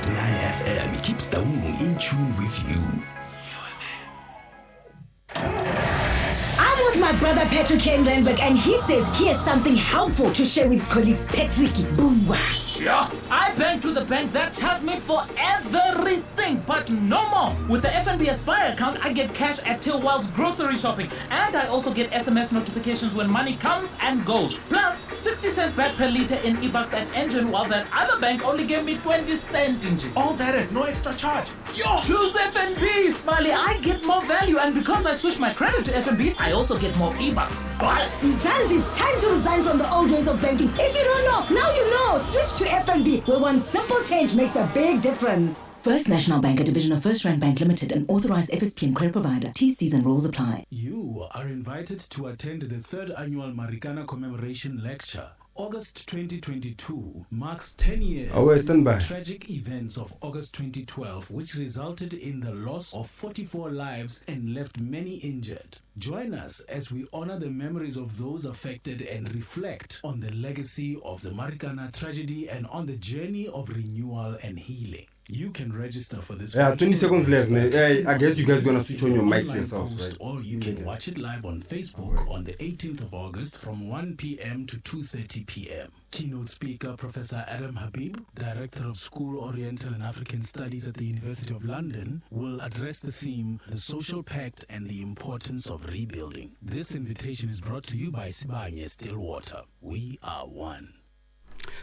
FM keeps Taung in tune with you. I'm with my brother Patrick Kenrenberg, and he says he has something helpful to share with his colleagues Patrick. Yeah, I bank to the bank that charged me for everything, but no more. With the FNB Aspire account, I get cash at till whilst grocery shopping, and I also get SMS notifications when money comes and goes. Plus, 60 cent back per liter in e-bucks at Engine, while that other bank only gave me 20 cent Engine. All that at no extra charge. Yo! Choose FNB, Smiley. I get more value, and because I switched my credit to FNB, I also get more e-bucks. What? Zanzi, it's time to resign from the old ways of banking. If you don't know, now you know. Switch to FNB, where one simple change makes a big difference. First National Bank, a division of First Rand Bank Limited, an authorized FSP and credit provider. TCs and rules apply. You are invited to attend the 3rd annual Marikana Commemoration Lecture. August 2022 marks 10 years since the tragic events of August 2012, which resulted in the loss of 44 lives and left many injured. Join us as we honor the memories of those affected and reflect on the legacy of the Marikana tragedy and on the journey of renewal and healing. You can register for this. 20 seconds left. I guess you guys are going to switch on your mics yourselves, right? Or you can watch it live on Facebook on the 18th of August from 1 p.m. to 2:30 p.m. Keynote speaker Professor Adam Habib, Director of School Oriental and African Studies at the University of London, will address the theme, The Social Pact and the Importance of Rebuilding. This invitation is brought to you by Sibanye Stillwater. We are one.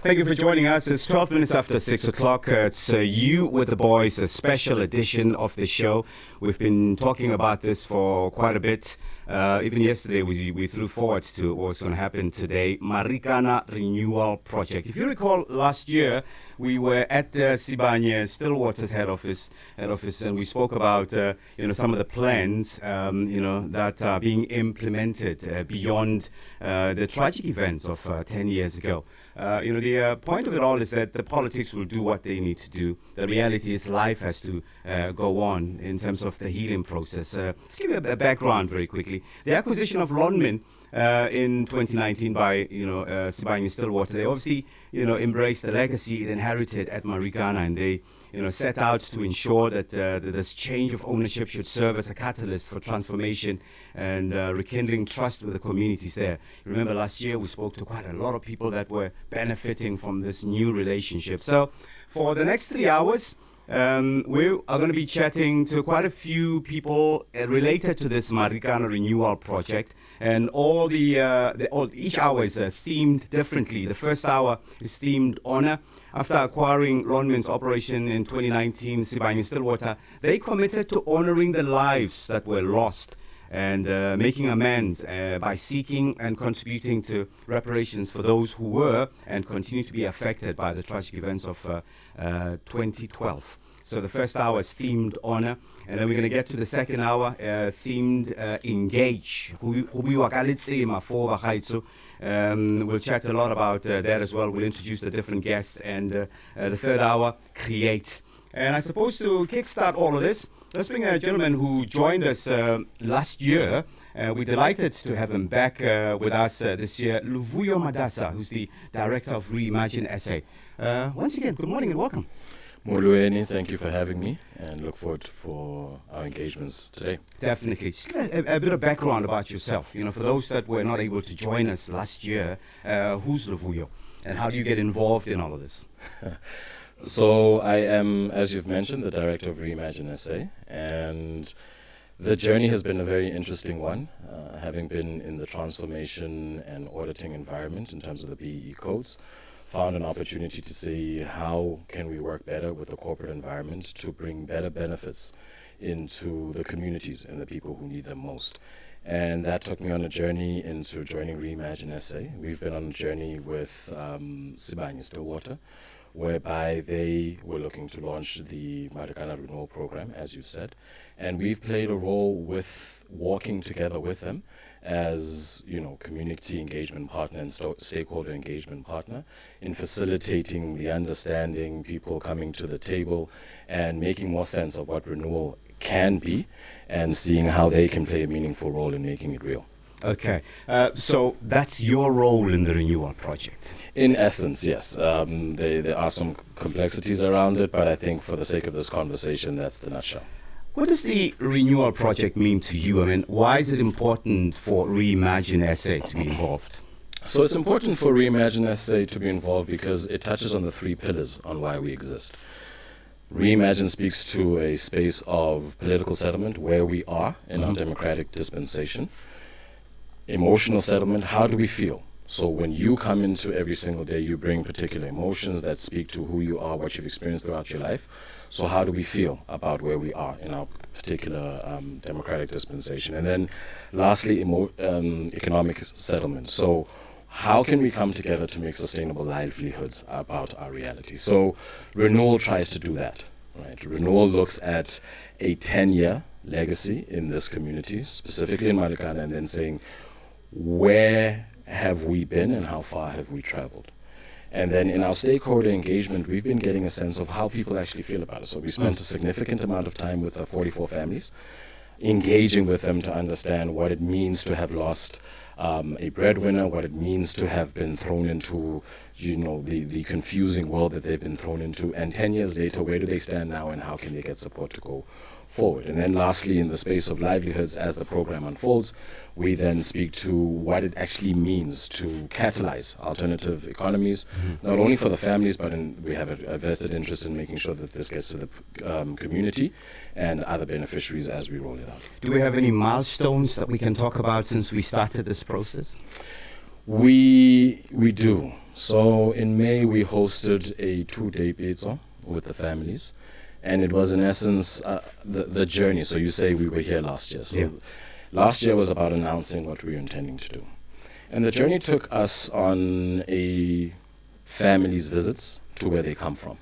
Thank you for joining us. It's 12 minutes after 6 o'clock. It's You with the Boys, a special edition of the show. We've been talking about this for quite a bit. Even yesterday, we threw forward to what's going to happen today. Marikana Renewal Project. If you recall, last year, we were at Sibanye Stillwater's head office, and we spoke about some of the plans that are being implemented beyond the tragic events of 10 years ago. The point of it all is that the politics will do what they need to do. The reality is life has to go on in terms of the healing process. Let's give you a background very quickly. The acquisition of Lonmin in 2019 by Sibanye Stillwater, they obviously embraced the legacy it inherited at Marikana, and they set out to ensure that this change of ownership should serve as a catalyst for transformation and rekindling trust with the communities there. You remember last year we spoke to quite a lot of people that were benefiting from this new relationship. So for the next 3 hours, we are going to be chatting to quite a few people related to this Marikana Renewal Project, and each hour is themed differently. The first hour is themed honor. After acquiring Lonmin's operation in 2019, Sibanye Stillwater, they committed to honoring the lives that were lost and making amends by seeking and contributing to reparations for those who were and continue to be affected by the tragic events of 2012. So the first hour is themed honor, and then we're going to get to the second hour, themed engage. We'll chat a lot about that as well. We'll introduce the different guests, and the third hour, create. And I suppose to kickstart all of this, let's bring a gentleman who joined us last year. We're delighted to have him back with us this year, Luvuyo Madasa, who's the Director of Reimagine SA. Once again, good morning and welcome. Molueni, thank you for having me, and look forward for our engagements today. Definitely. Just give a bit of background about yourself. For those that were not able to join us last year, who's Luvuyo, and how do you get involved in all of this? So I am, as you've mentioned, the Director of Reimagine SA, and the journey has been a very interesting one, having been in the transformation and auditing environment in terms of the BEE codes. Found an opportunity to see how can we work better with the corporate environment to bring better benefits into the communities and the people who need them most. And that took me on a journey into joining Reimagine SA. We've been on a journey with Sibanye Stillwater, whereby they were looking to launch the Marikana Renewal program, as you said. And we've played a role with working together with them as community engagement partner and stakeholder engagement partner in facilitating the understanding, people coming to the table and making more sense of what renewal can be and seeing how they can play a meaningful role in making it real. Okay, so that's your role in the renewal project. In essence, yes. There are some complexities around it, but I think for the sake of this conversation, that's the nutshell. What does the Renewal Project mean to you? I mean, why is it important for Reimagine SA to be involved? So it's important for Reimagine SA to be involved because it touches on the 3 pillars on why we exist. Reimagine speaks to a space of political settlement where we are in our democratic dispensation. Emotional settlement, how do we feel? So when you come into every single day, you bring particular emotions that speak to who you are, what you've experienced throughout your life. So how do we feel about where we are in our particular democratic dispensation? And then lastly, economic settlement. So how can we come together to make sustainable livelihoods about our reality? So Renewal tries to do that, right? Renewal looks at a 10-year legacy in this community, specifically in Marikana, and then saying, where have we been and how far have we traveled? And then in our stakeholder engagement, we've been getting a sense of how people actually feel about it. So we spent a significant amount of time with the 44 families, engaging with them to understand what it means to have lost a breadwinner, what it means to have been thrown into, the confusing world that they've been thrown into. And 10 years later, where do they stand now and how can they get support to go forward? And then lastly, in the space of livelihoods, as the program unfolds, we then speak to what it actually means to catalyze alternative economies, not only for the families, but we have a vested interest in making sure that this gets to the community and other beneficiaries as we roll it out. Do we have any milestones that we can talk about since we started this process? We do. So in May, we hosted a 2-day pizza with the families. And it was in essence the journey. So you say we were here last year. So last year was about announcing what we were intending to do. And the journey took us on a family's visits to where they come from.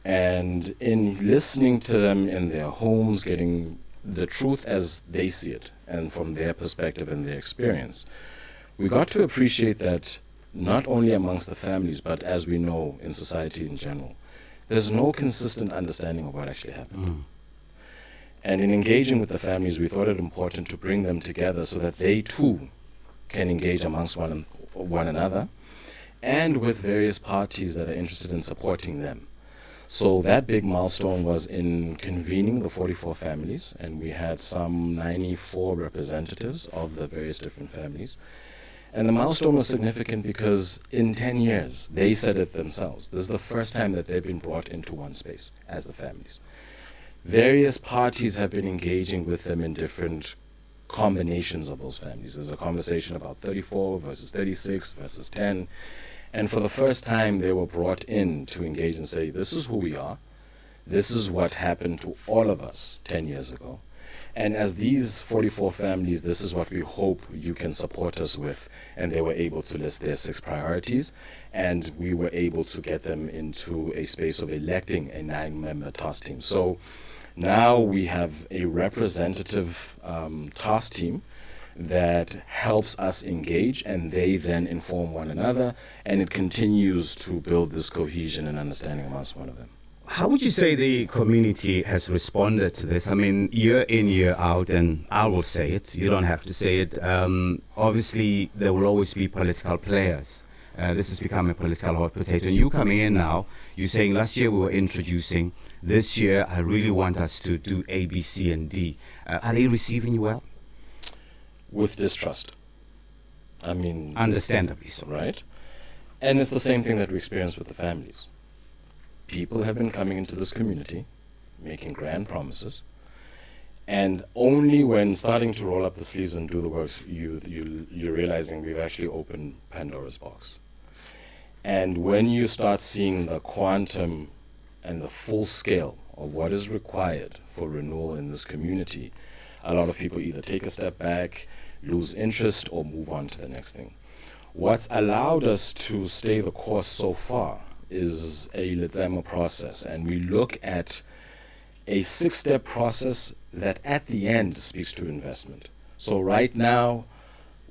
And in listening to them in their homes, getting the truth as they see it and from their perspective and their experience, we got to appreciate that not only amongst the families, but as we know in society in general, there's no consistent understanding of what actually happened. And in engaging with the families, we thought it important to bring them together so that they too can engage amongst one another and with various parties that are interested in supporting them. So that big milestone was in convening the 44 families, and we had some 94 representatives of the various different families. And the milestone was significant because in 10 years, they said it themselves, this is the first time that they've been brought into one space as the families. Various parties have been engaging with them in different combinations of those families. There's a conversation about 34 versus 36 versus 10. And for the first time, they were brought in to engage and say, this is who we are. This is what happened to all of us 10 years ago. And as these 44 families, this is what we hope you can support us with. And they were able to list their 6 priorities. And we were able to get them into a space of electing a 9-member task team. So now we have a representative task team that helps us engage, and they then inform one another, and it continues to build this cohesion and understanding amongst one of them. How would you say the community has responded to this? I mean, year in, year out, and I will say it, you don't have to say it. Obviously, there will always be political players. This has become a political hot potato. And you coming in now, you're saying last year we were introducing, this year I really want us to do A, B, C, and D. Are they receiving you well? With distrust. I mean... Understandably so. Right? And it's the same thing that we experience with the families. People have been coming into this community, making grand promises, and only when starting to roll up the sleeves and do the work, you're realizing we've actually opened Pandora's box. And when you start seeing the quantum and the full scale of what is required for renewal in this community, a lot of people either take a step back, lose interest, or move on to the next thing. What's allowed us to stay the course so far is a Letsema process, and we look at a 6-step process that at the end speaks to investment. So right now,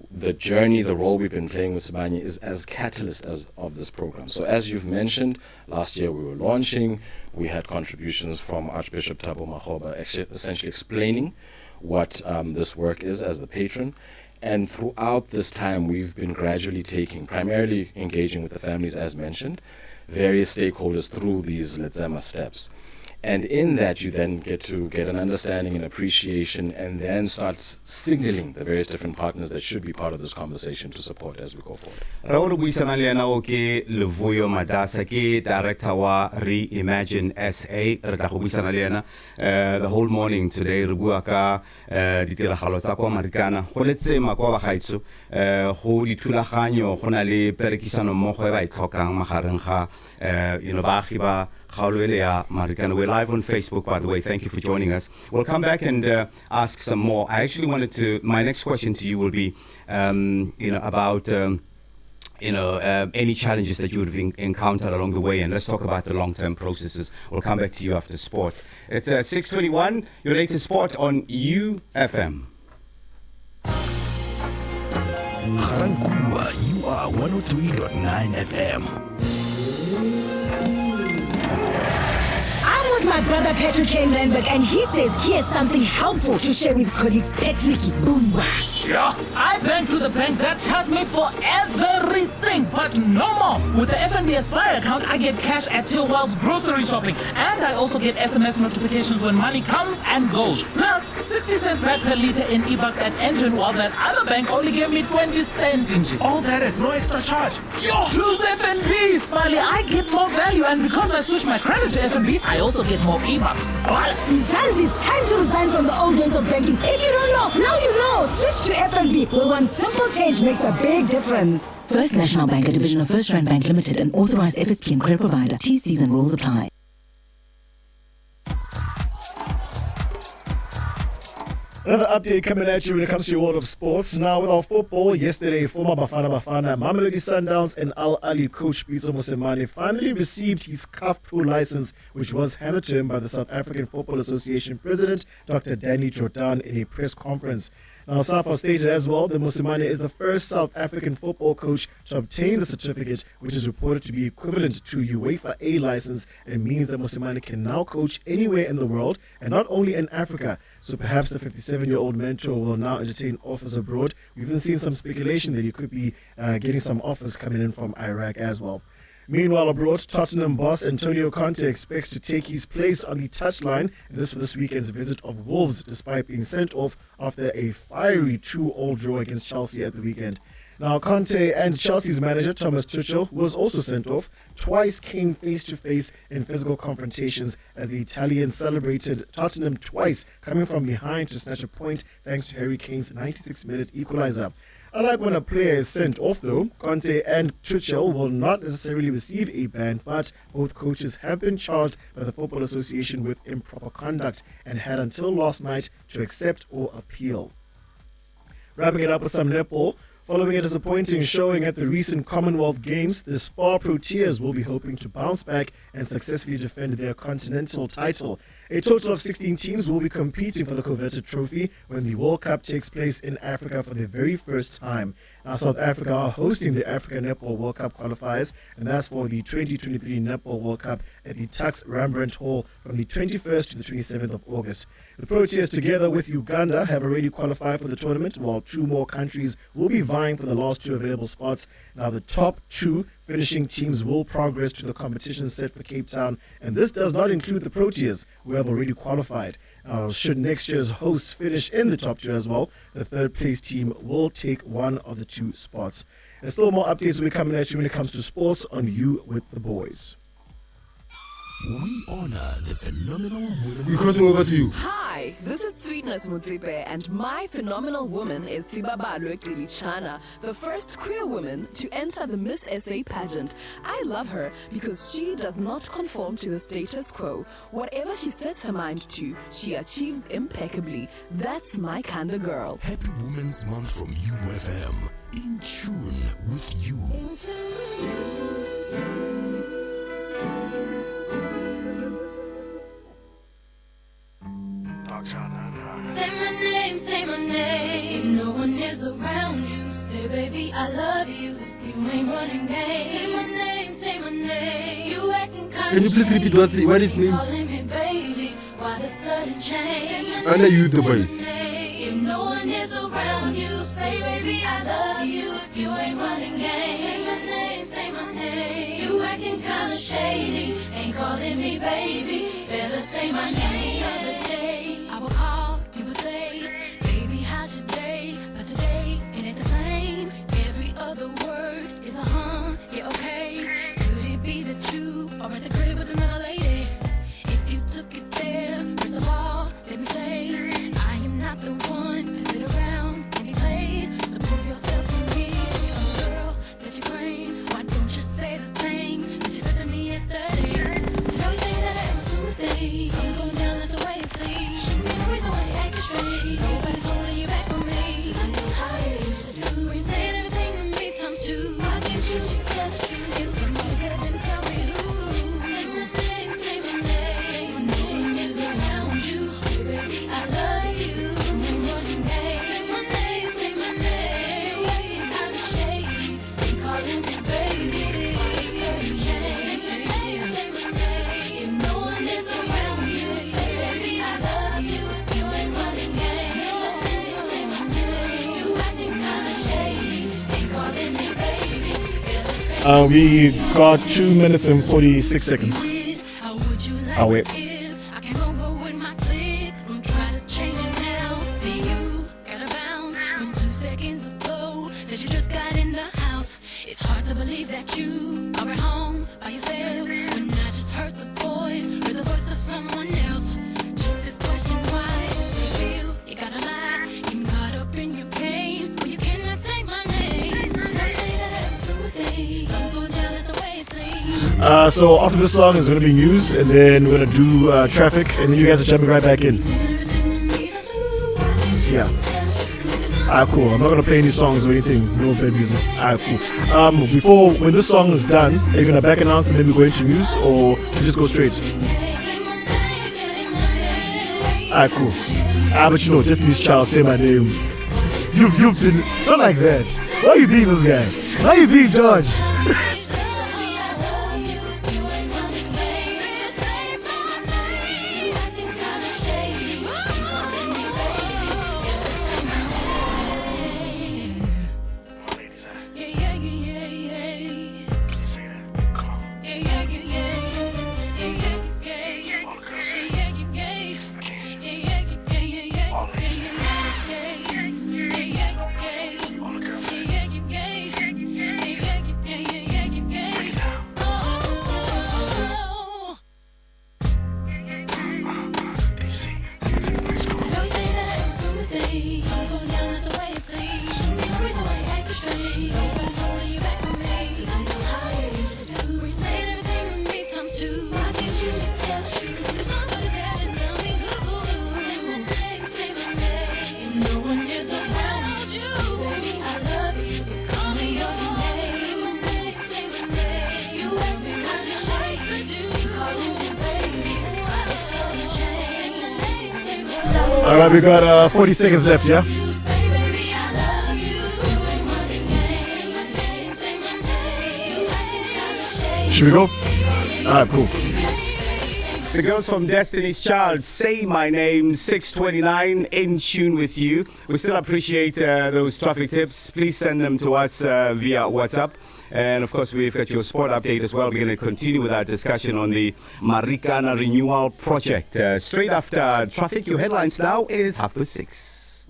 the journey, the role we've been playing with Sibanye is as catalyst of this program. So as you've mentioned, last year we were launching, we had contributions from Archbishop Thabo Makgoba essentially explaining what this work is as the patron. And throughout this time, we've been gradually primarily engaging with the families, as mentioned, various stakeholders through these Letsema steps. And in that, you then get an understanding and appreciation, and then start signaling the various different partners that should be part of this conversation to support as we go forward. Raoul buisana le yana o ke Levuyo Madasa ke director wa Reimagine SA re tla go buisana le yana the whole morning today re bua ka ditiragalo tsa kwa Marikana go letsema kwa bagaitso go dithulaganyo go na le perekisano mmogo e ba itlhokang magareng ga baagi ba Marikana. We're live on Facebook, by the way. Thank you for joining us. We'll come back and ask some more. I actually my next question to you will be, about, any challenges that you would have encountered along the way, and let's talk about the long-term processes. We'll come back to you after sport. It's 6:21, your latest sport on UFM. Garankuwa, you are 103.9 FM. My brother Patrick Renberg, and he says he has something helpful to share with his colleagues. Patrick, boomba. Yeah, I bank to the bank that charged me for everything, but no more. With the FNB Aspire account, I get cash at till whilst grocery shopping, and I also get SMS notifications when money comes and goes. Plus, 60 cents back per liter in e-bucks at Engine, while that other bank only gave me 20 cents in shit. All that at no extra charge. Yo, choose FNB, Smiley. I get more value, and because I switched my credit to FNB, I also get more e-bucks. What? Zanzi, it's time to resign from the old ways of banking. If you don't know, now you know. Switch to FNB, where one simple change makes a big difference. First National Bank, a division of First Rand Bank Limited, an authorized FSP and credit provider. TCs and rules apply. Another update coming at you when it comes to your world of sports. Now, with our football, yesterday, former Bafana, Mamelodi Sundowns and Al Ali coach Pitso Mosimane finally received his CAF Pro license, which was handed to him by the South African Football Association President, Dr. Danny Jordan, in a press conference. Now, SAFA stated as well that Mosimane is the first South African football coach to obtain the certificate, which is reported to be equivalent to UEFA A license, and means that Mosimane can now coach anywhere in the world and not only in Africa. So perhaps the 57-year-old mentor will now entertain offers abroad. We've even seen some speculation that he could be getting some offers coming in from Iraq as well. Meanwhile, abroad, Tottenham boss Antonio Conte expects to take his place on the touchline, and this for this weekend's visit of Wolves, despite being sent off after a fiery 2-2 draw against Chelsea at the weekend. Now, Conte and Chelsea's manager, Thomas Tuchel, who was also sent off, twice came face-to-face in physical confrontations as the Italians celebrated Tottenham twice, coming from behind to snatch a point thanks to Harry Kane's 96-minute equalizer. Unlike when a player is sent off, though, Conte and Tuchel will not necessarily receive a ban, but both coaches have been charged by the Football Association with improper conduct and had until last night to accept or appeal. Wrapping it up with some netball. Following a disappointing showing at the recent Commonwealth Games, the Spar Proteas will be hoping to bounce back and successfully defend their continental title. A total of 16 teams will be competing for the coveted trophy when the World Cup takes place in Africa for the very first time. Now, South Africa are hosting the Africa Netball World Cup qualifiers, and that's for the 2023 Netball World Cup at the Tuks Rembrandt Hall from the 21st to the 27th of August. The Proteas, together with Uganda, have already qualified for the tournament, while two more countries will be vying for the last two available spots. Now, the top two finishing teams will progress to the competition set for Cape Town, and this does not include the Proteas, who have already qualified. Should next year's hosts finish in the top two as well, the third-place team will take one of the two spots. And still more updates will be coming at you when it comes to sports on You With The Boys. We honor the phenomenal women. We're crossing over to you. Hi, this is Sweetness Mutsipe, and my phenomenal woman is Sibabalwe Kilichana, the first queer woman to enter the Miss SA pageant. I love her because she does not conform to the status quo. Whatever she sets her mind to, she achieves impeccably. That's my kind of girl. Happy Women's Month from UFM. In tune with you. Say my name. If no one is around you, say baby I love you. If you ain't running game, say my name. You acting kind Can you please repeat what is name? Calling me baby, why the sudden change? Under You The Boys. If no one is around you, say baby game. Say my name. You acting kinda shady, ain't calling me baby. Better say my name. The other day, I would call, you would say, baby, how's your day? But today, it ain't the same. Every other word is a yeah, okay. Could it be that you are at the crib with another lady? If you took it there, first of all, let me say, I am not the one to sit around and be played. So prove yourself to me, I'm the girl that you claim. Why don't you say the things that you said to me yesterday? I know you say that I am too things. Something's going down, that's the way it seems. Shouldn't be the reason why you acting strange. Nobody's holding you back from me. 'Cause I know how you used to do. When you saying everything to me times two. Why can't you just tell the truth? If somebody said, then tell me who. Say my name, say my name. No one is around you. Hey, baby, I love you. Ain't running game. Say my name, say my name. You acting kinda shady, ain't calling me baby. It's certain shame. Say my name. If no one is around you, say baby, I love you. You ain't running game. Say my name. You acting kinda shady, ain't calling me baby. We got 2 minutes and 46 seconds. I'll wait. I came over with my click. I'm trying to change it now. See you gotta bounce when 2 seconds ago. Said you just got in the house. It's hard to believe that you are at home by yourself. When I just heard the voice of someone else. Just this question, why you feel you gotta lie? Getting caught up in your game. Well, you cannot say my name. I say that I have two things. I'm so down, that's the way it seems. So after this song is going to be news, and then we're going to do traffic, and then you guys are jumping right back in. Yeah. Cool. I'm not going to play any songs or anything. No bad music. Cool. When this song is done, are you going to back announce and then we go into news, or you just go straight? Cool. But you know, Destiny's Child, say my name. You've been not like that. Why are you being this guy? Why are you being George? All right, we got 40 seconds left, yeah? Should we go? All right, cool. The girls from Destiny's Child, Say My Name, 6:29, in tune with you. We still appreciate those traffic tips. Please send them to us via WhatsApp. And of course, we've got your sport update as well. We're going to continue with our discussion on the Marikana renewal project. Straight after traffic, your headlines now is 6:30.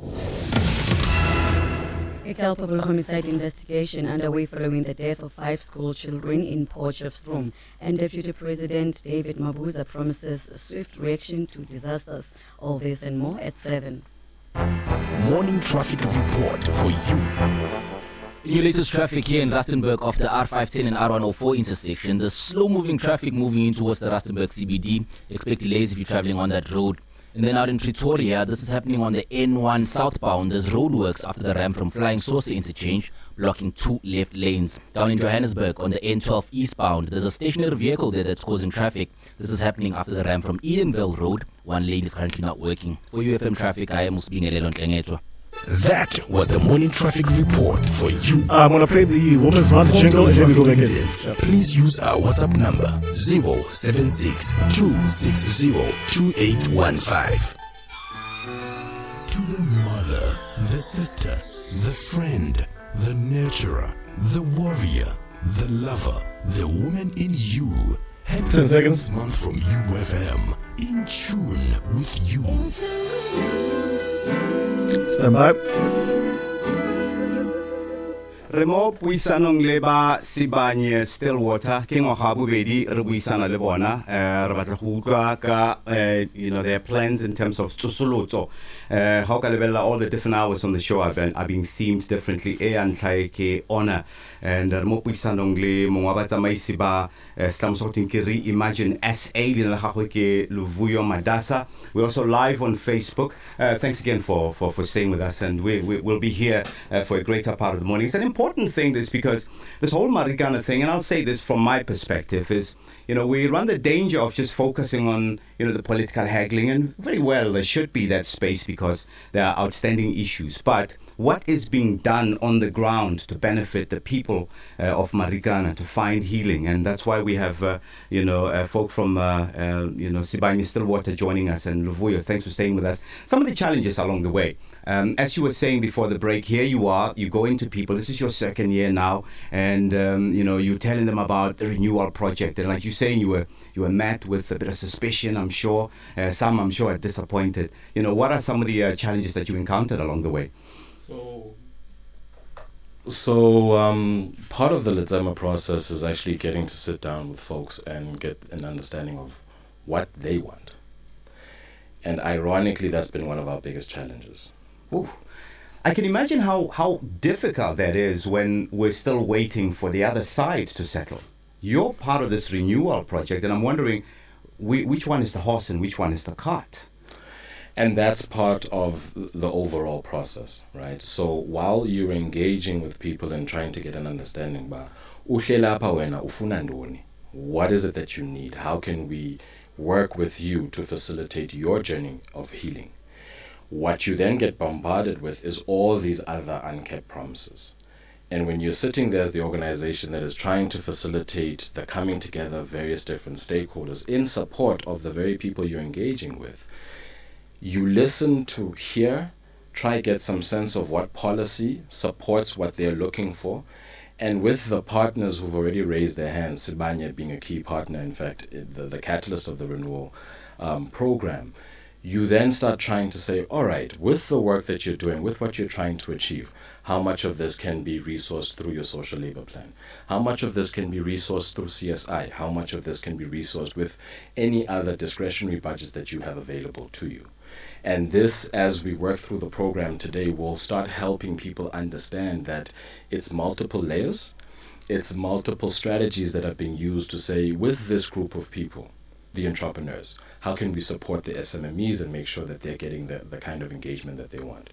A culpable homicide investigation underway following the death of 5 school children in Potchefstroom, and Deputy President David Mabuza promises a swift reaction to disasters. All this and more at 7. Morning traffic report for you. Your latest traffic here in Rustenburg off the R510 and R104 intersection. The slow-moving traffic moving in towards the Rustenburg CBD. Expect delays if you're traveling on that road. And then out in Pretoria, this is happening on the N1 southbound. There's roadworks after the ramp from Flying Saucer interchange, blocking 2 left lanes. Down in Johannesburg on the N12 eastbound, there's a stationary vehicle there that's causing traffic. This is happening after the ramp from Edenville Road. 1 lane is currently not working. For UFM traffic, I am Musbingelelo Ntengetwa. That was the morning traffic report for you. I'm going to play the Women's Month jingle and then we go back in. Please use our WhatsApp number 076-260-2815. To the mother, the sister, the friend, the nurturer, the warrior, the lover, the woman in you. Happy 10 seconds. month from UFM. In tune with you. Stand by. Remo puisanong leba Sibanye Stillwater ke ngwaga bobedi re buisana le bona re batla go utlwa ka their plans in terms of tsosolotso how ka lebella all the different hours on the show are being themed differently e antla ke honor and Remo puisanong le mongwa ba tsamaisi ba slams ho tin ke reimagine SA le la gagwe ke Luvuyo Madasa. We're also live on Facebook. Thanks again for staying with us, and we'll be here for a greater part of the morning. It's an important thing, this, because this whole Marikana thing, and I'll say this from my perspective, is, we run the danger of just focusing on, the political haggling, and very well, there should be that space because there are outstanding issues. But what is being done on the ground to benefit the people of Marikana, to find healing? And that's why we have, folk from, Sibanye Stillwater joining us, and Luvuyo, thanks for staying with us. Some of the challenges along the way. As you were saying before the break, here you are, you go into people, this is your second year now, and, you're telling them about the renewal project. And like you're saying, you were met with a bit of suspicion, I'm sure. Some, I'm sure, are disappointed. What are some of the challenges that you encountered along the way? So part of the Letsema process is actually getting to sit down with folks and get an understanding of what they want. And ironically, that's been one of our biggest challenges. Ooh. I can imagine how difficult that is when we're still waiting for the other side to settle. You're part of this renewal project, and I'm wondering which one is the horse and which one is the cart? And that's part of the overall process, right? So while you're engaging with people and trying to get an understanding, what is it that you need? How can we work with you to facilitate your journey of healing? What you then get bombarded with is all these other unkept promises. And when you're sitting there as the organization that is trying to facilitate the coming together of various different stakeholders in support of the very people you're engaging with, you listen to hear, try get some sense of what policy supports what they're looking for. And with the partners who've already raised their hands, Sibanye being a key partner, in fact, the catalyst of the renewal program, you then start trying to say, all right, with the work that you're doing, with what you're trying to achieve, how much of this can be resourced through your social labor plan? How much of this can be resourced through CSI? How much of this can be resourced with any other discretionary budgets that you have available to you? And this, as we work through the program today, will start helping people understand that it's multiple layers, it's multiple strategies that are being used to say, with this group of people, the entrepreneurs, how can we support the SMMEs and make sure that they're getting the kind of engagement that they want?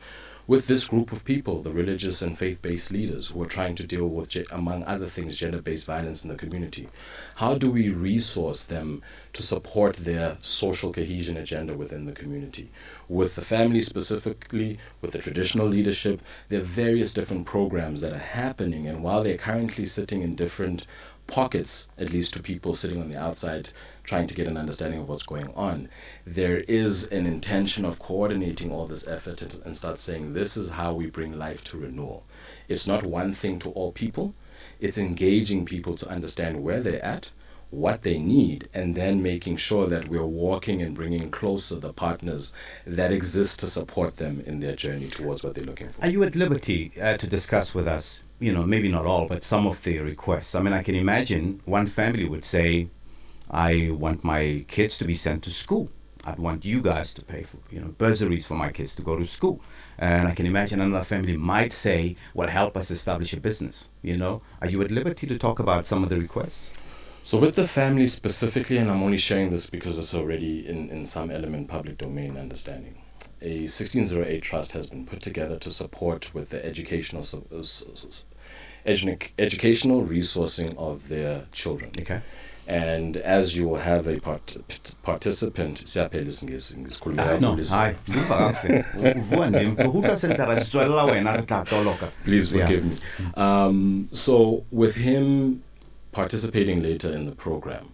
With this group of people, the religious and faith-based leaders who are trying to deal with, among other things, gender-based violence in the community, how do we resource them to support their social cohesion agenda within the community? With the family specifically, with the traditional leadership, there are various different programs that are happening, and while they're currently sitting in different pockets, at least to people sitting on the outside trying to get an understanding of what's going on, there is an intention of coordinating all this effort and start saying, this is how we bring life to renewal. It's not one thing to all people. It's engaging people to understand where they're at, what they need, and then making sure that we're walking and bringing closer the partners that exist to support them in their journey towards what they're looking for. Are you at liberty to discuss with us, maybe not all, but some of the requests? I mean, I can imagine one family would say, I want my kids to be sent to school. I want you guys to pay for, bursaries for my kids to go to school. And I can imagine another family might say, well, help us establish a business. Are you at liberty to talk about some of the requests? So with the family specifically, and I'm only sharing this because it's already in some element public domain understanding, a 1608 trust has been put together to support with the educational resourcing of their children. Okay. And as you will have a participant, please forgive me. So with him participating later in the program,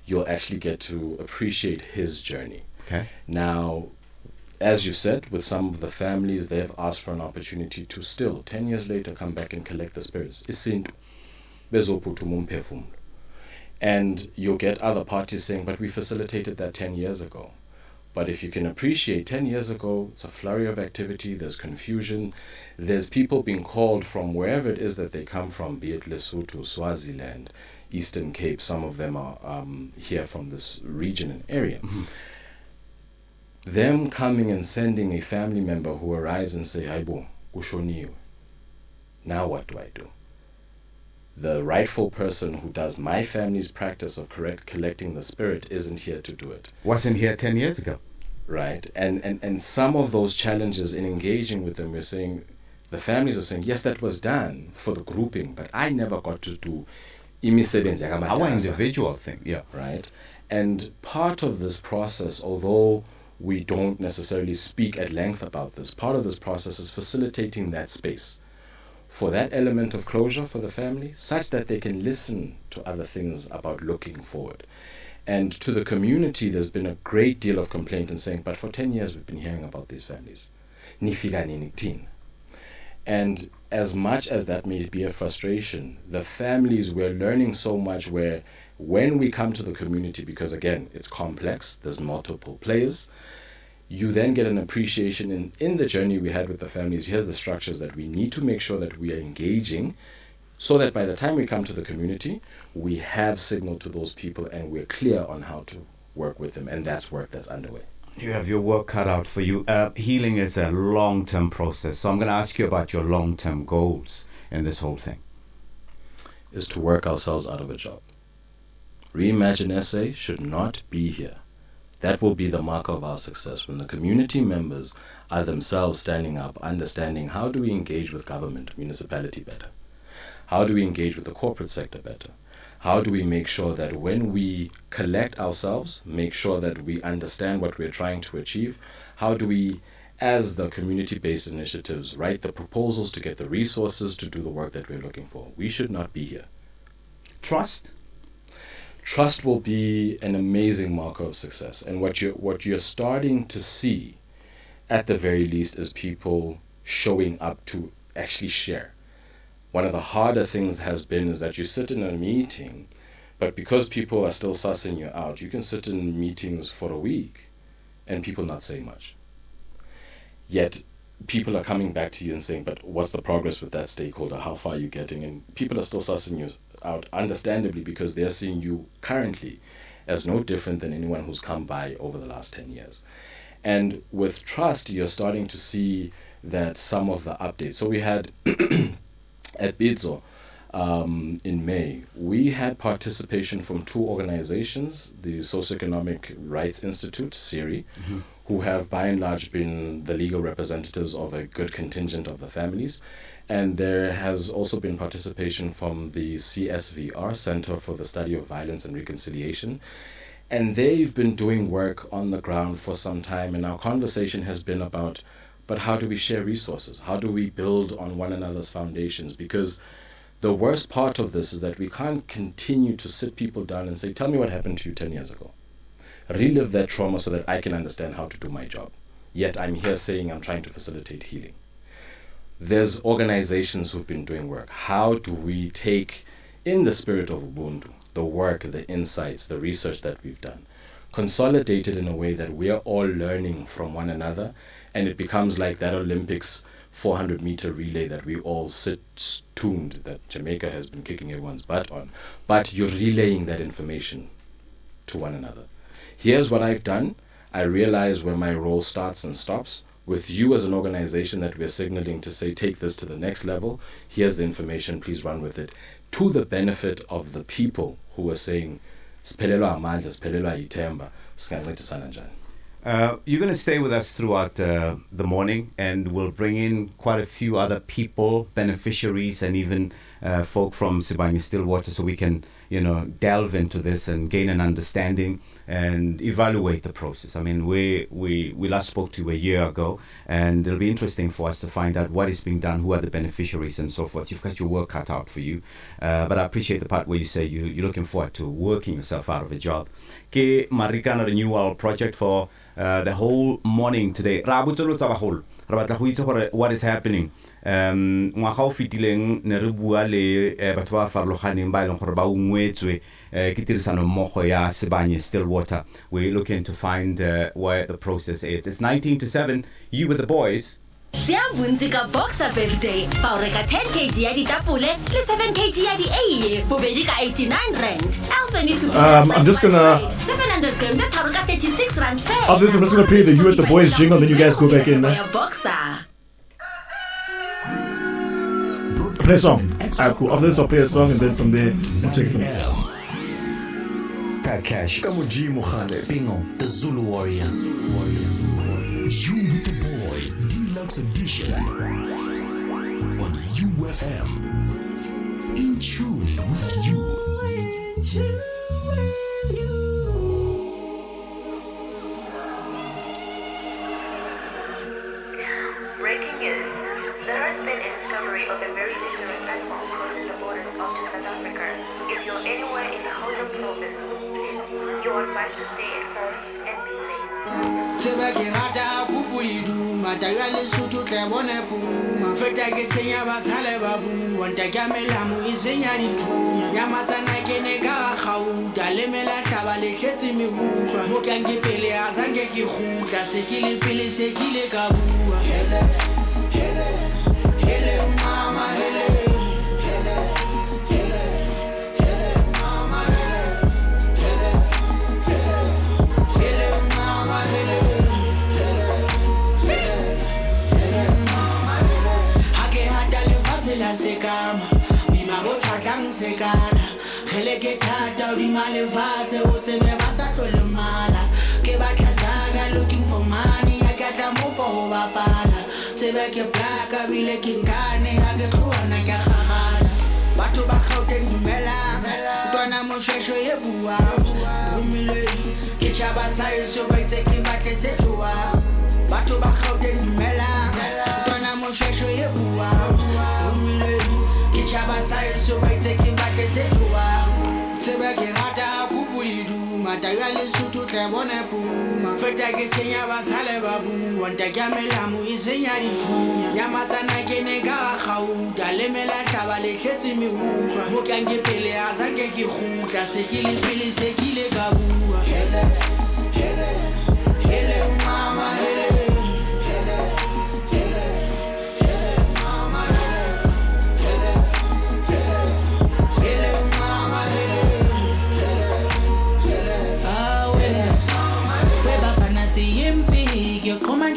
you'll actually get to appreciate his journey. Okay. Now, as you said, with some of the families, they've asked for an opportunity to still, 10 years later, come back and collect the spirits. Isintu, bezophutuma umphefumulo. And you'll get other parties saying, but we facilitated that 10 years ago. But if you can appreciate 10 years ago, it's a flurry of activity, there's confusion, there's people being called from wherever it is that they come from, be it Lesotho, Swaziland, Eastern Cape, some of them are here from this region and area. Them coming and sending a family member who arrives and say, Aibo, ushoniwe. Now what do I do? The rightful person who does my family's practice of collecting the spirit isn't here to do it. Wasn't here 10 years ago. Right. And some of those challenges in engaging with them, we're saying, the families are saying, yes, that was done for the grouping, but I never got to do our individual thing. Yeah. Right. And part of this process, although we don't necessarily speak at length about this, part of this process is facilitating that space for that element of closure for the family, such that they can listen to other things about looking forward. And to the community, there's been a great deal of complaint and saying, but for 10 years we've been hearing about these families. Nifika nini tin. And as much as that may be a frustration, the families, we're learning so much where when we come to the community, because again, it's complex, there's multiple players, you then get an appreciation in the journey we had with the families. Here's the structures that we need to make sure that we are engaging so that by the time we come to the community, we have signal to those people and we're clear on how to work with them. And that's work that's underway. You have your work cut out for you. Healing is a long-term process. So I'm going to ask you about your long-term goals in this whole thing. Is to work ourselves out of a job. Reimagine SA should not be here. That will be the marker of our success when the community members are themselves standing up, understanding how do we engage with government, municipality better? How do we engage with the corporate sector better? How do we make sure that when we collect ourselves, make sure that we understand what we're trying to achieve? How do we, as the community-based initiatives, write the proposals to get the resources to do the work that we're looking for? We should not be here. Trust? Trust will be an amazing marker of success. And what you're starting to see, at the very least, is people showing up to actually share. One of the harder things has been is that you sit in a meeting, but because people are still sussing you out, you can sit in meetings for a week and people not say much. Yet people are coming back to you and saying, but what's the progress with that stakeholder? How far are you getting? And people are still sussing you out, understandably, because they're seeing you currently as no different than anyone who's come by over the last 10 years. And with trust, you're starting to see that some of the updates. So we had at Bidzo in May, we had participation from two organizations, the Socioeconomic Rights Institute, SIRI, who have by and large been the legal representatives of a good contingent of the families. And there has also been participation from the CSVR, Center for the Study of Violence and Reconciliation. And they've been doing work on the ground for some time. And our conversation has been about, but how do we share resources? How do we build on one another's foundations? Because the worst part of this is that we can't continue to sit people down and say, tell me what happened to you 10 years ago. Relive that trauma so that I can understand how to do my job. Yet I'm here saying I'm trying to facilitate healing. There's organizations who've been doing work. How do we take, in the spirit of Ubuntu, the work, the insights, the research that we've done, consolidate it in a way that we are all learning from one another, and it becomes like that Olympics 400-meter relay that we all sit tuned, that Jamaica has been kicking everyone's butt on, but you're relaying that information to one another. Here's what I've done. I realize where my role starts and stops. With you as an organization that we're signaling to say, take this to the next level, here's the information, please run with it, to the benefit of the people who are saying, siphelelwa amandla, siphelelwa yithemba, singancedisana njani. You're going to stay with us throughout the morning, and we'll bring in quite a few other people, beneficiaries, and even folk from Sibanye Stillwater, so we can, delve into this and gain an understanding and evaluate the process. I mean, we last spoke to you a year ago, and it'll be interesting for us to find out what is being done, who are the beneficiaries, and so forth. You've got your work cut out for you, but I appreciate the part where you say you're looking forward to working yourself out of a job. Ke Marikana renewal project for the whole morning today. What is happening? Ngwaga o fetileng ne re bua le batho ba farologaneng ba ileng gore ba ungwetswe ke tirisano mmogo ya Sibanye Stillwater. We're looking to find where the process is. It's 19 to 7. You with the boys. Siambunzi ka Boxer birthday. Fa o reka 10 kg ya ditapole le 7 kg ya di-eiye. Bobedi ka 89 rand. I'm just gonna 700 grams at 36 rand fair. After this, I'm just gonna play the You with the Boys jingle, then you guys go back in. Boxer. Play a song. Cool. After this, I'll play a song, and then from there, we'll take it from there. Pat Cash, Kamuji Mukhale, Bingo, the Zulu Warriors. You with the Boys Deluxe Edition on UFM. In tune with you. Breaking news. There has been a discovery of a very dangerous animal crossing the borders onto South Africa. If you're anywhere in the Gauteng province, please, you're advised to stay at home and be safe. Looking for money, I got a move for Obapana. Sebeke black, I be looking gane, I get through and I get hahana. Batu bakhauten dumela, Dona Moshesho Yebua, Bumile, Kichaba Sai, so by taking back a setua. Batu bakhauten dumela, Dona Moshesho Yebua, Bumile, Kichaba Sai, so by taking back a setua. Sebeke hata kupuridu. Matayale sutu trebone puma Feta ke senya basale babu Wanta kamela mu isenya ditunya Nyamata na kene ka khauta Lemela shabale khetsi mi ukwa Mokange pele azange ki khuta Sekili pili sekile kabua Hele, hele, hele mama hele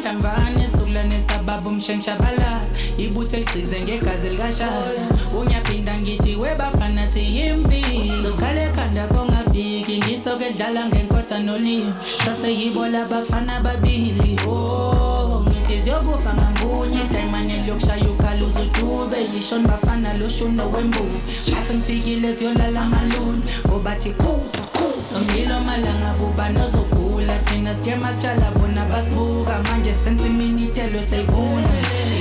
Ntambane sukulane sababu mshentshabala ibuthe ligcize ngegazi likashaya unyaphinda ngithi webafana siyimbi zokhale ekhanda kongafiki ngisoke dlala ngenkotha nolimi saseyibola abafana babili ngithi ziyokufa ngambunye dayimane lokushaya ukhala uzudube yishona bafana loshuno wembuku asengifikile ziyolala amaluni obathi kusa ngilo malanga buba nozogula thina sithema sitshala bona basibuka manje senze iminithelo sayivuna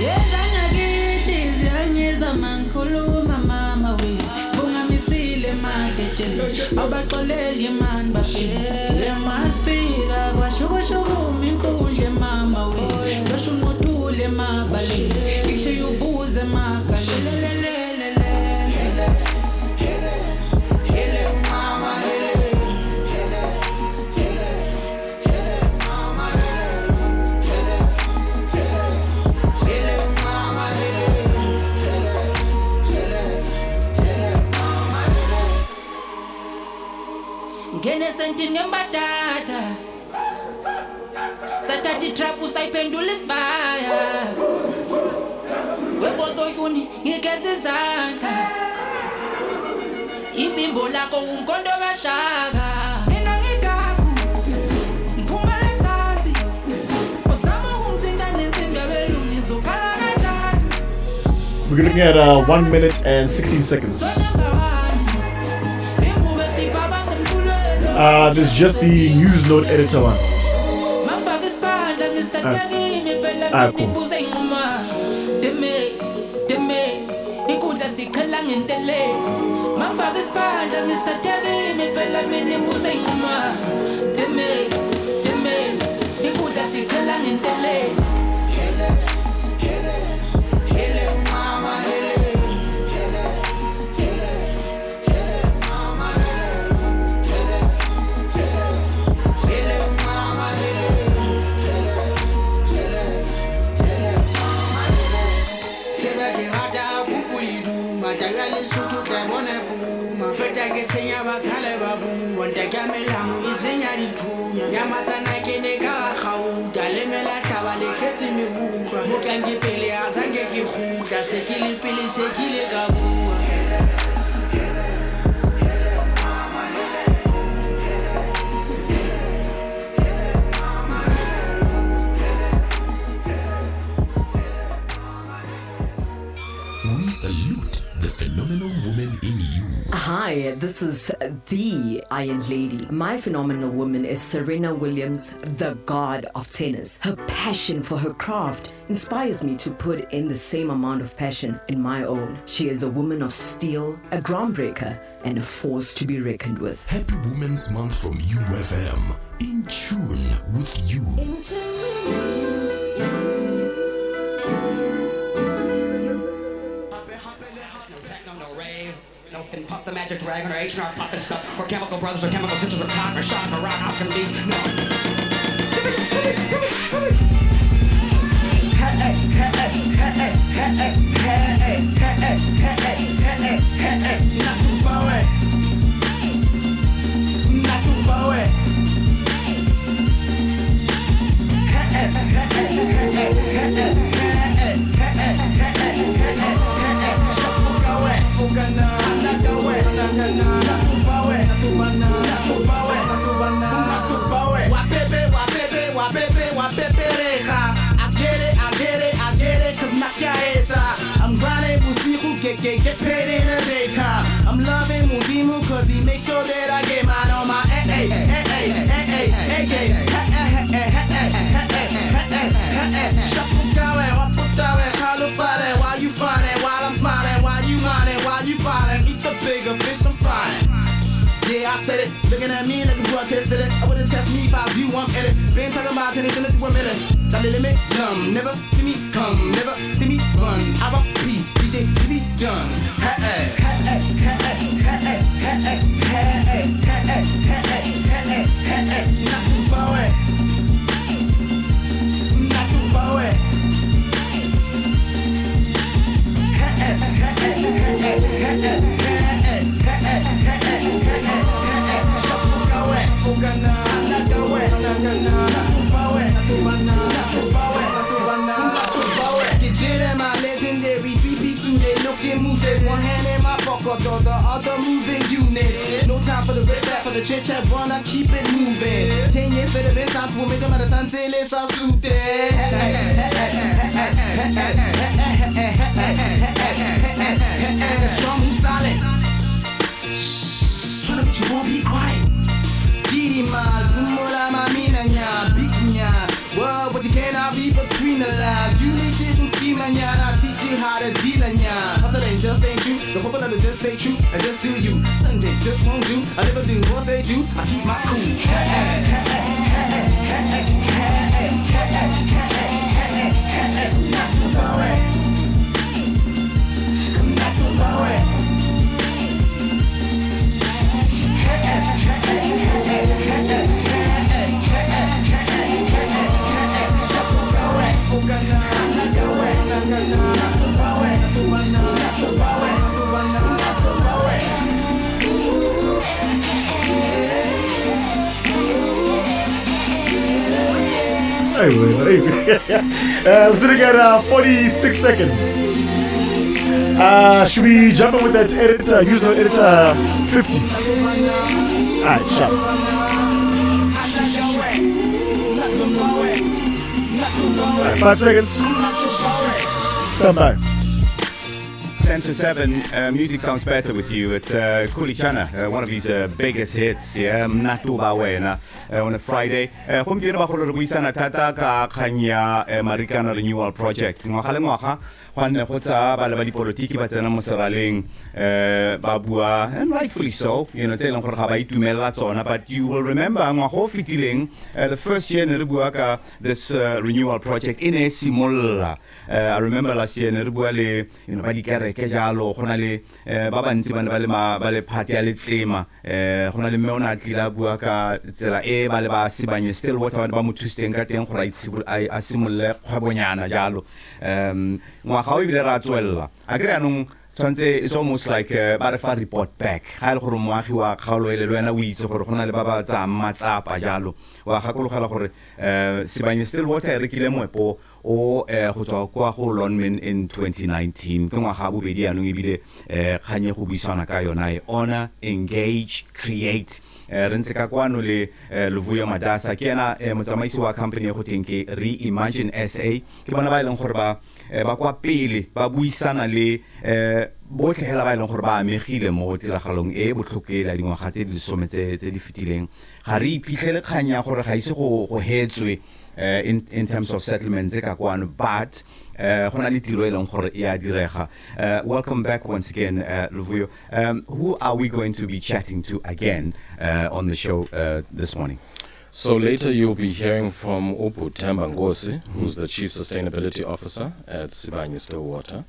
yezana kithi ziyangizwa mangikhuluma mama we bungamisile madle abaxoleli imani bafike masifika kwashukushukuma inkundla mama we losho umotule mabale ngishiya ubuze magalelelele Ngene sentini ngembatata Satati trap usayiphendula isibaya Webozoyifuni ngigeza izandla Ibimbo lakho umkondo kashaka Mina ngigagu Mphuma lesazi We're We're looking at 1 minute and 16 seconds. There's just the news note editor one. Cool. We salute the phenomenal woman in you. Hi, this is the Iron Lady. My phenomenal woman is Serena Williams, the god of tennis. Her passion for her craft inspires me to put in the same amount of passion in my own. She is a woman of steel, a groundbreaker, and a force to be reckoned with. Happy Women's Month from UFM. In tune with you. And Puff the Magic Dragon or H&R Pop and stuff or Chemical Brothers or Chemical Sisters or Cock or Shock or Rock. How can be? No. I'm grinding Musiku, get paid in the daytime. I'm loving Mudimu cause he makes sure that I get mine on my while you finding, while I'm smiling, while you minding, while you filing, eat the bigger fish I'm frying. Yeah, I said it, looking at me like a drug test it. I wouldn't test me if I was you, I'm in it. Been talking about 10 minutes to a minute. Down the limit, dumb, never see me come, never see me run. I rock P, DJ, be done. Not too far away. Not too far away. My legendary 3-piece suit, looking moving. One hand in my pocket, the other moving unit. No time for the red back, for the chit chat, wanna keep it moving. 10 years for the best time to make them out of something, let's all suit it. Strong and solid. Shh, tryna but you won't be quiet. Giri mal, kumura mamina nya, big nya. Well, but you cannot read between the lines. You need to scheme nya, I teach you how to deal nya. Hustle ain't just ain't true, the hope that just stay true and just do you. Sunday just won't do, I never do what they do. I keep my cool. Not too far away. Not too far away. Anyway, we're sitting at 46 seconds. Should we jump in with that editor, use no editor 50? Alright, sharp. Alright, 5 seconds. Stand by. 10 to 7, music sounds better with you. It's Kulichana, one of his biggest hits, yeah, Mnatuba Wena, on a Friday. Gompieno ba go re buisana thata ka kganya Marikana renewal project. Ngwaga le ngwaga gwanne go tsa ba le ba dipolitiki ba tsena mo seraleng ba bua, and rightfully so, you know, tse leng gore ga ba itumela tsona, but you will remember ngwaga o fitileng the first year ne re bua ka this renewal project in e simolla. I remember last year ne re bua le, you know, ba dikereke jalo go na le ba bantsi ba ne ba le party ya letsema go na le mme ona tlila bua ka tsela e ba le ba sibanye still water ba mo thuseng ka teng gore a simolle kgwebonyana jalo ngwaga o ibile ra tswella a kry anong tshwantse it's almost like ba re fa report back ga ile gore moagi wa kgaolo ele le wena o itse gore go na le ba ba tsa matsapa jalo wa gakologela gore sibanye still water e rekile moepo o go tswa kwa go Lonmin in 2019 ke ngwaga bobedi anong ebile kganye go buisana ka yona e honor, engage, create re ntse ka kwano le Luvuyo Madasa ke ena motsamaisi wa company go teng ke Reimagine SA ke bona ba ileng gore ba kwa pele ba buisana le botlhe hela ba ileng gore ba amegile mo tiragalong e botlhokela dingwaga tse di sometse tse di fitileng ga re iphitlhele kganya gore ga ise go hetswe in terms of settlements ka kwano, but gona le tiro e leng gore e a direga. Welcome back once again, Luvuyo. Who are we going to be chatting to again on the show this morning? So later you'll be hearing from Upu Ngosi, who's the Chief Sustainability Officer at Sibanye Stillwater.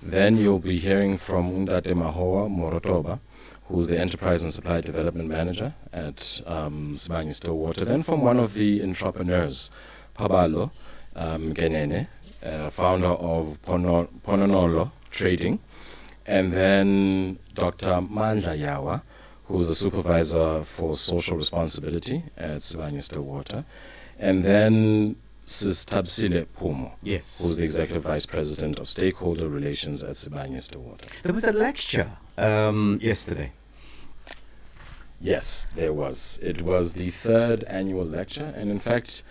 Then you'll be hearing from Undate Mahoa Morotoba, who's the Enterprise and Supply Development Manager at Sibanye Stillwater. Then from one of the entrepreneurs, Pabalo Genene, founder of Pononolo Trading. And then Dr. Mandla Yawa, who's the supervisor for social responsibility at Sibanye Stillwater. And then Sis Tabsile Pumo, yes, who's the executive vice president of stakeholder relations at Sibanye Stillwater. There was a lecture yesterday. Yes, there was. It was the third annual lecture. And in fact,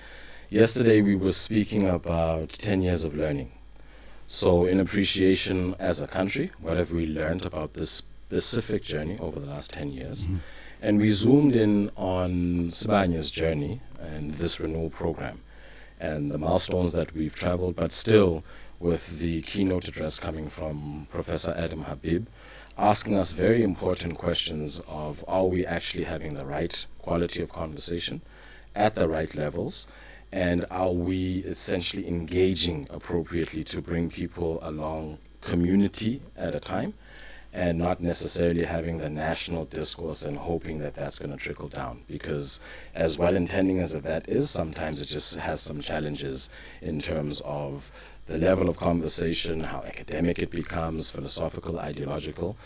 yesterday we were speaking about 10 years of learning. So in appreciation as a country, what have we learned about this specific journey over the last 10 years? Mm-hmm. And we zoomed in on Sibanye's journey and this renewal program and the milestones that we've traveled, but still with the keynote address coming from Professor Adam Habib, asking us very important questions of, are we actually having the right quality of conversation at the right levels, and are we essentially engaging appropriately to bring people along community at a time, and not necessarily having the national discourse and hoping that that's going to trickle down. Because as well-intending as that is, sometimes it just has some challenges in terms of the level of conversation, how academic it becomes, philosophical, ideological.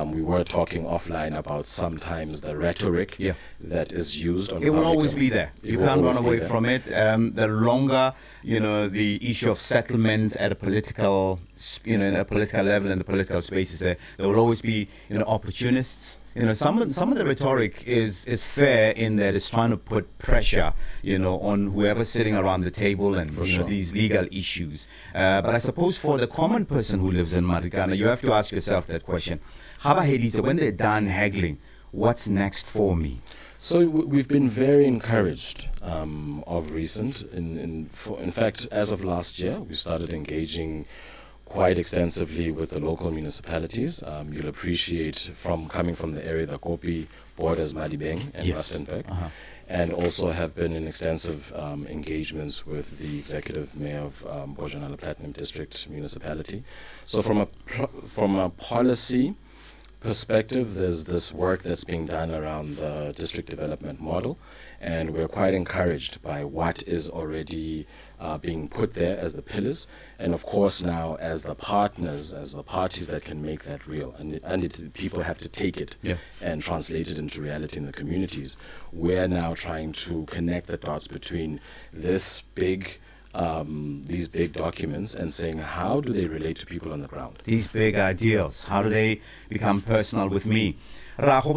We were talking offline about sometimes the rhetoric that is used. On it will always be there. You can't run away from it. The longer, you know, the issue of settlements at a political, you know, in a political level and the political spaces, there will always be, you know, opportunists. You know, some of the rhetoric is fair in that it's trying to put pressure, you know, on whoever's sitting around the table and know, these legal issues. But I suppose for the common person who lives in Marikana, you have to ask yourself that question. When they're done haggling, what's next for me? So we've been very encouraged of recent. In fact, as of last year, we started engaging quite extensively with the local municipalities. You'll appreciate coming from the area, the Kopi borders Malibeng and Rustenburg, and also have been in extensive engagements with the executive mayor of Bojanala Platinum District Municipality. So from a policy perspective, there's this work that's being done around the district development model, and we're quite encouraged by what is already being put there as the pillars, and of course now as the partners, as the parties that can make that real, and people have to take it and translate it into reality in the communities. We're now trying to connect the dots between these big documents and saying, how do they relate to people on the ground? These big ideals, how do they become personal with me? Are they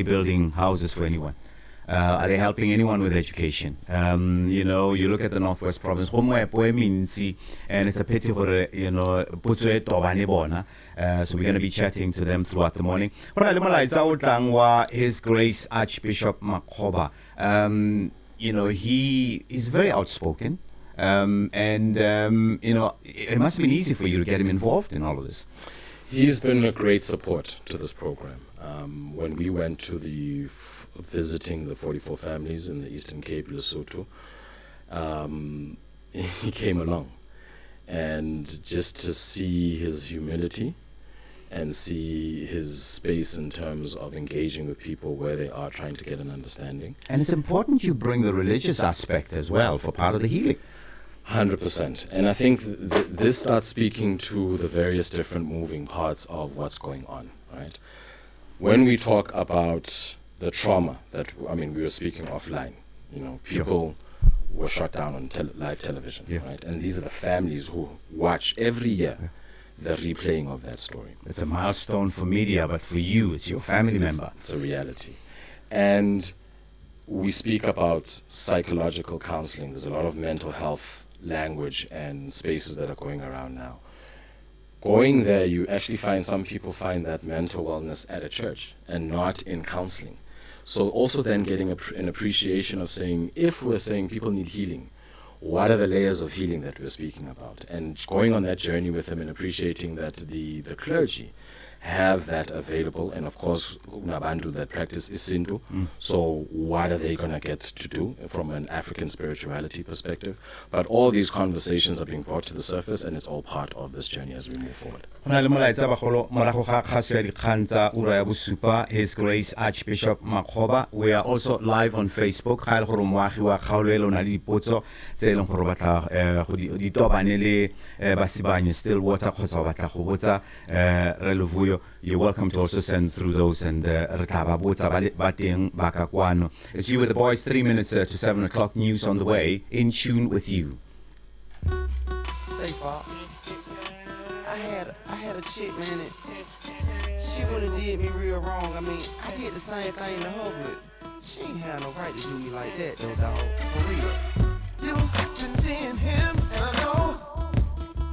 building houses for anyone? Are they helping anyone with education? You know, you look at the Northwest Province, and it's a pity for, you know, so we're going to be chatting to them throughout the morning. His Grace Archbishop Makgoba, you know, he is very outspoken, and you know, it must have been easy for you to get him involved in all of this. He's been a great support to this program. When we went to visiting the 44 families in the Eastern Cape, Lesotho, he came along, and just to see his humility and see his space in terms of engaging with people where they are trying to get an understanding. And it's important you bring the religious aspect as well for part of the healing. 100%. And I think this starts speaking to the various different moving parts of what's going on, right? When we talk about the trauma that, I mean, we were speaking offline, you know, people were shot down on live television, right? And these are the families who watch every year the replaying of that story. It's a milestone for media, but for you, it's your family member. It's a reality. And we speak about psychological counseling. There's a lot of mental health language and spaces that are going around now. Going there, you actually find some people find that mental wellness at a church and not in counseling. So also then getting an appreciation of saying, if we're saying people need healing, what are the layers of healing that we're speaking about? And going on that journey with them and appreciating that the clergy have that available, and of course Nabantu that practice isintu. So what are they going to get to do from an African spirituality perspective? But all these conversations are being brought to the surface, and it's all part of this journey as we move forward. His Grace Archbishop Makgoba. We are also live on Facebook. You're welcome to also send through those, and it's you with the boys. 3 minutes to 7 o'clock. News on the way. In tune with you. Say, Bob, I had a chick, man, and she would have did me real wrong. I mean, I did the same thing to her, but she ain't had no right to do me like that, though, dog. For real. You've been seeing him, and I know.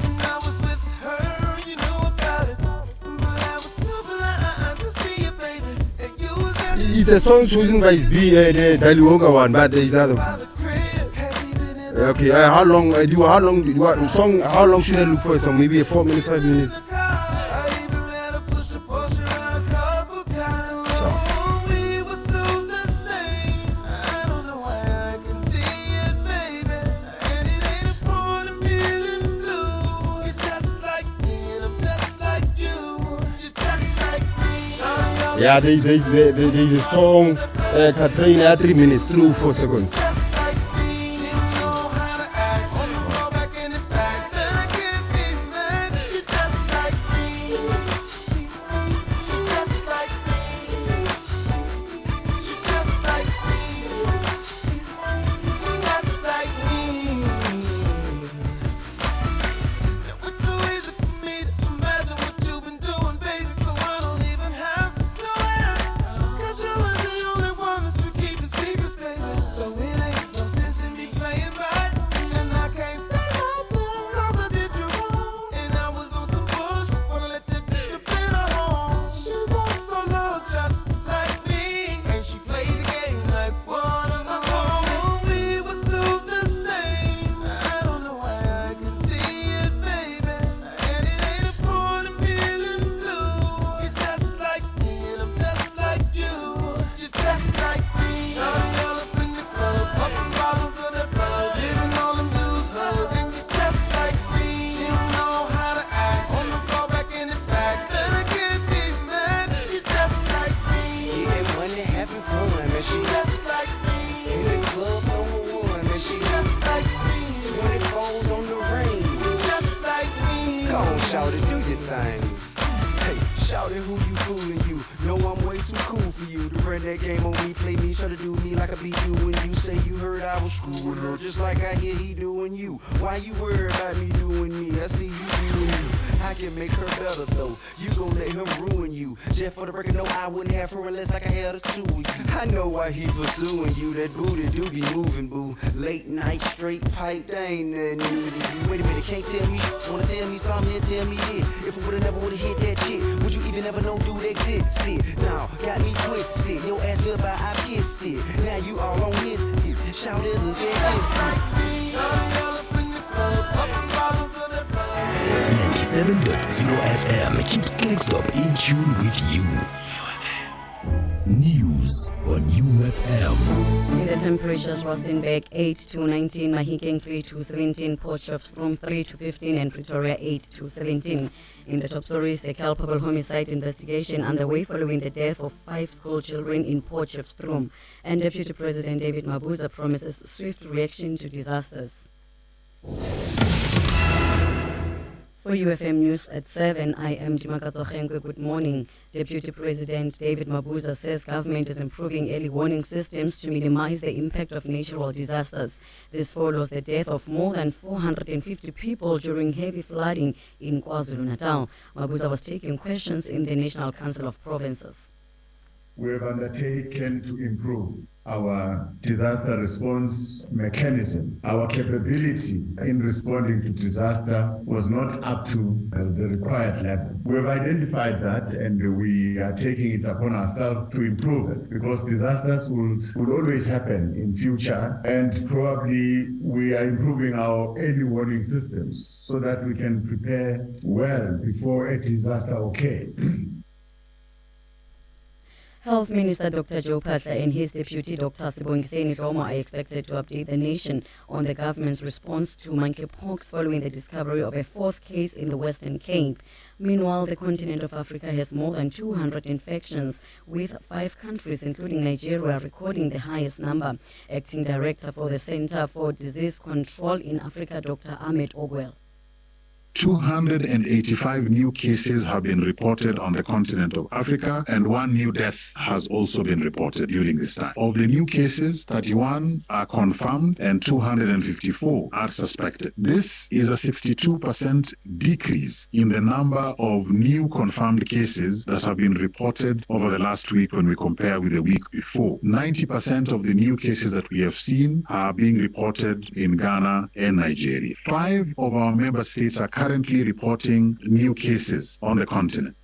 And I was with her, you know about it. But I was too blind to see you, baby. And you was at It's a song chosen by the Daliwonga one, but there is other. Okay, how long should I look for a song? Maybe 4 minutes, 5 minutes. Yeah, the song Katrina 3 minutes, 4 seconds. So when you fooling you. Know I'm way too cool for you to run that game on me, play me, try to do me like I be doing you. Say you heard I was screwing her, just like I hear he doing you. Why you worried about me doing me? I see you doing you. I can make her better though. You gon' let him ruin you. Just for the record, no, I wouldn't have her unless I could have the two of you. I know why he pursuing you. That booty do be moving, boo. Late night, straight pipe, they ain't nothing new to you. Wait a minute, can't tell me. Wanna tell me something, then tell me it. If I would've never would've hit that shit, would you even ever know dude existed? Now, got me twisted. Your ass goodbye, I kissed it. Now you all on his hip. Shout it, look at this. 97.0 FM keeps Flagstop in tune with you. News on UFM. In the temperatures, Rustenburg 8 to 19, Mahikeng 3 to 17, Potchefstroom 3 to 15, and Pretoria 8 to 17. In the top stories, a culpable homicide investigation underway following the death of 5 school children in Potchefstroom. And Deputy President David Mabuza promises swift reaction to disasters. For UFM News at 7, I am Dimakato Khengwe. Good morning. Deputy President David Mabuza says government is improving early warning systems to minimize the impact of natural disasters. This follows the death of more than 450 people during heavy flooding in KwaZulu-Natal. Mabuza was taking questions in the National Council of Provinces. We have undertaken to improve our disaster response mechanism. Our capability in responding to disaster was not up to the required level. We have identified that and we are taking it upon ourselves to improve it because disasters will always happen in future, and probably we are improving our early warning systems so that we can prepare well before a disaster occurs. Health Minister Dr. Joe Phatla and his deputy Dr. Sibongiseni Roma are expected to update the nation on the government's response to monkeypox following the discovery of a 4th case in the Western Cape. Meanwhile, the continent of Africa has more than 200 infections, with 5 countries, including Nigeria, recording the highest number. Acting Director for the Center for Disease Control in Africa, Dr. Ahmed Ogwell. 285 new cases have been reported on the continent of Africa, and 1 new death has also been reported during this time. Of the new cases, 31 are confirmed and 254 are suspected. This is a 62% decrease in the number of new confirmed cases that have been reported over the last week when we compare with the week before. 90% of the new cases that we have seen are being reported in Ghana and Nigeria. 5 of our member states are currently reporting new cases on the continent.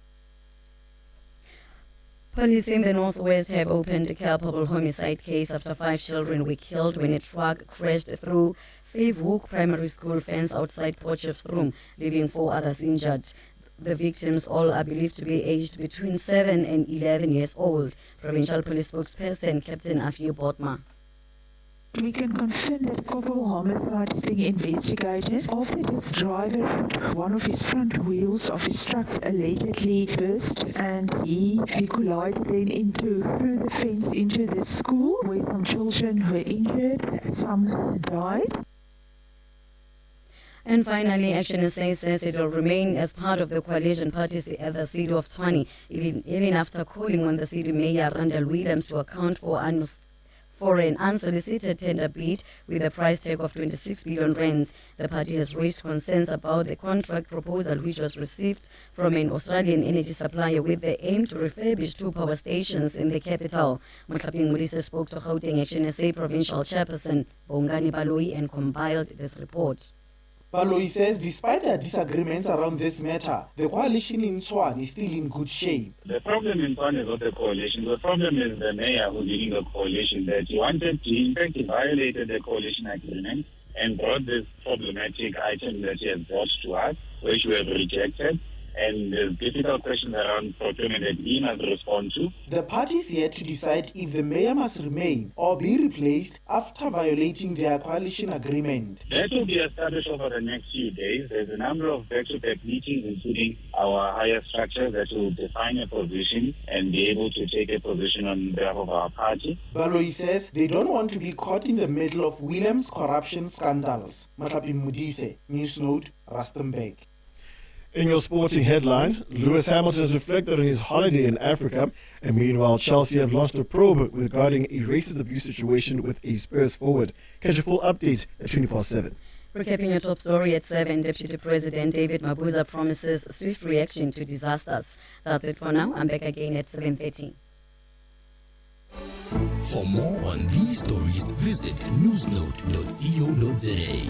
Police in the northwest have opened a culpable homicide case after 5 children were killed when a truck crashed through Fairhoek Primary School fence outside Potchefstroom, leaving 4 others injured. The victims all are believed to be aged between 7 and 11 years old. Provincial Police spokesperson Captain Afie Botma. We can confirm that a culpable homicide is being investigated after this driver, one of his front wheels of his truck allegedly burst, and he collided then through the fence into the school where some children were injured, some died. And finally, Action SA says it will remain as part of the coalition parties at the city of Tshwane, even after calling on the city mayor Randall Williams to account for an unsolicited tender bid with a price tag of 26 billion rands. The party has raised concerns about the contract proposal which was received from an Australian energy supplier with the aim to refurbish 2 power stations in the capital. Motlhaping Modise spoke to Gauteng Action SA provincial chairperson Bongani Baloyi and compiled this report. Baloyi says despite their disagreements around this matter, the coalition in Tshwane is still in good shape. The problem in Tshwane is not the coalition. The problem is the mayor who's leading the coalition, that he wanted to, in fact, he violated the coalition agreement and brought this problematic item that he has brought to us, which we have rejected. And there's difficult questions around procurement that he must respond to. The parties yet to decide if the mayor must remain or be replaced after violating their coalition agreement. That will be established over the next few days. There's a number of back-to-back meetings, including our higher structures, that will define a position and be able to take a position on behalf of our party. Baloyi says they don't want to be caught in the middle of Williams' corruption scandals. Motlhaping Modise, News Note, Rustenburg. In your sporting headline, Lewis Hamilton has reflected on his holiday in Africa, and meanwhile, Chelsea have launched a probe regarding a racist abuse situation with a Spurs forward. Catch a full update at 7:20. Recapping your top story at 7, Deputy President David Mabuza promises swift reaction to disasters. That's it for now. I'm back again at 7:30. For more on these stories, visit newsnote.co.za.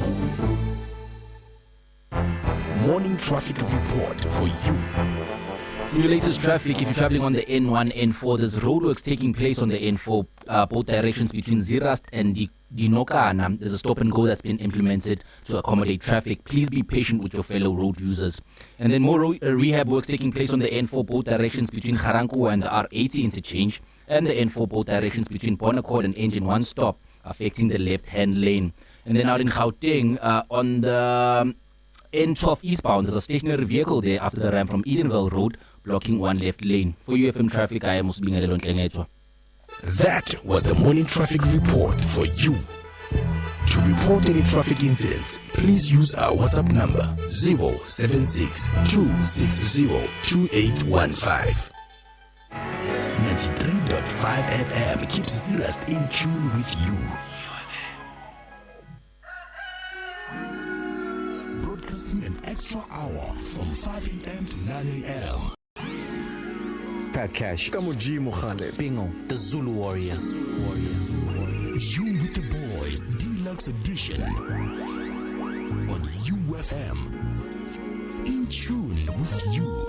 Morning traffic report for you. Your latest traffic, if you're traveling on the N1, N4, there's roadworks taking place on the N4, both directions between Zirast and Dinokana. There's a stop and go that's been implemented to accommodate traffic. Please be patient with your fellow road users. And then more rehab works taking place on the N4, both directions between Garankuwa and the R80 interchange, and the N4, both directions between Bonaccord and Engine 1 stop, affecting the left-hand lane. And then out in Gauteng, on the N12 eastbound, there's a stationary vehicle there after the ramp from Edenville Road, blocking one left lane. For UFM traffic, I am Musbingalelo Ntlengetwa. That was the morning traffic report for you. To report any traffic incidents, please use our WhatsApp number 076-260-2815. 93.5 FM keeps Zirast in tune with you. Broadcasting an extra hour from 5 a.m. to 9 a.m. Pat Cash, Kamuji Mukhale, Bingo, the Zulu Warriors. You with the Boys Deluxe Edition on UFM. In tune with you.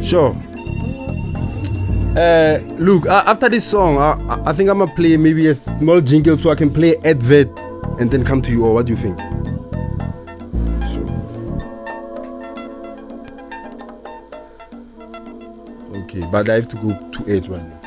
Sure. Look, after this song, I think I'm gonna play maybe a small jingle so I can play advert and then come to you. Or what do you think? Sure. Okay, but I have to go to edge right now.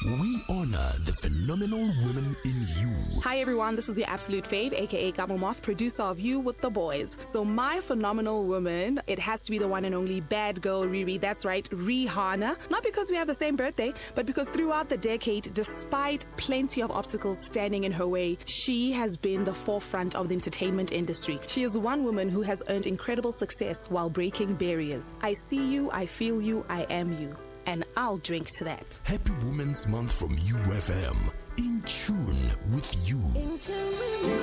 we honor the phenomenal women in you. Hi everyone, this is your absolute fave, aka Gabo Moth, producer of You with the Boys. So my phenomenal woman, it has to be the one and only bad girl Riri. That's right, Rihanna. Not because we have the same birthday, but because throughout the decade, despite plenty of obstacles standing in her way, she has been the forefront of the entertainment industry. She is one woman who has earned incredible success while breaking barriers. I see you, I feel you, I am you. And I'll drink to that. Happy Women's Month from UFM. In tune with you. In tune with you.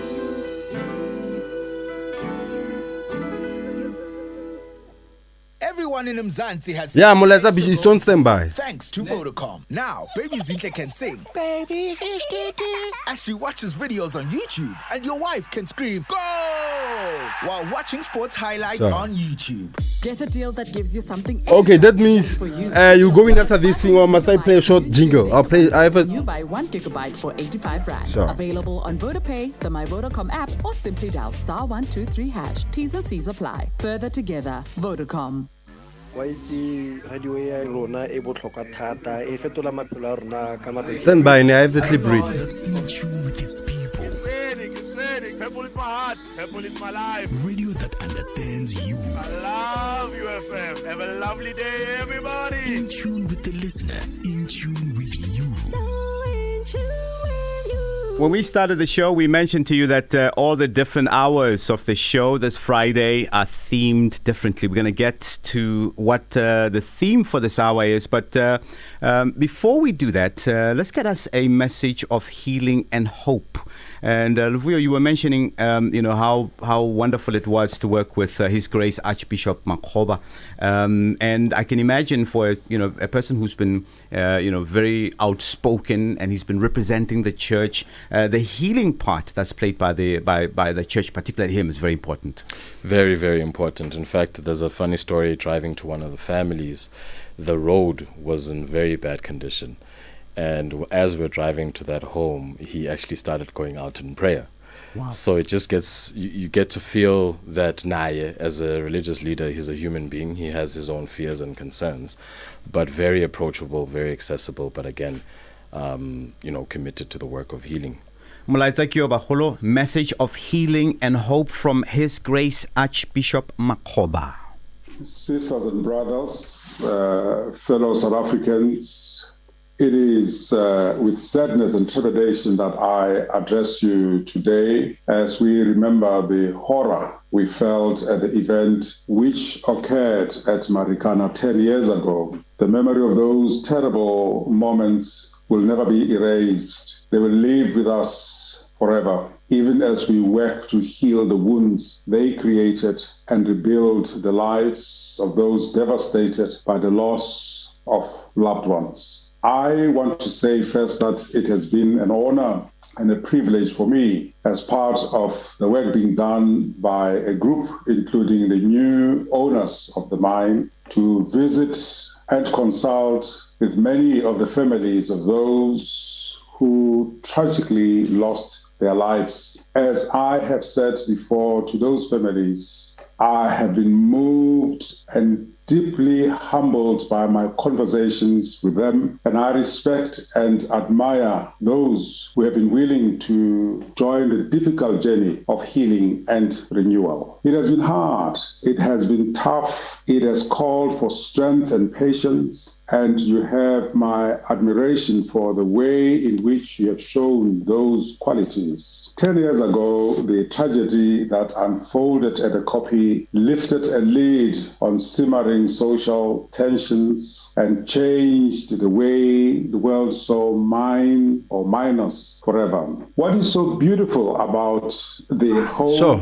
Everyone in Mzansi has Muleza Bishi is on standby. Thanks to Vodacom. Now, Baby Zinhle can sing Baby Fish Titi as she watches videos on YouTube, and your wife can scream Go! While watching sports highlights on YouTube. Get a deal that gives you something Okay, that means you go in after this thing, or must I play a short jingle? You buy 1 gigabyte for 85 Rand. Sure. Available on VodaPay, the My Vodacom app, or simply dial *123#. T's and C's apply. Further together, Vodacom. Stand by, I have the clip read. That's in tune with its people. Purple is my heart. Purple is my life. Radio that understands you. I love you, FM. Have a lovely day, everybody. In tune with the listener. In tune with you. When we started the show, we mentioned to you that all the different hours of the show this Friday are themed differently. We're going to get to what the theme for this hour is. But before we do that, let's get us a message of healing and hope. And Luvuyo, you were mentioning, how wonderful it was to work with His Grace Archbishop Makgoba. And I can imagine for a person who's been very outspoken, and he's been representing the church, the healing part that's played by the church, particularly him, is very important. Very, very important. In fact, there's a funny story driving to one of the families. The road was in very bad condition. And as we're driving to that home, he actually started going out in prayer. Wow. So it just gets, you get to feel that Naye, as a religious leader, he's a human being. He has his own fears and concerns, but very approachable, very accessible, but again, committed to the work of healing. Message of healing and hope from His Grace Archbishop Makgoba. Sisters and brothers, fellow South Africans, it is with sadness and trepidation that I address you today as we remember the horror we felt at the event which occurred at Marikana 10 years ago. The memory of those terrible moments will never be erased. They will live with us forever, even as we work to heal the wounds they created and rebuild the lives of those devastated by the loss of loved ones. I want to say first that it has been an honor and a privilege for me as part of the work being done by a group, including the new owners of the mine, to visit and consult with many of the families of those who tragically lost their lives. As I have said before to those families, I have been moved and deeply humbled by my conversations with them, and I respect and admire those who have been willing to join the difficult journey of healing and renewal. It has been hard, it has been tough, it has called for strength and patience, and you have my admiration for the way in which you have shown those qualities. 10 years ago, the tragedy that unfolded at the Koppie lifted a lid on simmering social tensions and changed the way the world saw mine or minus forever. What is so beautiful about the hope So,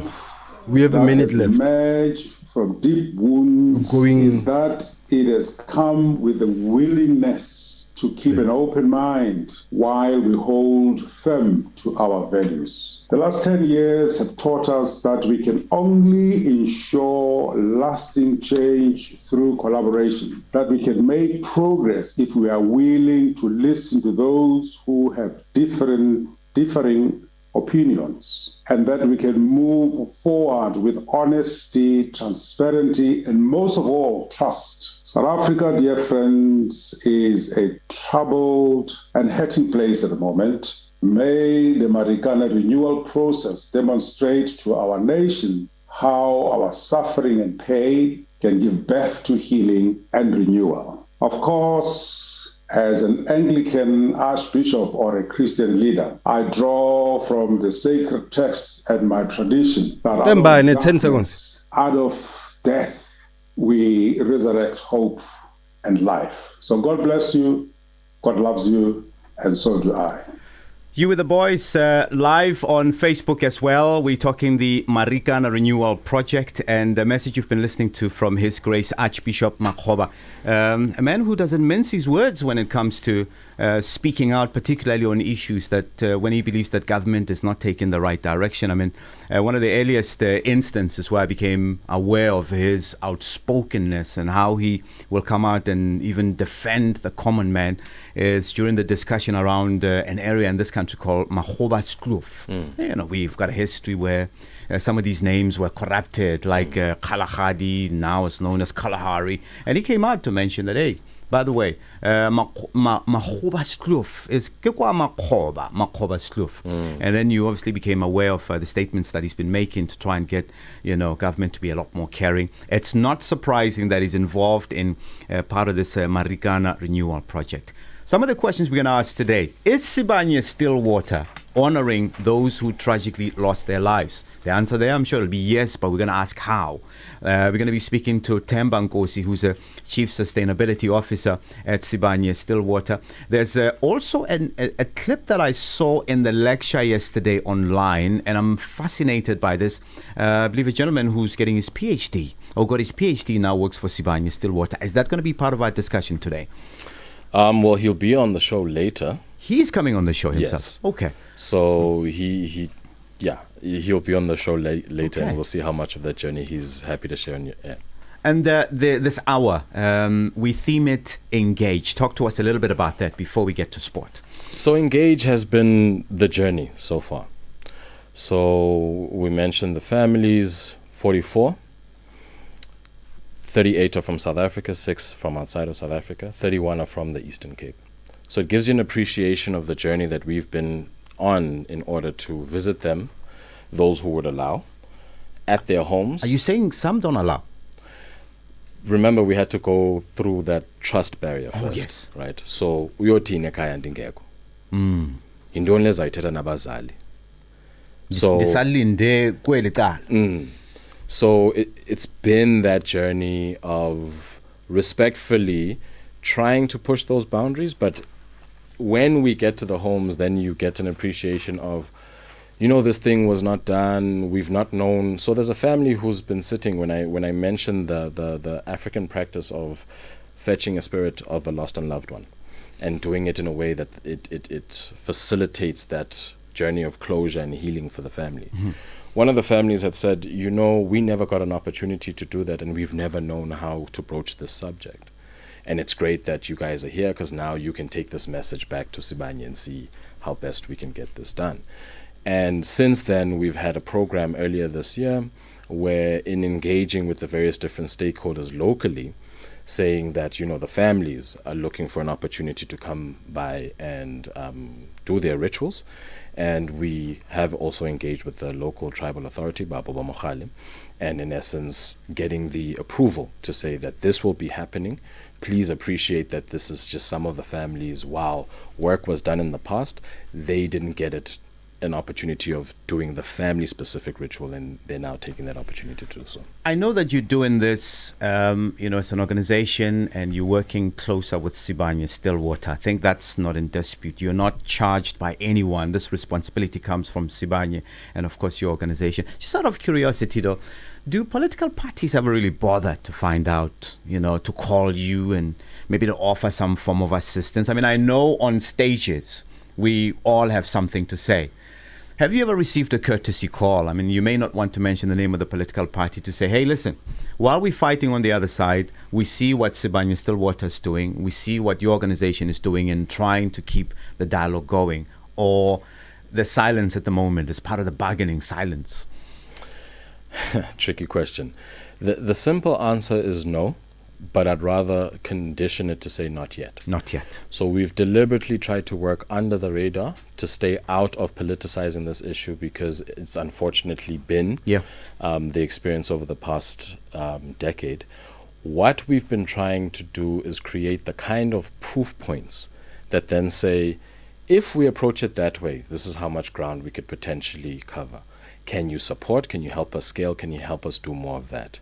we have a minute left. Emerged from deep wounds is that it has come with the willingness to keep an open mind while we hold firm to our values. The last 10 years have taught us that we can only ensure lasting change through collaboration, that we can make progress if we are willing to listen to those who have differing opinions, and that we can move forward with honesty, transparency, and most of all, trust. South Africa, dear friends, is a troubled and hurting place at the moment. May the Marikana renewal process demonstrate to our nation how our suffering and pain can give birth to healing and renewal. Of course, as an Anglican archbishop or a Christian leader, I draw from the sacred texts and my tradition that Stand by in 10 seconds. Out of death, we resurrect hope and life. So God bless you, God loves you, and so do I. You with the boys live on Facebook as well. We're talking the Marikana Renewal Project, and a message you've been listening to from His Grace Archbishop Makgoba, a man who doesn't mince his words when it comes to speaking out, particularly on issues that when he believes that government is not taking the right direction. I mean, one of the earliest instances where I became aware of his outspokenness and how he will come out and even defend the common man is during the discussion around an area in this country called Makgoba's Kloof. You know, we've got a history where some of these names were corrupted, like Kalahari, now it's known as Kalahari. And he came out to mention that, hey, by the way, Makgoba's Kloof is Makgoba's Kloof. And then you obviously became aware of the statements that he's been making to try and get, you know, government to be a lot more caring. It's not surprising that he's involved in part of this Marikana Renewal Project. Some of the questions we're going to ask today: is Sibanye-Stillwater honoring those who tragically lost their lives? The answer there, I'm sure, will be yes, but we're going to ask how. We're going to be speaking to Themba Nkosi, who's a Chief Sustainability Officer at Sibanye-Stillwater. There's also a clip that I saw in the lecture yesterday online, and I'm fascinated by this. I believe a gentleman who's getting his PhD, or got his PhD now, works for Sibanye-Stillwater. Is that going to be part of our discussion today? Well, he'll be on the show later. He's coming on the show himself. Yes. Okay. So he'll be on the show later, okay. And we'll see how much of that journey he's happy to share on your air. And this hour, we theme it Engage. Talk to us a little bit about that before we get to sport. So Engage has been the journey so far. So we mentioned the families, 44. 38 are from South Africa, 6 from outside of South Africa, 31 are from the Eastern Cape. So it gives you an appreciation of the journey that we've been on in order to visit them, those who would allow, at their homes. Are you saying some don't allow? Remember, we had to go through that trust barrier first, yes. Right? So uyothini ekhaya ndingekho. Yintoni lezayithetha nabazali? So ndisalinde kweli cala. So it's been that journey of respectfully trying to push those boundaries, but when we get to the homes, then you get an appreciation of, you know, this thing was not done, we've not known. So there's a family who's been sitting, when I mentioned the African practice of fetching a spirit of a lost and loved one and doing it in a way that it facilitates that journey of closure and healing for the family. One of the families had said, you know, we never got an opportunity to do that, and we've never known how to broach this subject. And it's great that you guys are here, because now you can take this message back to Sibanye and see how best we can get this done. And since then, we've had a program earlier this year where, in engaging with the various different stakeholders locally, saying that, you know, the families are looking for an opportunity to come by and do their rituals. And we have also engaged with the local tribal authority, Babo Mokhale, and in essence getting the approval to say that this will be happening. Please appreciate that this is just some of the families. While work was done in the past, they didn't get an opportunity of doing the family-specific ritual, and they're now taking that opportunity to do so. I know that you're doing this, you know, as an organization, and you're working closer with Sibanye-Stillwater. I think that's not in dispute. You're not charged by anyone. This responsibility comes from Sibanye and, of course, your organization. Just out of curiosity, though, do political parties ever really bother to find out, you know, to call you and maybe to offer some form of assistance? I mean, I know on stages we all have something to say. Have you ever received a courtesy call? I mean, you may not want to mention the name of the political party, to say, hey, listen, while we're fighting on the other side, we see what Sibanye-Stillwater is doing. We see what your organization is doing in trying to keep the dialogue going. Or the silence at the moment as part of the bargaining silence? Tricky question. The simple answer is no, but I'd rather condition it to say not yet. Not yet. So we've deliberately tried to work under the radar to stay out of politicizing this issue, because it's unfortunately been the experience over the past decade. What we've been trying to do is create the kind of proof points that then say, if we approach it that way, this is how much ground we could potentially cover. Can you support? Can you help us scale? Can you help us do more of that?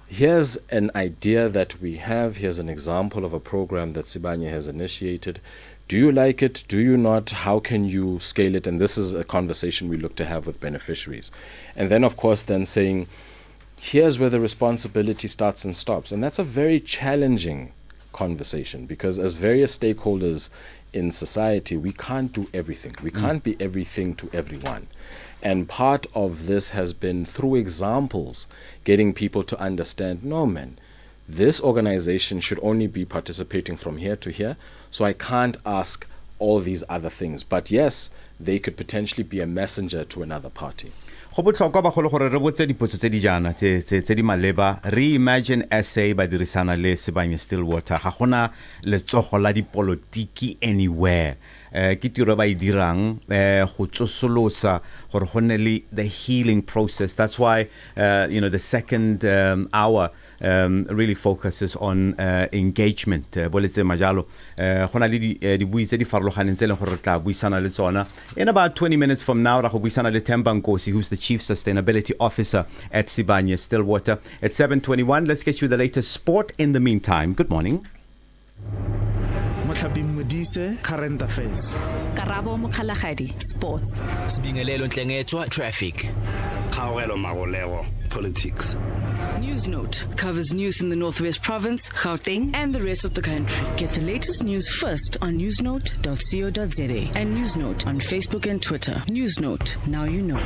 Here's an idea that we have. Here's an example of a program that Sibanye has initiated. Do you like it? Do you not? How can you scale it? And this is a conversation we look to have with beneficiaries. And then, of course, then saying, here's where the responsibility starts and stops. And that's a very challenging conversation, because as various stakeholders in society, we can't do everything. We can't be everything to everyone. And part of this has been through examples, getting people to understand, no, man, this organization should only be participating from here to here, so I can't ask all these other things. But yes, they could potentially be a messenger to another party. Go botlhokwa bagolo gore re botse dipotso tse di jana tse di maleba. Reimagine SA ba dirisana le Sibanye Stillwater. Ga gona letsogo la dipolotiki anywhere. Ke tiro ba dirang go tsosolosa gore go ne le the healing process. That's why the second hour really focuses on engagement. Boletse majalo go na le di bui tse di farologaneng tse le gore tla buisana le tsona. In about 20 minutes from now ra go buisana le Themba Nkosi, who's the Chief Sustainability Officer at Sibanye Stillwater. At 7:21, let's get you the latest sport in the meantime. Good morning. Current affairs. Karabo Mokhalagadi, sports. Sibingelelo Ntlengetswa, traffic. Kgaogelo Magolego, politics. News Note covers news in the Northwest Province, Gauteng, and the rest of the country. Get the latest news first on newsnote.co.za and News Note on Facebook and Twitter. News Note, now you know.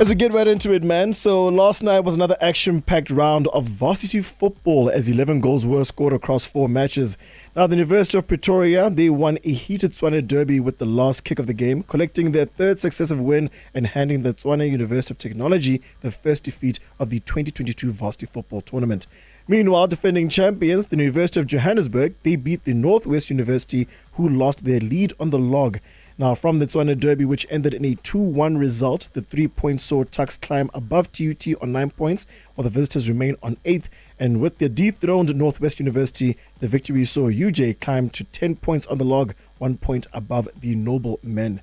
As we get right into it, man. So last night was another action-packed round of varsity football as 11 goals were scored across 4 matches. Now, the University of Pretoria, they won a heated Tswana derby with the last kick of the game, collecting their 3rd successive win and handing the Tswana University of Technology the first defeat of the 2022 varsity football tournament. Meanwhile, defending champions, the University of Johannesburg, they beat the Northwest University, who lost their lead on the log. Now, from the Tswana Derby, which ended in a 2-1 result, the 3-point saw Tuks climb above TUT on 9 points, while the visitors remain on 8th. And with the dethroned Northwest University, the victory saw UJ climb to 10 points on the log, 1 point above the Noble Men.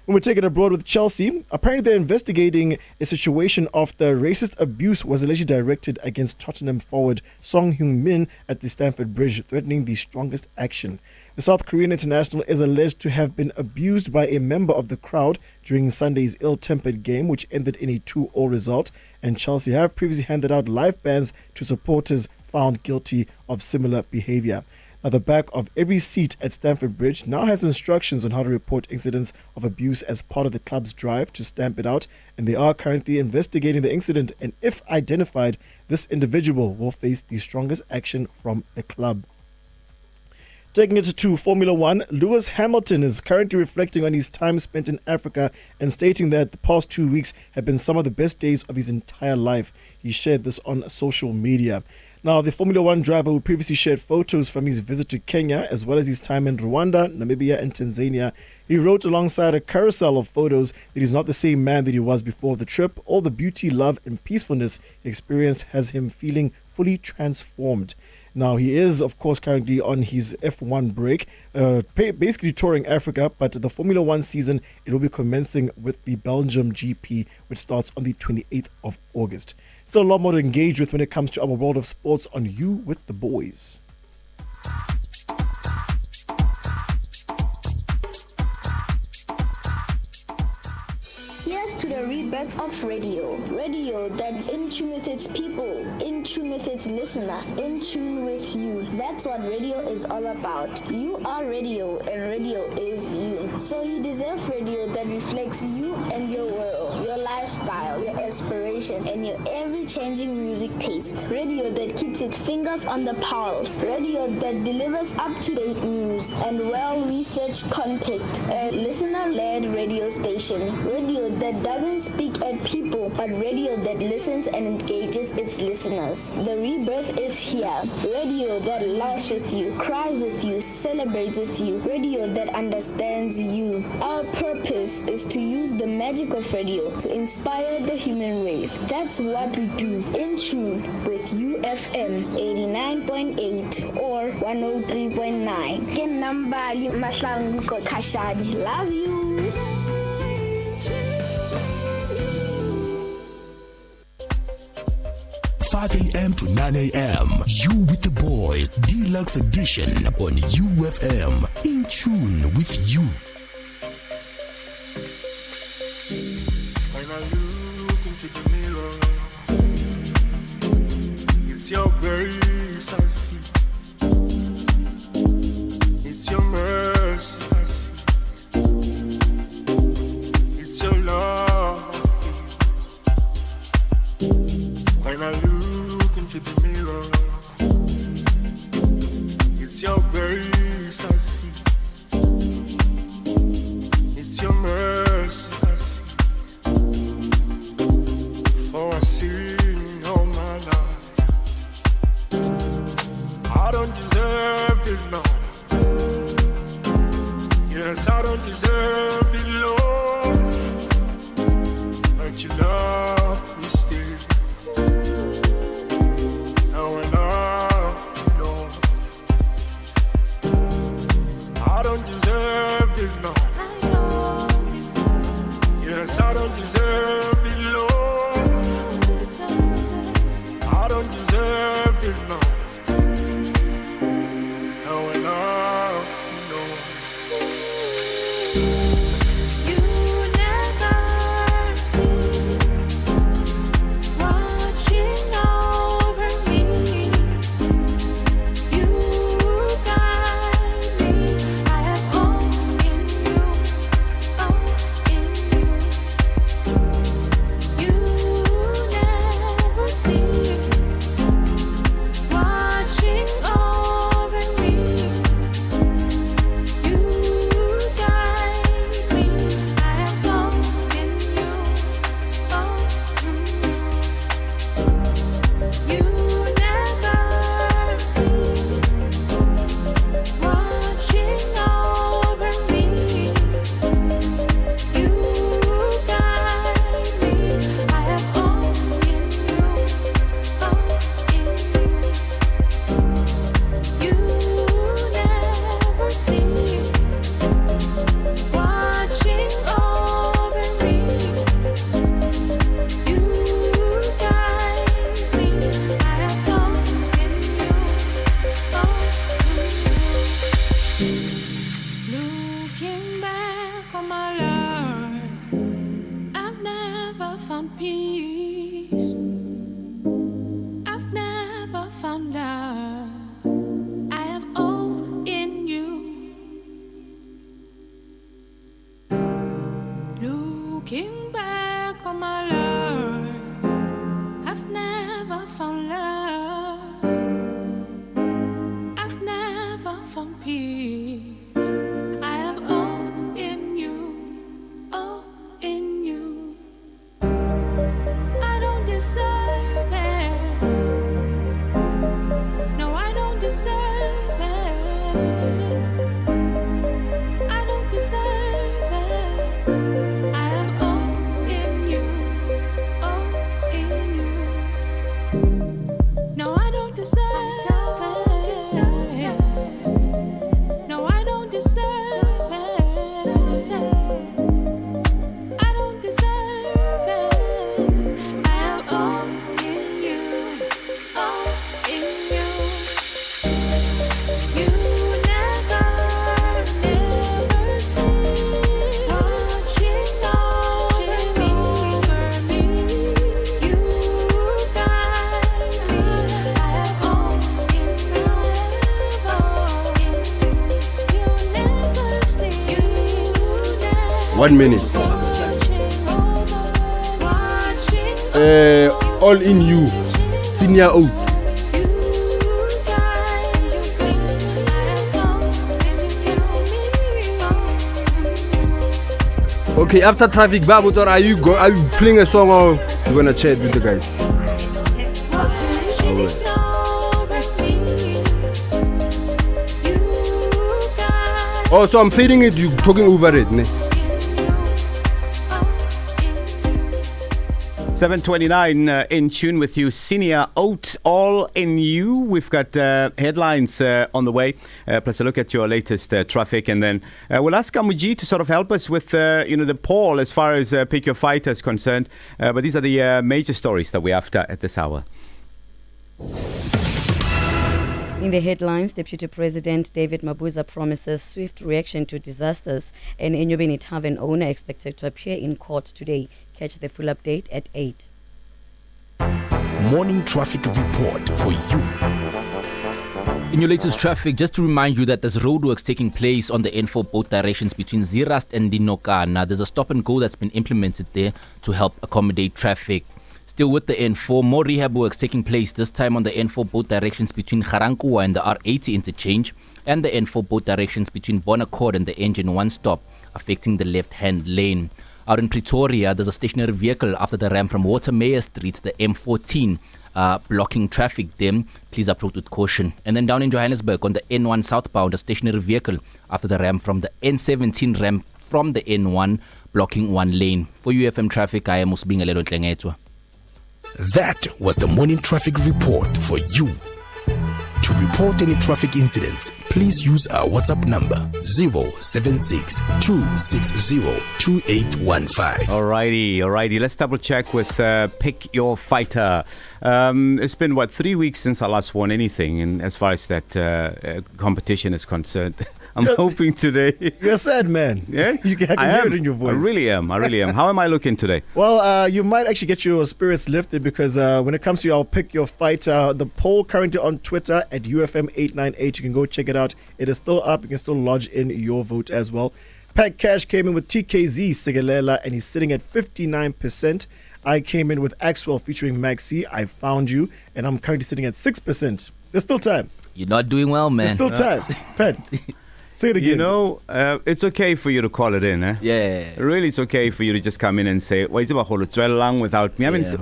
When we take it abroad with Chelsea, apparently they're investigating a situation after racist abuse was allegedly directed against Tottenham forward Song Heung-min at the Stamford Bridge, threatening the strongest action. The South Korean international is alleged to have been abused by a member of the crowd during Sunday's ill-tempered game, which ended in a 2-2 result, and Chelsea have previously handed out life bans to supporters found guilty of similar behavior. Now, the back of every seat at Stamford Bridge now has instructions on how to report incidents of abuse as part of the club's drive to stamp it out, and they are currently investigating the incident, and if identified, this individual will face the strongest action from the club. Taking it to Formula One, Lewis Hamilton is currently reflecting on his time spent in Africa and stating that the past 2 weeks have been some of the best days of his entire life. He shared this on social media. Now, the Formula One driver who previously shared photos from his visit to Kenya, as well as his time in Rwanda, Namibia, and Tanzania, he wrote alongside a carousel of photos that he's not the same man that he was before the trip. All the beauty, love, and peacefulness he experienced has him feeling fully transformed. Now, he is, of course, currently on his F1 break, basically touring Africa, but the Formula One season, it will be commencing with the Belgium GP, which starts on the 28th of August. Still a lot more to engage with when it comes to our world of sports on You With The Boys. Here's to the rebirth of radio. Radio that's in tune with its people, in tune with its listener, in tune with you. That's what radio is all about. You are radio and radio is you. So you deserve radio that reflects you and your world, your life. lifestyle, your aspiration, and your ever-changing music taste. Radio that keeps its fingers on the pulse. Radio that delivers up-to-date news and well-researched content. A listener-led radio station. Radio that doesn't speak at people, but radio that listens and engages its listeners. The rebirth is here. Radio that laughs with you, cries with you, celebrates with you. Radio that understands you. Our purpose is to use the magic of radio to inspire the human race. That's what we do. In tune with UFM 89.8 or 103.9. Kenambali Maslanguko Kashani. Love you. 5 a.m. to 9 a.m. You with the boys, deluxe edition on UFM. In tune with you. When I look into the mirror, it's your grace I see. It's your mercy I see. It's your love. When I look into the mirror, it's your grace I see. It's your mercy I see. For I sing all my life. I don't deserve it, no. Yes, I don't deserve it, Lord. But you love me still. Now I love you, Lord. I don't deserve it, no. Yes, I don't deserve it, Lord. I don't deserve it, no. Now I love you, Lord. One minute. All in You, Senior Oat. Okay, after Traffic Babu, are you playing a song or you gonna chat with the guys? Alright. Oh, so I'm fading it, you talking over it, ne? 7:29 in tune with you, Senior Oat, All in You. We've got headlines on the way, plus a look at your latest traffic, and then we'll ask Kamuji to sort of help us with the poll as far as Pick Your Fighter is concerned. But these are the major stories that we're after at this hour. In the headlines, Deputy President David Mabuza promises swift reaction to disasters, and Enyobeni Tavern owner expected to appear in court today. Catch the full update at 8. Morning traffic report for you. In your latest traffic, just to remind you that there's roadworks taking place on the N4 both directions between Zirast and Dinokana. There's a stop and go that's been implemented there to help accommodate traffic. Still with the N4, more rehab works taking place, this time on the N4 both directions between Garankuwa and the R80 interchange, and the N4 both directions between Bonaccord and the Engine 1 stop, affecting the left-hand lane. Out in Pretoria, there's a stationary vehicle after the ram from Watermeyer Street, the M14, blocking traffic there. Please approach with caution. And then down in Johannesburg, on the N1 southbound, a stationary vehicle after the ram from the N17 ram from the N1, blocking one lane. For UFM traffic, I am Musbingalelo Tlengetwa. That was the morning traffic report for you. To report any traffic incidents, please use our WhatsApp number 076-260-2815. Alrighty. Let's double check with Pick Your Fighter. It's been 3 weeks since I last won anything, and as far as that competition is concerned, I'm hoping today. You're a sad man. Yeah, I can hear it in your voice. I really am. How am I looking today? Well, you might actually get your spirits lifted because when it comes to our Pick Your Fighter, the poll currently on Twitter at UFM898, you can go check it out. It is still up. You can still lodge in your vote as well. Pat Cash came in with TKZ Sigalela, and he's sitting at 59%. I came in with Axwell featuring Maxi, I Found You, and I'm currently sitting at 6%. There's still time. You're not doing well, man. There's still time. Pat, say it again. It's okay for you to call it in, eh? Yeah. Really, it's okay for you to just come in and say, without me. I mean, it's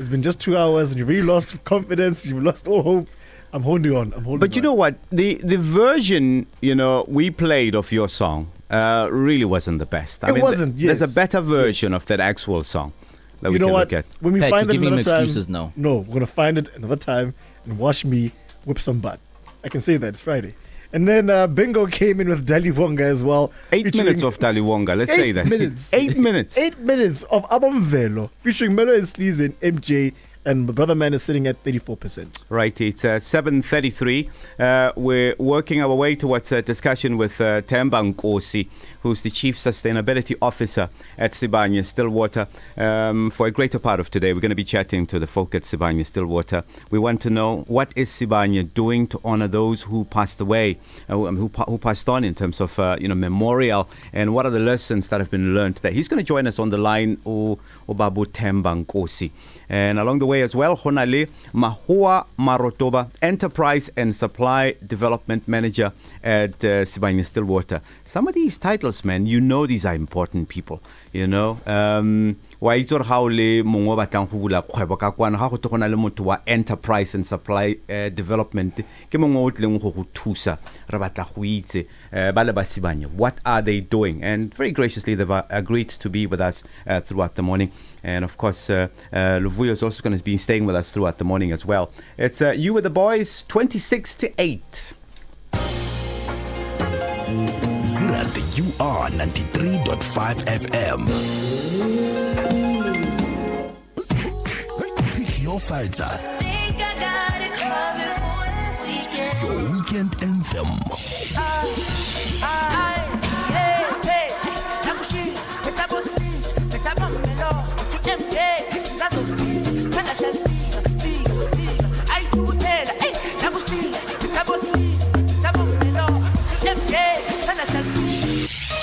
been just 2 hours and you really lost confidence. You've lost all hope. I'm holding on. But you know what? The version, we played of your song really wasn't the best. It wasn't, yes. There's a better version of that actual song that we can look at. When we find it another time, excuses now. No, we're going to find it another time and watch me whip some butt. I can say that. It's Friday. And then Bingo came in with Daliwonga as well. 8 minutes of Daliwonga, let's say that. 8 minutes. 8 minutes. 8 minutes of Abamvelo featuring Melo and Sleaze and MJ. And my brother man is sitting at 34%. Right, it's 7:33. We're working our way towards a discussion with Themba Nkosi, who's the Chief Sustainability Officer at Sibanye Stillwater. For a greater part of today, we're going to be chatting to the folk at Sibanye Stillwater. We want to know, what is Sibanye doing to honor those who passed away, who passed on in terms of memorial, and what are the lessons that have been learned there. He's going to join us on the line, Babu Themba Nkosi. And along the way as well, Honale Mahua Marotoba, Enterprise and Supply Development Manager at Sibanye Stillwater. Some of these titles, man, these are important people, wa itse ha o le mongwe ba tlang go bula kgwebo ka kwana ga go te gona le motho wa Enterprise and Supply Development ke mongwe o tleng go go thusa re batla go itse ba le ba Sibanye, what are they doing? And very graciously they've agreed to be with us throughout the morning. And of course Luvuyo is also going to be staying with us throughout the morning as well. It's You With The Boys, 26-8. Zilas the UR 93.5 FM. Pick Your Fighter. Your weekend anthem.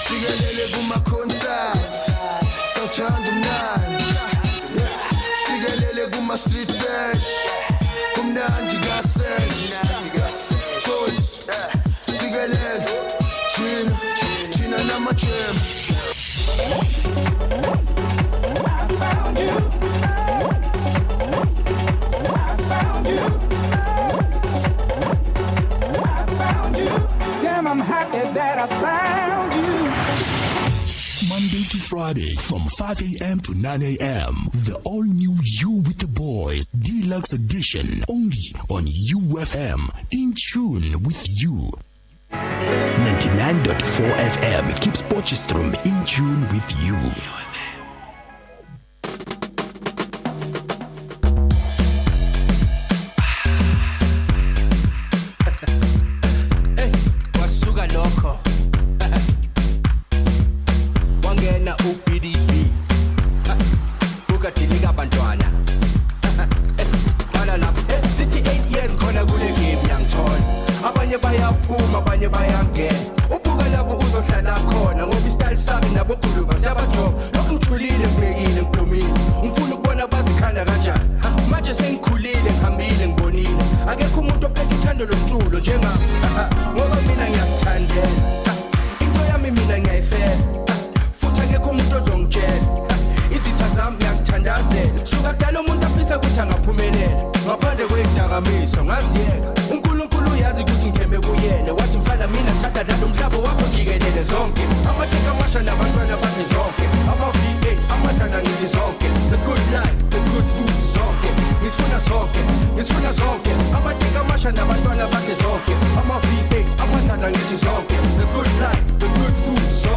Sigalele kuma concert, so street bash kumnandi kasesh Cause sigalela Tina namachem I found you Damn, I'm happy that I found you. Monday to Friday from 5 a.m. to 9 a.m. The all-new You with the Boys Deluxe Edition only on UFM. In tune with you. 99.4 FM keeps Potchefstroom in tune with you.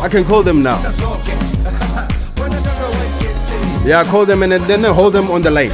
I can call them now. Yeah, call them and then hold them on the line.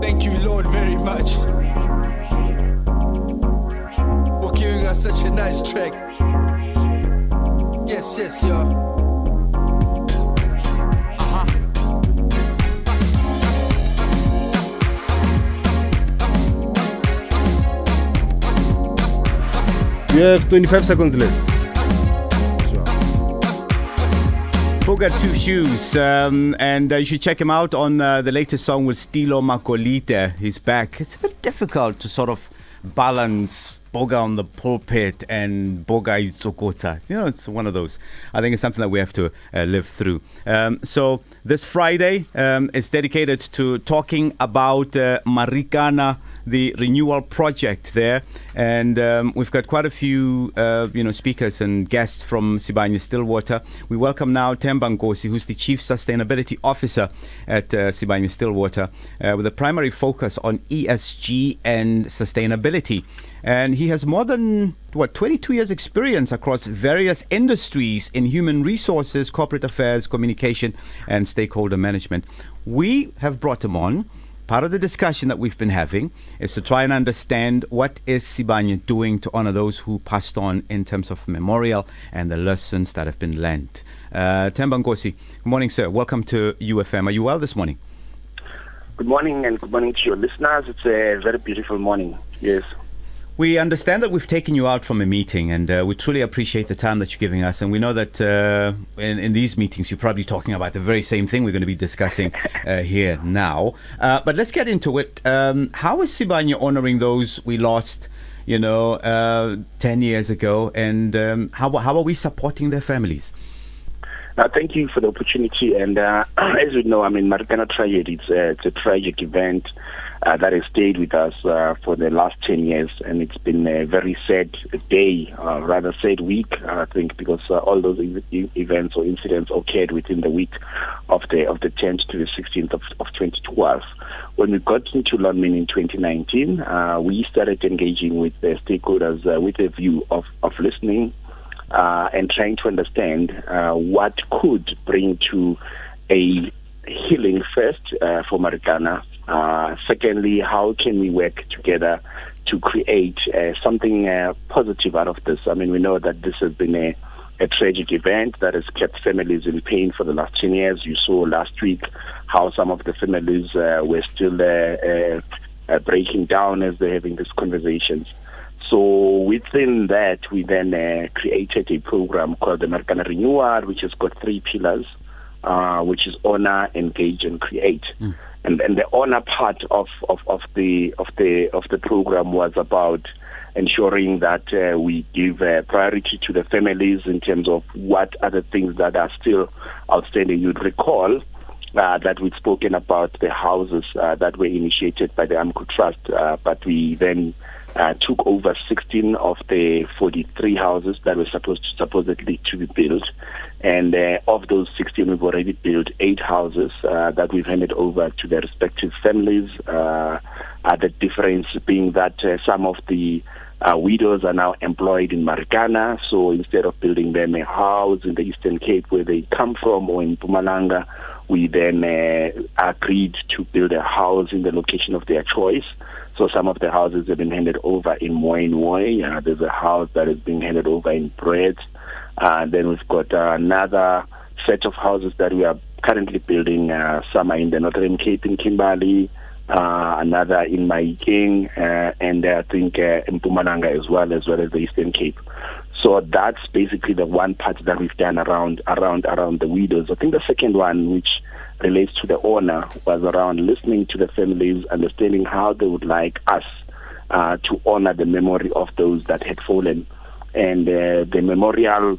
Thank you, Lord, very much for giving us such a nice track. Yes, yes, y'all. You have 25 seconds left. Boga Two Shoes, and you should check him out on the latest song with Stilo Makolite. He's back. It's a bit difficult to sort of balance Boga on the pulpit and Boga Itzokota. You know, it's one of those. I think it's something that we have to live through. So this Friday is dedicated to talking about Marikana, the renewal project there, and we've got quite a few speakers and guests from Sibanye-Stillwater. We welcome now Themba Nkosi, who's the Chief Sustainability Officer at Sibanye-Stillwater, with a primary focus on ESG and sustainability. And he has more than 22 years experience across various industries in human resources, corporate affairs, communication, and stakeholder management. We have brought him on. Part of the discussion that we've been having is to try and understand what is Sibanye doing to honor those who passed on in terms of memorial and the lessons that have been learned. Themba Nkosi, good morning, sir. Welcome to UFM. Are you well this morning? Good morning, and good morning to your listeners. It's a very beautiful morning. Yes. We understand that we've taken you out from a meeting, and we truly appreciate the time that you're giving us. And we know that in these meetings, you're probably talking about the very same thing we're going to be discussing here now. But let's get into it. How is Sibanye honoring those we lost, 10 years ago? And how are we supporting their families? Thank you for the opportunity. And as you know, Marikana tragedy, it's a tragic event that has stayed with us for the last 10 years, and it's been a very sad day, rather sad week, I think, because all those events or incidents occurred within the week of the 10th to the 16th of 2012. When we got into London in 2019, we started engaging with the stakeholders with a view of listening and trying to understand what could bring to a healing first for Marikana. Secondly, how can we work together to create something positive out of this? We know that this has been a tragic event that has kept families in pain for the last 10 years. You saw last week how some of the families were still breaking down as they're having these conversations. So within that, we then created a program called the Marikana Renewal, which has got 3 pillars, which is honor, engage, and create. And the honor part of the program was about ensuring that we give priority to the families in terms of what are the things that are still outstanding. You'd recall that we'd spoken about the houses that were initiated by the AMCO Trust, but we then took over 16 of the 43 houses that were supposedly to be built. And of those 16, we've already built 8 houses that we've handed over to their respective families. The difference being that some of the widows are now employed in Marikana. So instead of building them a house in the Eastern Cape where they come from or in Mpumalanga, we then agreed to build a house in the location of their choice. So some of the houses have been handed over in Moinoi. There's a house that is being handed over in Brett. Then we've got another set of houses that we are currently building. Some are in the Northern Cape in Kimberley, another in Mahikeng, and I think in Mpumalanga as well as the Eastern Cape. So that's basically the one part that we've done around the widows. I think the second one, which relates to the honor, was around listening to the families, understanding how they would like us to honor the memory of those that had fallen. And the memorial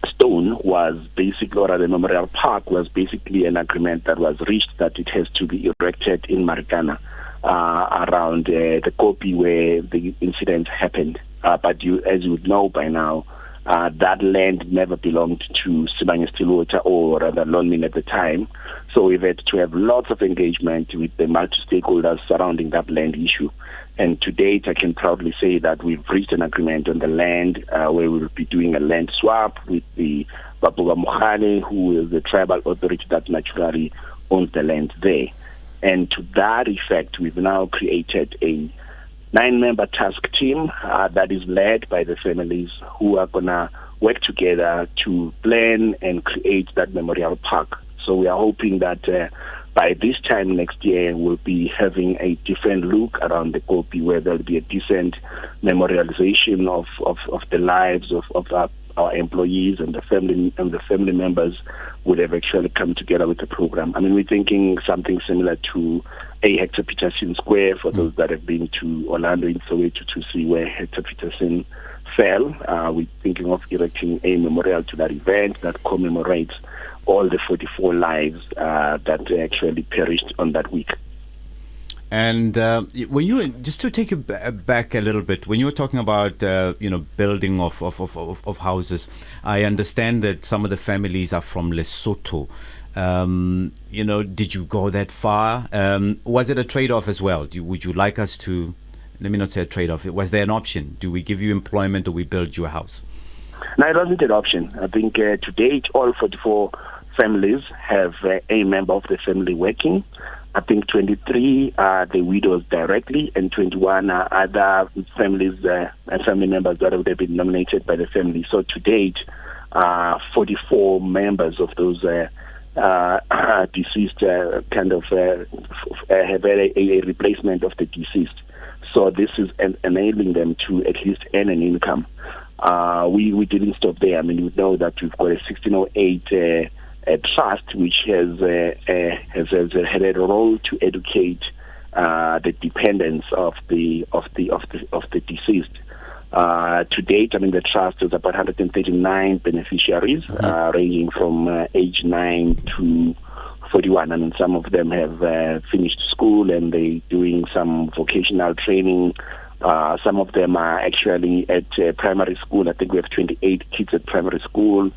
stone was basically, or the memorial park was basically an agreement that was reached that it has to be erected in Marikana around the Kopi where the incident happened. But as you would know by now, that land never belonged to Sibanye-Stillwater or rather Lonmin at the time. So we've had to have lots of engagement with the multi-stakeholders surrounding that land issue. And to date, I can proudly say that we've reached an agreement on the land where we will be doing a land swap with the Babuga Mohane, who is the tribal authority that naturally owns the land there. And to that effect, we've now created a 9-member task team that is led by the families who are going to work together to plan and create that memorial park. So we are hoping that by this time next year, we'll be having a different look around the Kopi, where there'll be a decent memorialization of the lives of our employees and the family members would have actually come together with the program. I mean, we're thinking something similar to a Hector Peterson Square for those that have been to Orlando in Soweto to see where Hector Peterson fell. We're thinking of erecting a memorial to that event that commemorates all the 44 lives that actually perished on that week. And when you just to take you back a little bit, when you were talking about building of houses, I understand that some of the families are from Lesotho. Did you go that far? Was it a trade-off as well? Would you like us to? Let me not say a trade-off. Was there an option? Do we give you employment or we build you a house? No, it wasn't an option. I think to date, all 44 families have a member of the family working. I think 23 are the widows directly, and 21 are other families and family members that would have been nominated by the family. So to date, 44 members of those deceased have had a replacement of the deceased. So this is enabling them to at least earn an income. We didn't stop there. I mean, you know that we've got a 1608 trust which has had a role to educate the dependents of the deceased. To date, I mean, the trust has about 139 beneficiaries, ranging from age 9 to 41. I mean, some of them have finished school and they're doing some vocational training. Some of them are actually at primary school. I think we have 28 kids at primary school,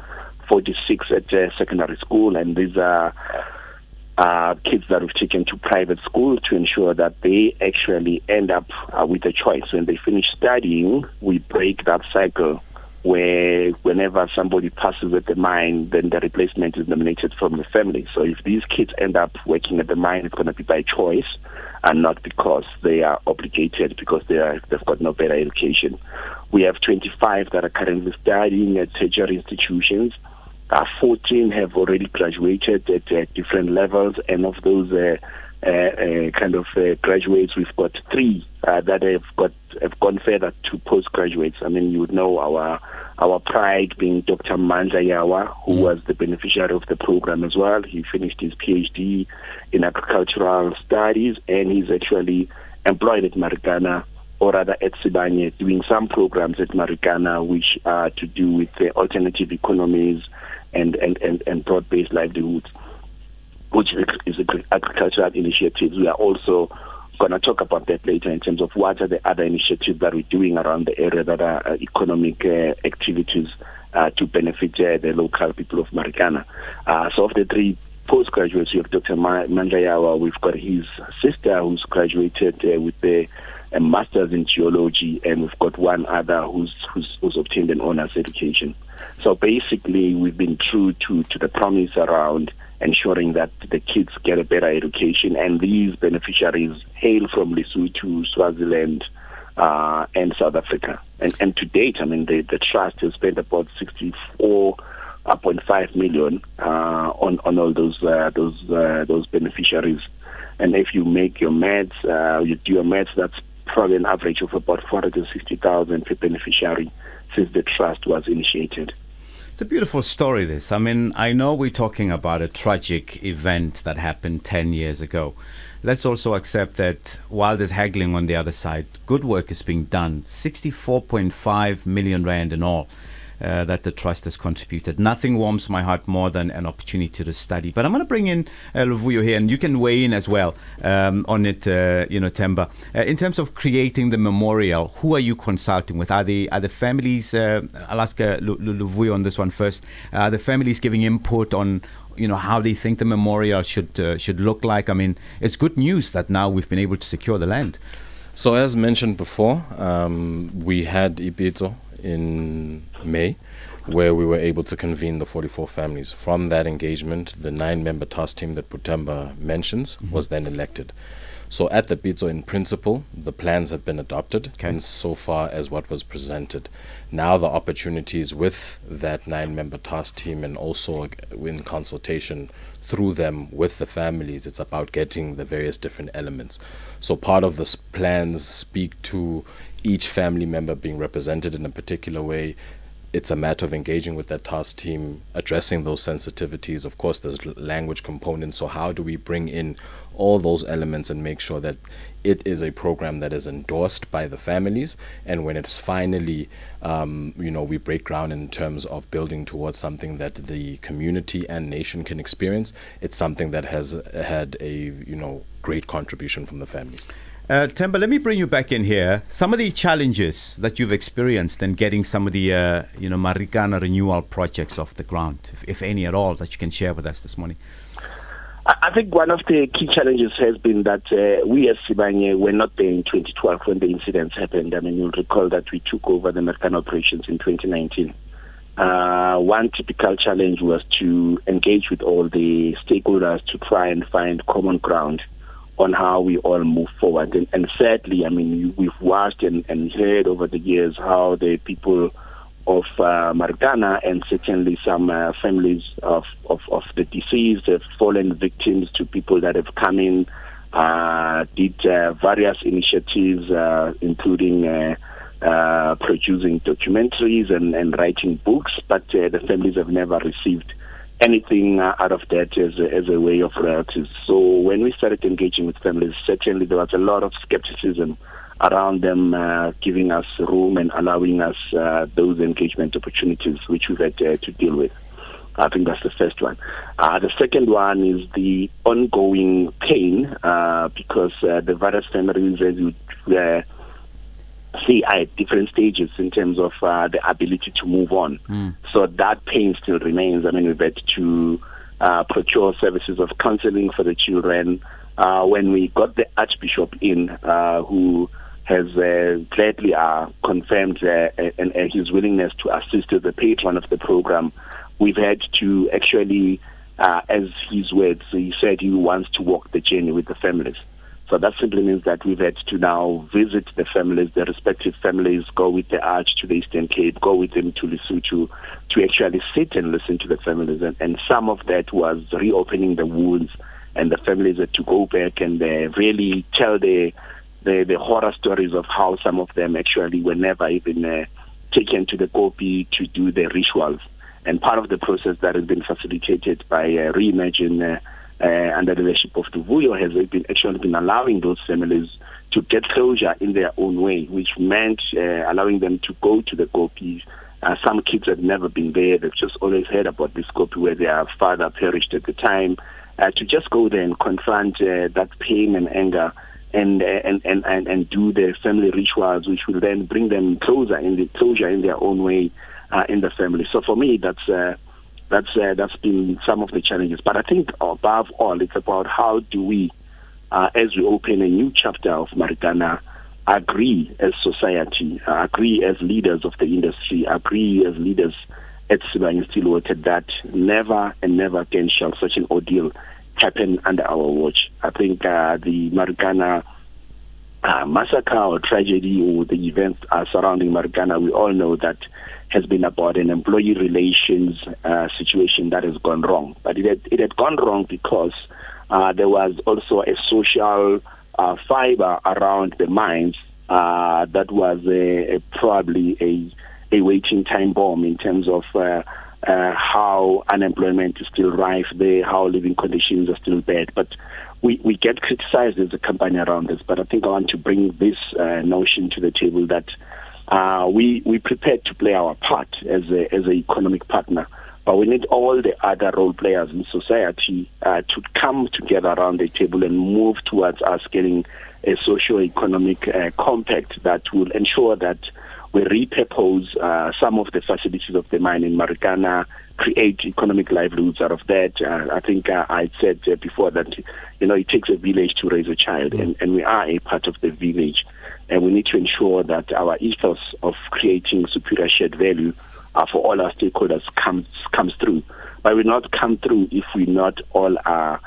46 at secondary school, and these are kids that we've taken to private school to ensure that they actually end up with a choice. When they finish studying, we break that cycle where whenever somebody passes at the mine, then the replacement is nominated from the family. So if these kids end up working at the mine, it's going to be by choice and not because they are obligated, because they've got no better education. We have 25 that are currently studying at tertiary institutions. 14 have already graduated at different levels, and of those graduates, we've got 3 that have gone further to postgraduates. I mean, you would know our pride being Dr. Mandla Yawa, who was the beneficiary of the program as well. He finished his PhD in agricultural studies, and he's actually employed at Marikana, or rather at Sibanye, doing some programs at Marikana which are to do with alternative economies and broad-based livelihoods, which is agricultural initiatives. We are also going to talk about that later in terms of what are the other initiatives that we're doing around the area that are economic activities to benefit the local people of Marikana. So of the 3 postgraduates, we have Dr. Mandlayawa. We've got his sister who's graduated with a master's in geology, and we've got one other who's obtained an honors education. So basically, we've been true to the promise around ensuring that the kids get a better education, and these beneficiaries hail from Lesotho, Swaziland, and South Africa. And to date, I mean, the trust has spent about 64.5 million on all those beneficiaries. And if you make your maths, you do your maths, that's probably an average of about 460,000 per beneficiary since the trust was initiated. It's a beautiful story, this. I mean, I know we're talking about a tragic event that happened 10 years ago. Let's also accept that while there's haggling on the other side, good work is being done. 64.5 million rand in all that the trust has contributed. Nothing warms my heart more than an opportunity to study. But I'm going to bring in Luvuyo here, and you can weigh in as well on it, Themba. In terms of creating the memorial, who are you consulting with? Are the families, I'll ask Luvuyo on this one first, are the families giving input on how they think the memorial should look like? I mean, it's good news that now we've been able to secure the land. So as mentioned before, we had Ipito in May. where we were able to convene the 44 families. From that engagement, the 9-member task team that Putamba mentions was then elected. So at the Pitso, in principle, the plans have been adopted insofar as what was presented. Now the opportunities with that 9-member task team, and also in consultation through them with the families, it's about getting the various different elements. So part of the plans speak to each family member being represented in a particular way. It's a matter of engaging with that task team, addressing those sensitivities. Of course, there's language components. So how do we bring in all those elements and make sure that it is a program that is endorsed by the families, and when it's finally, we break ground in terms of building towards something that the community and nation can experience, it's something that has had a, great contribution from the families. Temba, let me bring you back in here. Some of the challenges that you've experienced in getting some of the, Marikana renewal projects off the ground, if any at all, that you can share with us this morning. I think one of the key challenges has been that we as Sibanye were not there in 2012 when the incidents happened. I mean, you'll recall that we took over the Marikana operations in 2019. One typical challenge was to engage with all the stakeholders to try and find common ground on how we all move forward. And sadly, I mean, we've watched and heard over the years how the people of Marikana, and certainly some families of the deceased have fallen victims to people that have come in, did various initiatives, including producing documentaries and writing books, but the families have never received anything out of that as a way of royalties. So when we started engaging with families, certainly there was a lot of skepticism around them giving us room and allowing us those engagement opportunities which we've had to deal with. I think that's the first one. The second one is the ongoing pain because the various families, as you see, are at different stages in terms of the ability to move on. So that pain still remains. I mean, we've had to procure services of counseling for the children. When we got the Archbishop in, who has gladly confirmed his willingness to assist as the patron of the program, we've had to actually, as his words, he said he wants to walk the journey with the families. So that simply means that we've had to now visit the families, the respective families, go with the Arch to the Eastern Cape, go with them to Lesotho, to actually sit and listen to the families. And some of that was reopening the wounds, and the families had to go back and really tell the horror stories of how some of them actually were never even taken to the Kopi to do the rituals. And part of the process that has been facilitated by Reimagine under the leadership of Tuvuyo has been allowing those families to get closure in their own way, which meant allowing them to go to the Kopi. Some kids had never been there. They've just always heard about this Kopi where their father perished at the time. To just go there and confront that pain and anger and do the family rituals, which will then bring them closure in their own way in the family. So for me, that's been some of the challenges. But I think above all, it's about how do we, as we open a new chapter of Marikana, agree as society, agree as leaders of the industry, agree as leaders at Sibanye-Stillwater that never and never again shall such an ordeal happen under our watch. I think the Marikana massacre or tragedy or the events surrounding Marikana, we all know that has been about an employee relations situation that has gone wrong. But it had gone wrong because there was also a social fiber around the mines that was probably a waiting time bomb in terms of how unemployment is still rife there, how living conditions are still bad. But we get criticized as a company around this. But I think I want to bring this notion to the table that we prepared to play our part as an economic partner, but we need all the other role players in society to come together around the table and move towards us getting a socio-economic compact that will ensure that we repurpose some of the facilities of the mine in Marikana, create economic livelihoods out of that. I think I said before that it takes a village to raise a child, and we are a part of the village. And we need to ensure that our ethos of creating superior shared value for all our stakeholders comes through. But will not come through if we not all are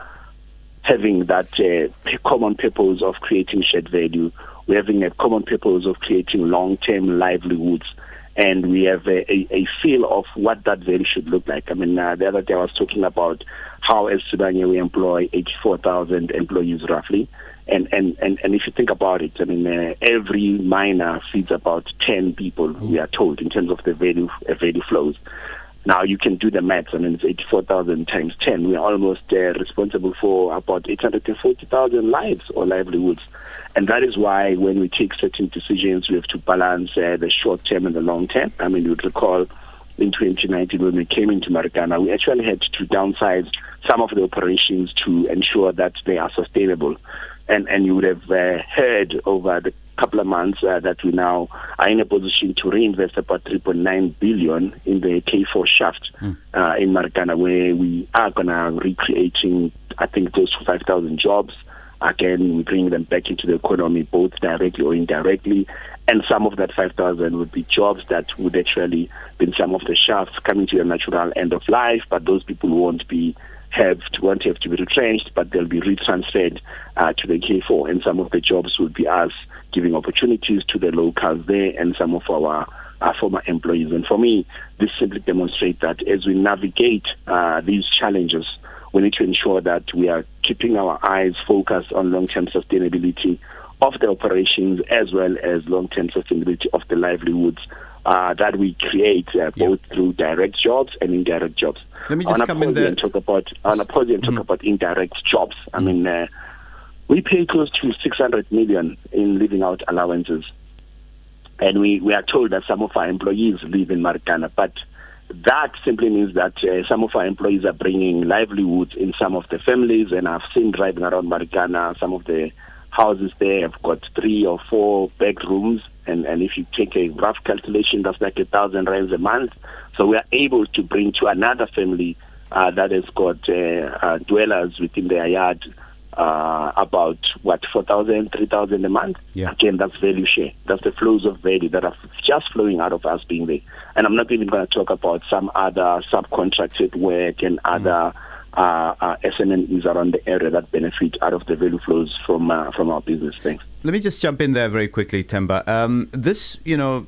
having that common purpose of creating shared value. We're having a common purpose of creating long-term livelihoods, and we have a feel of what that value should look like. I mean, the other day I was talking about how as Sibanye we employ 84,000 employees roughly, and if you think about it, I mean, every miner feeds about 10 people, we are told, in terms of the value flows. Now you can do the maths. I mean, it's 84,000 times 10. We are almost responsible for about 840,000 lives or livelihoods. And that is why when we take certain decisions, we have to balance the short term and the long term. I mean, you would recall in 2019 when we came into Marikana, we actually had to downsize some of the operations to ensure that they are sustainable. And you would have heard over the couple of months that we now are in a position to reinvest about 3.9 billion in the K4 shaft in Marikana, where we are going to recreating, I think, close to 5,000 jobs. Again, we bring them back into the economy, both directly or indirectly. And some of that 5,000 would be jobs that would actually be in some of the shafts coming to a natural end of life, but those people won't have to be retrenched, but they'll be retransferred to the K4. And some of the jobs will be us giving opportunities to the locals there and some of our former employees. And for me, this simply demonstrates that as we navigate these challenges, we need to ensure that we are keeping our eyes focused on long-term sustainability of the operations as well as long-term sustainability of the livelihoods that we create both through direct jobs and indirect jobs. Let me just come in there and talk about indirect jobs. I mean, we pay close to 600 million in living out allowances, and we are told that some of our employees live in Marikana, but that simply means that some of our employees are bringing livelihoods in some of the families, and I've seen driving around Marikana, some of the houses there have got 3 or 4 bedrooms, and if you take a rough calculation, that's like 1,000 rands a month. So we are able to bring to another family that has got dwellers within their yard about 4,000, 3,000 a month. Again, that's value share. That's the flows of value that are just flowing out of us being there. And I'm not even going to talk about some other subcontracted work and other SMEs around the area that benefit out of the value flows from our business. Thanks. Let me just jump in there very quickly, Temba. This,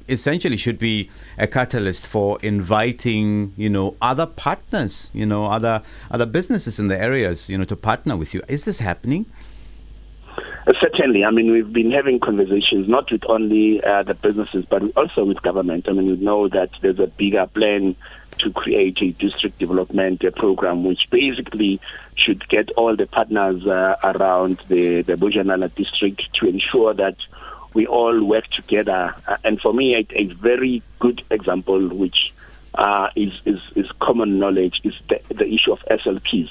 essentially should be a catalyst for inviting, other partners, other businesses in the areas, to partner with you. Is this happening? Certainly. I mean, we've been having conversations not with only the businesses, but also with government. I mean, we know that there's a bigger plan to create a district development program, which basically should get all the partners around the Bojanala district to ensure that we all work together. And for me, a very good example, which is common knowledge, is the issue of SLPs.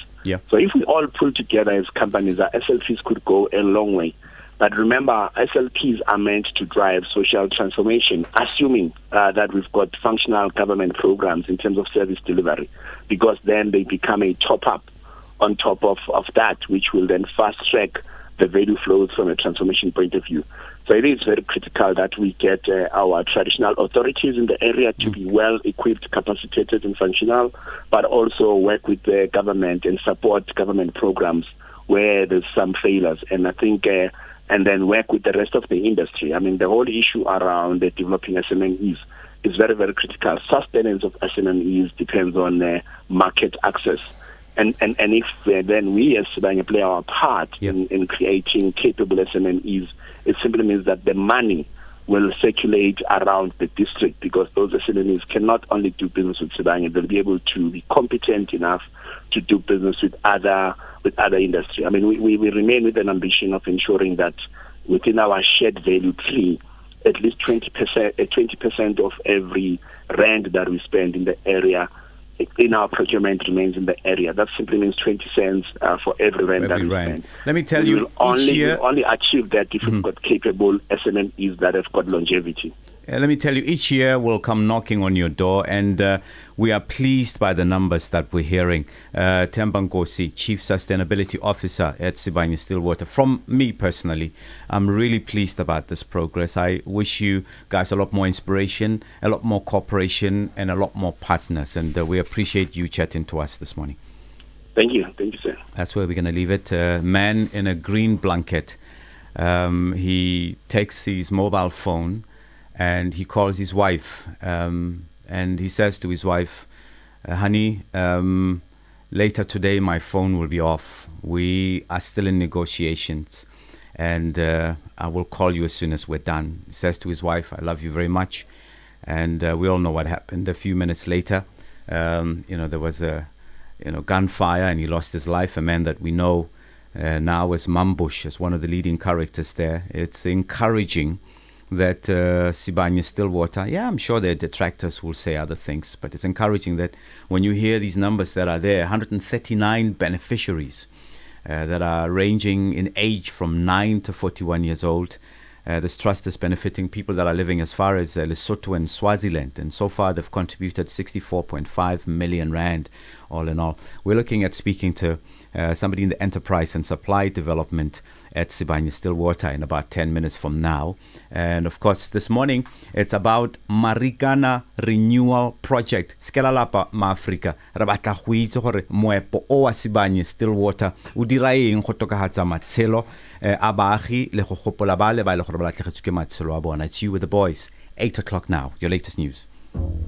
So if we all pull together as companies, our SLPs could go a long way. But remember, SLPs are meant to drive social transformation, assuming that we've got functional government programs in terms of service delivery, because then they become a top-up on top of that, which will then fast-track the value flows from a transformation point of view. So it is very critical that we get our traditional authorities in the area to be well-equipped, capacitated and functional, but also work with the government and support government programs where there's some failures. And I think and then work with the rest of the industry. I mean, the whole issue around developing SMEs is very, very critical. Sustenance of SMEs depends on market access. And if then we as Sibanye play our part in creating capable SMEs, it simply means that the money will circulate around the district, because those SMEs cannot only do business with Sibanye, they'll be able to be competent enough to do business with other industry. I mean, we remain with an ambition of ensuring that within our shared value tree, at least 20% of every rand that we spend in the area in our procurement remains in the area. That simply means 20 cents for every rand that we spend. Let me tell you, we'll only achieve that if we've got capable SMEs that have got longevity. Let me tell you, each year we'll come knocking on your door, and we are pleased by the numbers that we're hearing. Themba Nkosi, Chief Sustainability Officer at Sibanye Stillwater. From me personally, I'm really pleased about this progress. I wish you guys a lot more inspiration, a lot more cooperation, and a lot more partners. And we appreciate you chatting to us this morning. Thank you. Thank you, sir. That's where we're going to leave it. Man in a green blanket. He takes his mobile phone and he calls his wife, and he says to his wife, honey, later today my phone will be off. We are still in negotiations, and I will call you as soon as we're done. He says to his wife, I love you very much. And we all know what happened. A few minutes later, there was a gunfire, and he lost his life. A man that we know now as Mambush, as one of the leading characters there. It's encouraging that Sibanye Stillwater, I'm sure their detractors will say other things, but it's encouraging that when you hear these numbers that are there, 139 beneficiaries that are ranging in age from 9 to 41 years old. This trust is benefiting people that are living as far as Lesotho and Swaziland, and so far they've contributed 64.5 million rand all in all. We're looking at speaking to somebody in the enterprise and supply development at Sibanye Stillwater in about 10 minutes from now. And of course, this morning, it's about Marikana renewal project. Skela lapa ma-Afrika, re batla go itse gore moepo o wa Sibanye Stillwater o dira eng go tokafatsa matshelo a baagi le go gopola ba le ba ile gore ba latlhegetswe ke matshelo a bona. It's you with the boys. 8 o'clock now. Your latest news.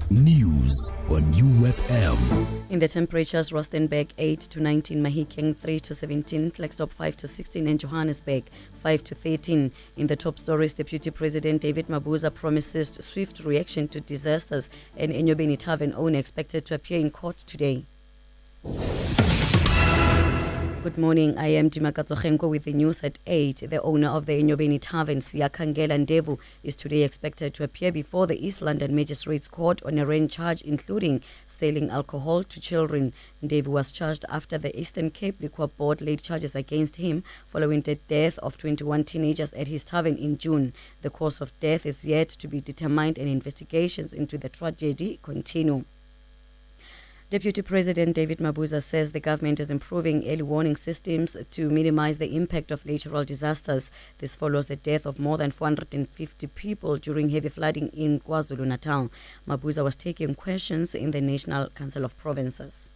News on UFM. In the temperatures, Rustenburg 8 to 19, Mahikeng 3 to 17, Klerksdorp 5 to 16, and Johannesburg 5 to 13. In the top stories, Deputy President David Mabuza promises swift reaction to disasters, and Enyobeni Tavern owner expected to appear in court today. Good morning, I am Dimakatso Khenko with the news at 8. The owner of the Enyobeni Tavern, Siyakhangela Ndevu, is today expected to appear before the East London Magistrates Court on a range charge including selling alcohol to children. Ndevu was charged after the Eastern Cape Liquor Board laid charges against him following the death of 21 teenagers at his tavern in June. The cause of death is yet to be determined and investigations into the tragedy continue. Deputy President David Mabuza says the government is improving early warning systems to minimize the impact of natural disasters. This follows the death of more than 450 people during heavy flooding in KwaZulu-Natal. Mabuza was taking questions in the National Council of Provinces.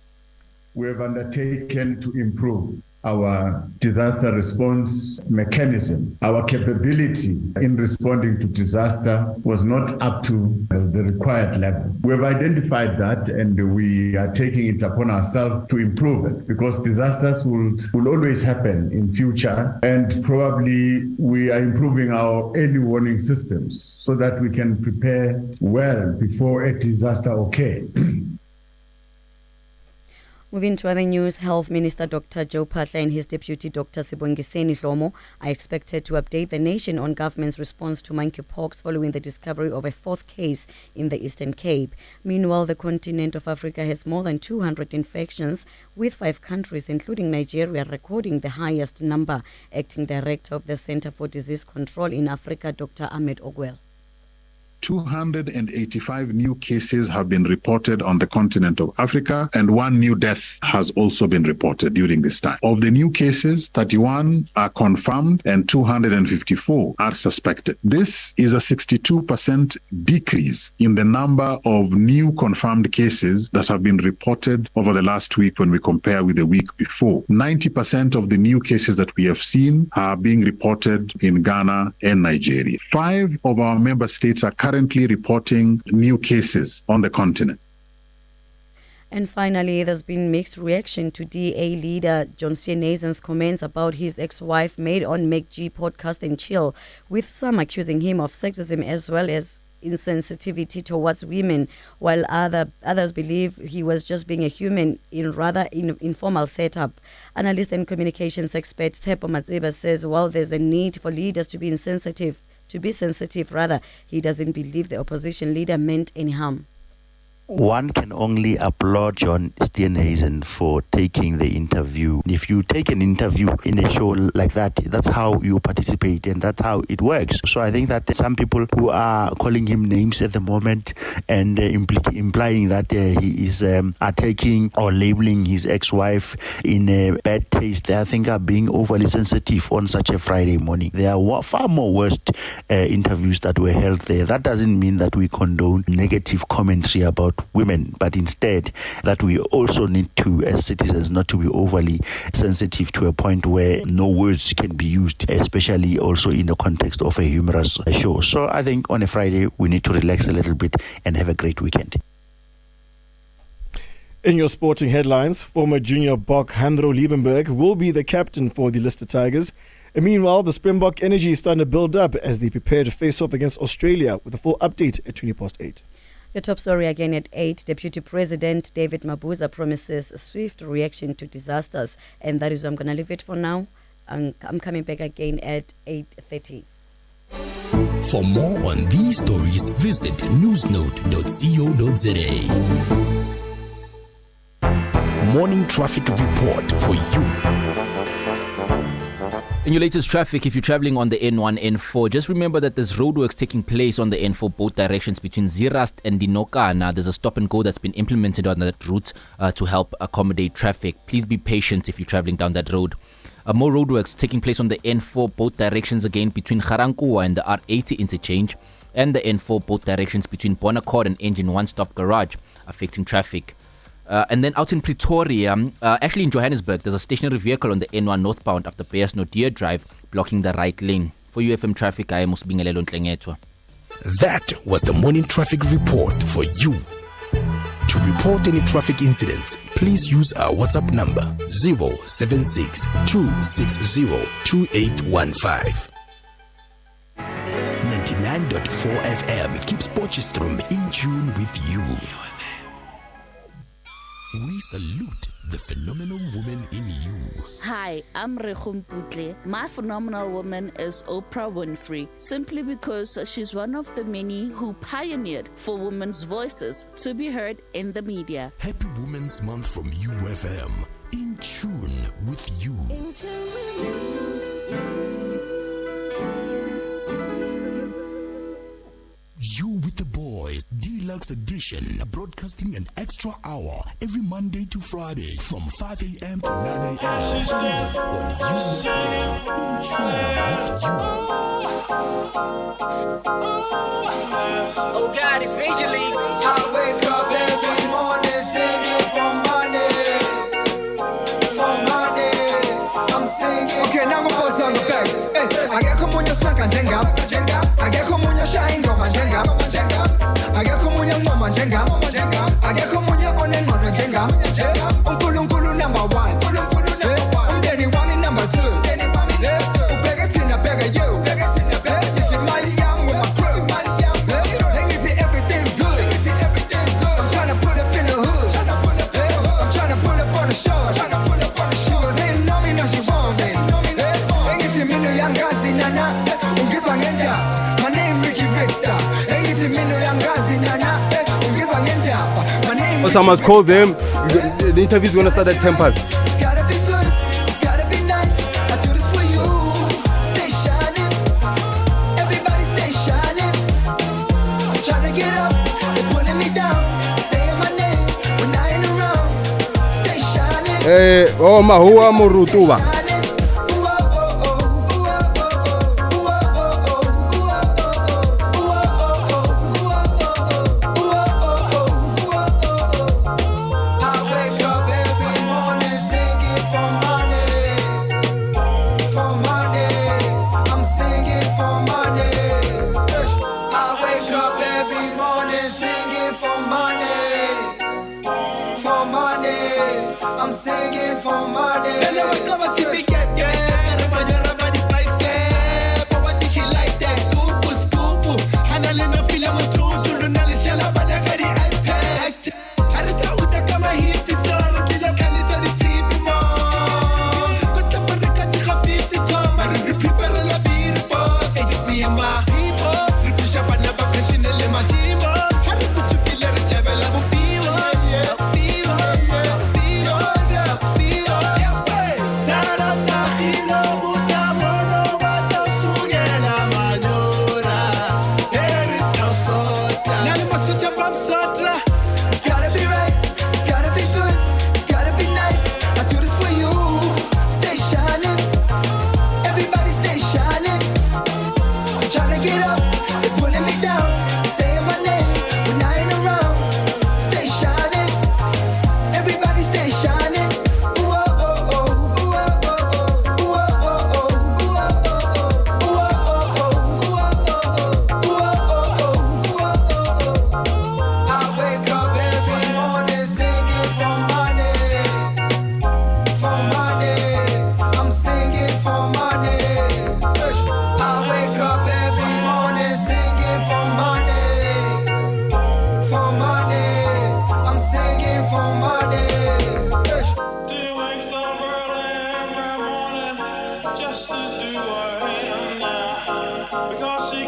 We have undertaken to improve our disaster response mechanism. Our capability in responding to disaster was not up to the required level. We have identified that, and we are taking it upon ourselves to improve it, because disasters will always happen in future, and probably we are improving our early warning systems so that we can prepare well before a disaster occurs. Moving to other news, Health Minister Dr. Joe Phatla and his deputy Dr. Sibongiseni Dlomo are expected to update the nation on government's response to monkeypox following the discovery of a fourth case in the Eastern Cape. Meanwhile, the continent of Africa has more than 200 infections, with 5 countries, including Nigeria, recording the highest number. Acting Director of the Center for Disease Control in Africa, Dr. Ahmed Ogwell. 285 new cases have been reported on the continent of Africa, and 1 new death has also been reported during this time. Of the new cases, 31 are confirmed and 254 are suspected. This is a 62% decrease in the number of new confirmed cases that have been reported over the last week when we compare with the week before. 90% of the new cases that we have seen are being reported in Ghana and Nigeria. 5 of our member states are currently reporting new cases on the continent. And finally, there's been mixed reaction to DA leader John Sienazen's comments about his ex-wife made on MacG podcast and Chill, with some accusing him of sexism as well as insensitivity towards women, while others believe he was just being a human in rather informal setup. Analyst and communications expert Tshepo Matseba says while there's a need for leaders to be sensitive, he doesn't believe the opposition leader meant any harm. One can only applaud John Steenhuisen for taking the interview. If you take an interview in a show like that, that's how you participate and that's how it works. So I think that some people who are calling him names at the moment and implying that he is attacking or labeling his ex-wife in a bad taste, I think are being overly sensitive on such a Friday morning. There are far more worst interviews that were held there. That doesn't mean that we condone negative commentary about women, but instead that we also need to, as citizens, not to be overly sensitive to a point where no words can be used, especially also in the context of a humorous show. So I think on a Friday we need to relax a little bit and have a great weekend. In your sporting headlines, former junior Bok Handro Liebenberg will be the captain for the Lister Tigers. And meanwhile, the Springbok energy is starting to build up as they prepare to face off against Australia, with a full update at 8:20. The top story again at 8. Deputy President David Mabuza promises a swift reaction to disasters. And that is where I'm going to leave it for now. I'm coming back again at 8:30. For more on these stories, visit newsnote.co.za. Morning traffic report for you. In your latest traffic, if you're traveling on the N1, N4, just remember that there's roadworks taking place on the N4 both directions between Zirast and Dinokana. There's a stop and go that's been implemented on that route to help accommodate traffic. Please be patient if you're traveling down that road. More roadworks taking place on the N4 both directions again between Garankuwa and the R80 interchange, and the N4 both directions between Bonaccord and Engine One Stop Garage, affecting traffic. And then out in Pretoria, actually in Johannesburg, there's a stationary vehicle on the N1 northbound after Bears Nodia Drive, blocking the right lane. For UFM traffic, I am Musbingelelo Ntlengetwa. That was the morning traffic report for you. To report any traffic incidents, please use our WhatsApp number 076 260 2815. 99.4 FM keeps Potchefstroom in tune with you. We salute the phenomenal woman in you. Hi, I'm Rekhum Putle. My phenomenal woman is Oprah Winfrey, simply because she's one of the many who pioneered for women's voices to be heard in the media. Happy Women's Month from UFM. In tune with you. In tune with you. You with the Boys Deluxe Edition, broadcasting an extra hour every Monday to Friday from 5 a.m. to 9 a.m. on UFM. In tune with you. Oh God, it's Major League. I wake up every morning singing for money. I'm singing. Okay, now I'm going to on the back. I get come on your swank and jenga. I get come on your shine, go man jenga. I get come on your mama jenga. I get come on your own and on jenga. Unkulu number 1. Denny Wami number 2. Bega Tina, bega you. Siki Mali Yam with my crew. Everything's good. I'm trying to put up in the hood. I'm trying to put up on the show. She was hating on me, no she won't. Engiti minu yangazi nana. Ungizwa ngenda. My name Ricky Rickstar. Engiti minu yangazi nana. Ungizwa ngenda. My name. Also, I must call them. The interview is going to start at 10 past. It's gotta be good. It's gotta be nice. I do this for you. Stay shining. Everybody stay shining. I'm trying to get up. They're pulling me down. Saying my name when I ain't around. Stay shining. Oh, Mahua Morutuba. I'm singing for money. And then we come to me get Rabadi Paise. Poverty she like that. Scoop. Hanalina Fila was true to Lunali Shalabana Kari iPad. Harita Uta Kama hit the song. Kila Kalisa the TV mom. Got the Parikati Khafif to come. I don't prepare a beer boss. It's just me and my people. We push up another passion in my team. Haritu Chupila Chabela Bupi.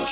We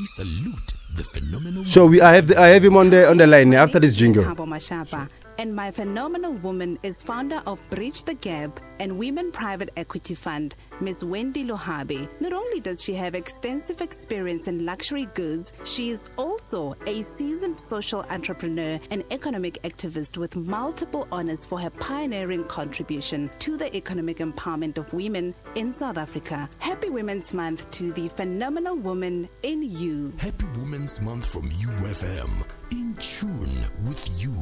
salute the phenomenal. So I have him on the line after this jingle. Thabo Mashaba, and my phenomenal woman is founder of Bridge the Gap and Women Private Equity Fund, Ms. Wendy Lohabe. Not only does she have extensive experience in luxury goods, she is also a seasoned social entrepreneur and economic activist with multiple honors for her pioneering contribution to the economic empowerment of women in South Africa. Happy Women's Month to the phenomenal woman in you. Happy Women's Month from UFM. In tune with you.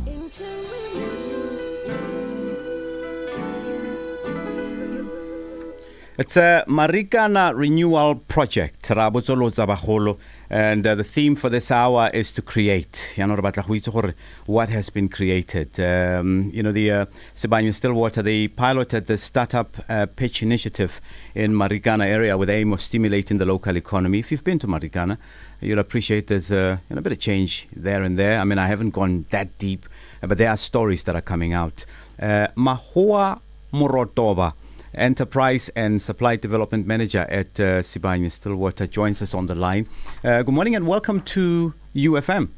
It's a Marikana renewal project. And the theme for this hour is to create. What has been created? The Sibanye-Stillwater, they piloted the startup pitch initiative in Marikana area with the aim of stimulating the local economy. If you've been to Marikana, you'll appreciate there's a bit of change there and there. I mean, I haven't gone that deep, but there are stories that are coming out. Mahoa Morotoba, Enterprise and Supply Development Manager at Sibanye-Stillwater, joins us on the line. Good morning and welcome to UFM.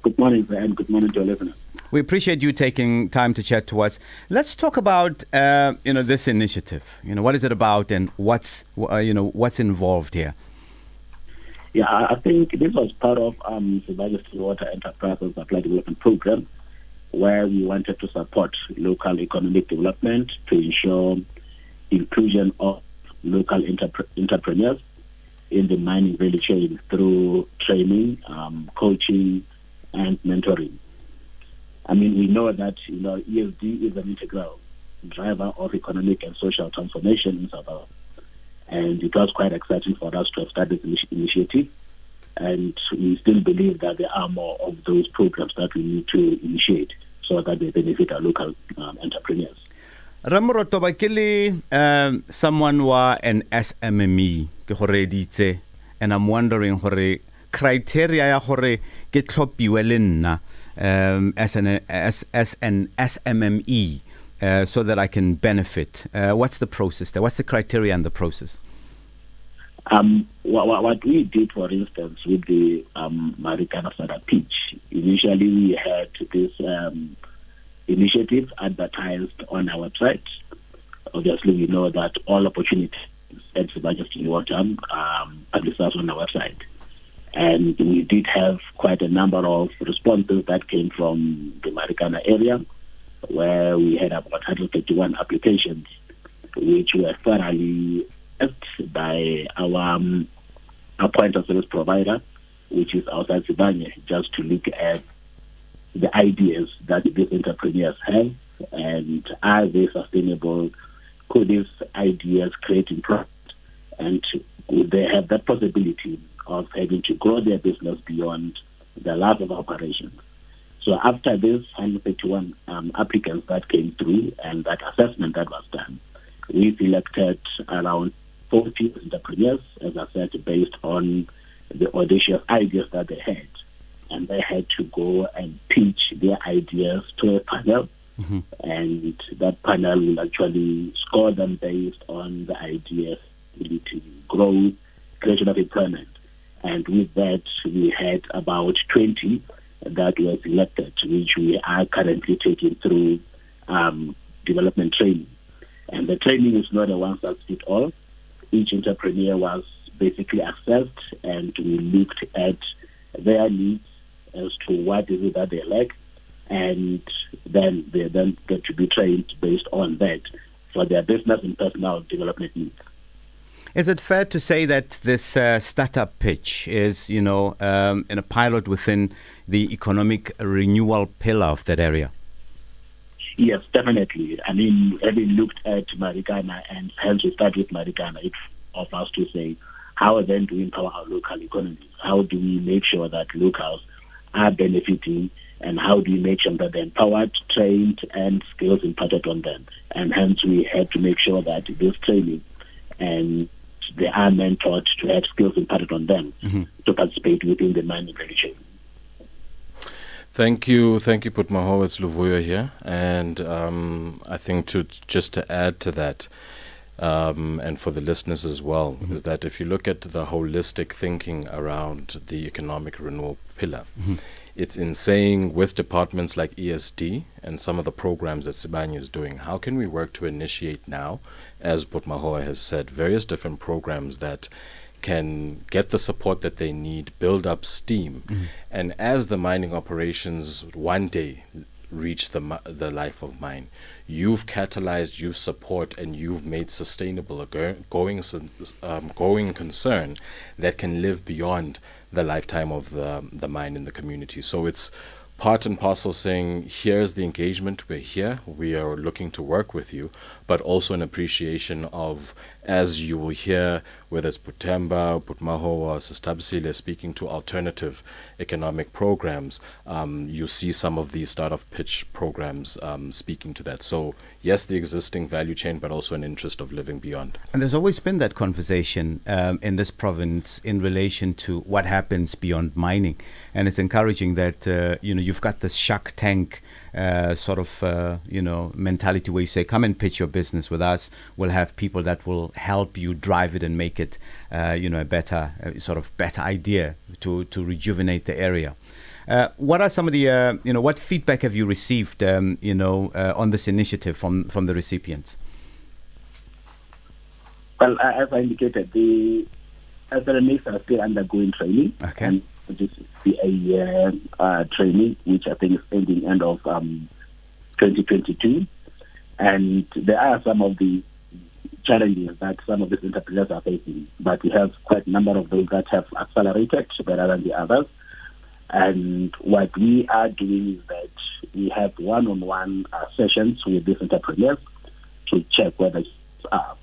Good morning, and good morning to our listeners. We appreciate you taking time to chat to us. Let's talk about this initiative. What is it about and what's involved here? Yeah, I think this was part of Sibanye-Stillwater Enterprise and Supply Development Program, where we wanted to support local economic development to ensure inclusion of local entrepreneurs in the mining value chain through training, coaching, and mentoring. I mean, we know that ESD is an integral driver of economic and social transformation in South Africa, and it was quite exciting for us to have started this initiative. And we still believe that there are more of those programs that we need to initiate so that they benefit our local entrepreneurs. Ramorotoba kele someone wa an SMME ke gore ditse, and I'm wondering gore criteria ya gore ke tlhopiwe le nna as an SMME so that I can benefit. What's the process there? What's the criteria and the process? What we did, for instance, with the Marikana Startup Pitch, initially we had this initiative advertised on our website. Obviously, we know that all opportunities at Sibanye-Stillwater publicized on our website. And we did have quite a number of responses that came from the Marikana area, where we had about 151 applications, which were thoroughly by our point of service provider, which is outside Sibanye, just to look at the ideas that these entrepreneurs have and are they sustainable? Could these ideas create impact? And would they have that possibility of having to grow their business beyond the life of operations? So after this 151 applicants that came through and that assessment that was done, we selected around 40 entrepreneurs, as I said, based on the audacious ideas that they had. And they had to go and pitch their ideas to a panel. Mm-hmm. And that panel will actually score them based on the ideas, ability, growth, creation of employment. And with that, we had about 20 that were selected, which we are currently taking through development training. And the training is not a one-size-fits-all. Each entrepreneur was basically assessed, and we looked at their needs as to what is it that they lack, and then they then get to be trained based on that for their business and personal development needs. Is it fair to say that this startup pitch is, in a pilot within the economic renewal pillar of that area? Yes, definitely. I mean, having looked at Marikana, and hence we start with Marikana, it's of us to say, how then do we empower our local economies? How do we make sure that locals are benefiting, and how do we make sure that they're empowered, trained, and skills imparted on them? And hence we had to make sure that this training and they are mentored to have skills imparted on them to participate within the mining value chain. Thank you, Putmaho. It's Luvuyo here, and I think to add to that, and for the listeners as well, is that if you look at the holistic thinking around the economic renewal pillar, it's in saying with departments like ESD and some of the programs that Sibanye is doing, how can we work to initiate now, as Putmaho has said, various different programs that can get the support that they need, build up steam, and as the mining operations one day reach the life of mine, you've catalyzed, you've support, and you've made sustainable a going concern that can live beyond the lifetime of the mine in the community. So it's part and parcel saying, here's the engagement, we're here, we are looking to work with you, but also an appreciation of, as you will hear, whether it's Putemba, Putmaho, or Sistabsile speaking to alternative economic programs, you see some of these start-off pitch programs speaking to that. So yes, the existing value chain, but also an interest of living beyond. And there's always been that conversation in this province in relation to what happens beyond mining. And it's encouraging that, you've got this Shark Tank mentality where you say, come and pitch your business with us. We'll have people that will help you drive it and make it, a better idea to rejuvenate the area. What are some of the, what feedback have you received, on this initiative from the recipients? Well, as I indicated, the SLMAs are still undergoing training. Okay. And this is a year training, which I think is ending end of 2022. And there are some of the challenges that some of these entrepreneurs are facing, but we have quite a number of those that have accelerated better than the others. And what we are doing is that we have one-on-one sessions with these entrepreneurs to check whether it's up.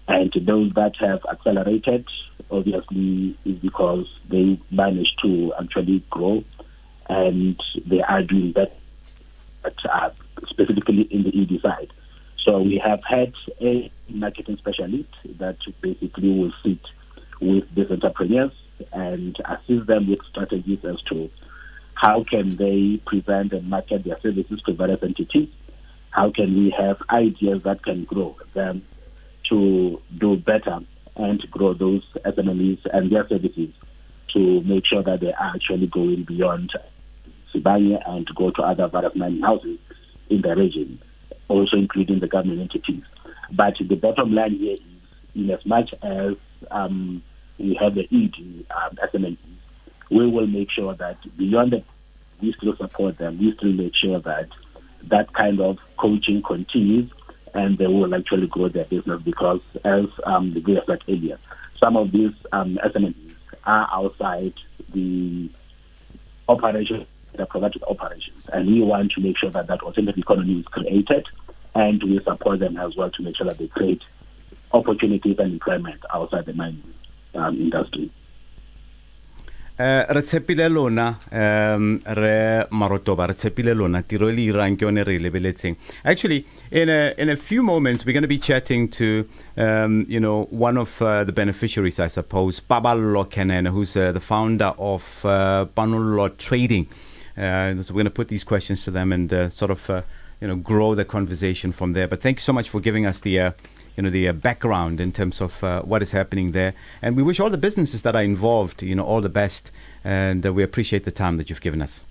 And those that have accelerated, obviously, is because they managed to actually grow and they are doing that, specifically in the ED side. So we have had a marketing specialist that basically will sit with these entrepreneurs and assist them with strategies as to how can they present and market their services to various entities, how can we have ideas that can grow them to do better and grow those SMEs and their services to make sure that they are actually going beyond Sibanye and to go to other various mining houses in the region, also including the government entities. But the bottom line here is, in as much as we have the ED SMEs, we will make sure that beyond that, we still support them. We still make sure that that kind of coaching continues and they will actually grow their business because, as the guy said earlier, some of these SMEs are outside the operations, the provided operations, and we want to make sure that that alternative economy is created, and we support them as well to make sure that they create opportunities and employment outside the mining industry. Re tshepile lona re marotoba re tshepile lona tiro le irang ke yone re lebeletseng. Actually, in a few moments we're going to be chatting to one of the beneficiaries, I suppose, Paballo Kenene, who's the founder of Panullo Trading. So we're going to put these questions to them and grow the conversation from there. But thank you so much for giving us the background in terms of what is happening there. And we wish all the businesses that are involved, all the best. And we appreciate the time that you've given us.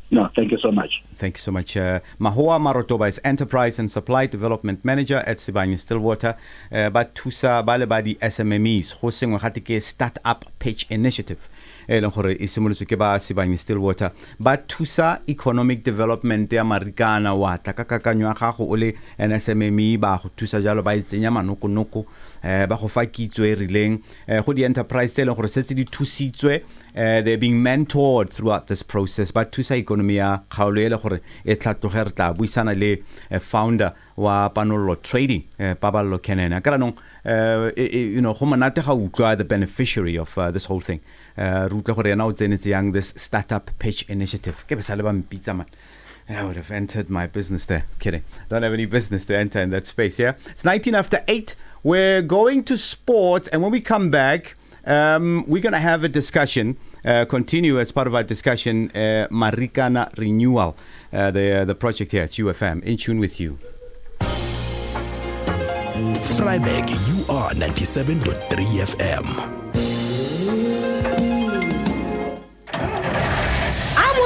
No, thank you so much. Thank you so much. Mahoa Marotoba is Enterprise and Supply Development Manager at Sibanye Stillwater. But Tusa Balebadi SMMEs, hosting a Start-up Pitch Initiative. Sibanye Stillwater ba thusa economic development ya Marikana wa takakakanyo ya gago o le NSMME ba go thusa jalo ba itsenya manoko ba go fa kitso e rileng go di enterprise tse le gore setse di thusitswe. They're being mentored throughout this process, but thusa economy ya kgaolo e le gore e tla tloga re tla buisana le founder wa Panullo Trading, Paballo Kenene. Ka ranong go monate ga utlwa the beneficiary of this whole thing. Re utlwa gore yena o tsenetse yang this startup pitch initiative. Ke besale ba mpitsa man. I would have entered my business there. Kidding. Don't have any business to enter in that space, yeah? It's 19 after 8. We're going to sport, and when we come back, we're going to have a discussion continue as part of our discussion, Marikana Renewal, the project here at UFM, in tune with you. Freiburg, you are 97.3 FM.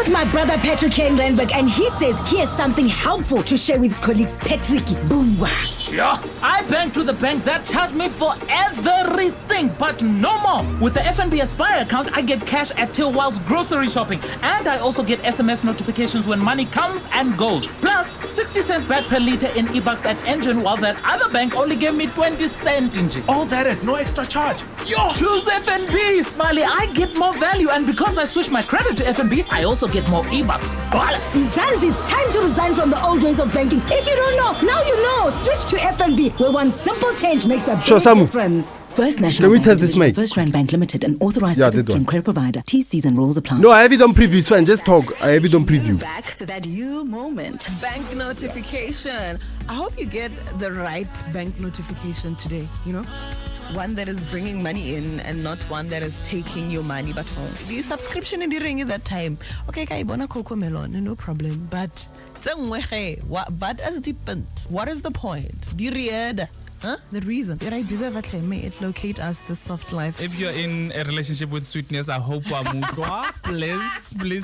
My brother Patrick Kane Randberg, and he says he has something helpful to share with his colleagues. Patrick, boomwa. Sure. I bank to the bank that charged me for everything, but no more. With the FNB Aspire account, I get cash at till whilst grocery shopping, and I also get SMS notifications when money comes and goes. Plus, 60 cent back per liter in e-bucks at Engine, while that other bank only gave me 20 cent. All that at no extra charge. Yo! Choose FNB, Smiley. I get more value, and because I switched my credit to FNB, I also get more e-bucks. Mzansi, it's time to resign from the old ways of banking. If you don't know, now you know. Switch to FNB, where one simple change makes a big difference. First National Can we Bank test this mic? First Rand Bank Limited, an authorized service scheme credit provider. T's and rules apply. No, I have it on preview. It's fine. Just talk. I have it on preview. Back to that you moment. Bank notification. I hope you get the right bank notification today, one that is bringing money in and not one that is taking your money but home. The subscription in the ring at that time. Okay, Kaibona Coco Melon, no problem. But but as different. What is the point? The reason. It locate us the soft life. If you're in a relationship with sweetness, I hope please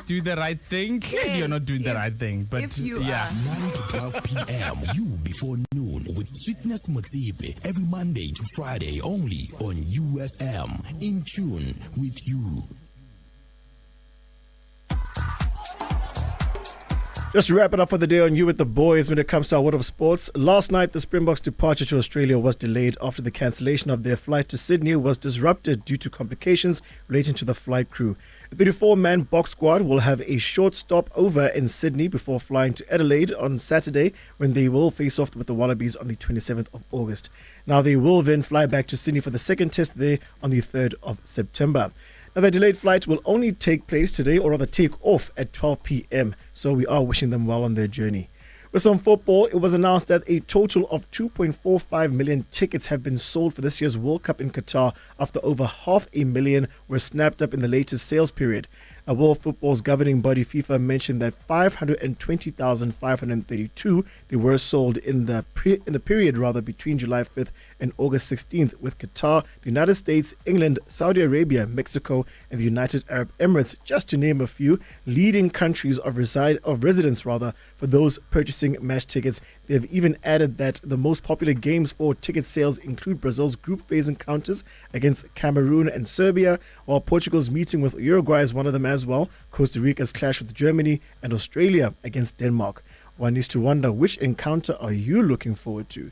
do the right thing. Maybe you're not doing the right thing, but if you 9 to 12 p.m. You before noon with Sweetness Motibe every Monday to Friday only on UFM. In tune with you. Just to wrap it up for the day on You with the Boys when it comes to our world of sports. Last night, the Springboks' departure to Australia was delayed after the cancellation of their flight to Sydney was disrupted due to complications relating to the flight crew. The 34-man box squad will have a short stop over in Sydney before flying to Adelaide on Saturday, when they will face off with the Wallabies on the 27th of August. Now, they will then fly back to Sydney for the second test there on the 3rd of September. Now, the delayed flight will only take place today, or rather take off at 12 p.m. So we are wishing them well on their journey. With some football, it was announced that a total of 2.45 million tickets have been sold for this year's World Cup in Qatar after over 500,000 were snapped up in the latest sales period. World Football's governing body FIFA mentioned that 520,532 they were sold in the period between July 5th and August 16th, with Qatar, the United States, England, Saudi Arabia, Mexico, and the United Arab Emirates, just to name a few, leading countries of residence for those purchasing match tickets. They have even added that the most popular games for ticket sales include Brazil's group phase encounters against Cameroon and Serbia, while Portugal's meeting with Uruguay is one of them as well, Costa Rica's clash with Germany, and Australia against Denmark. One needs to wonder, which encounter are you looking forward to?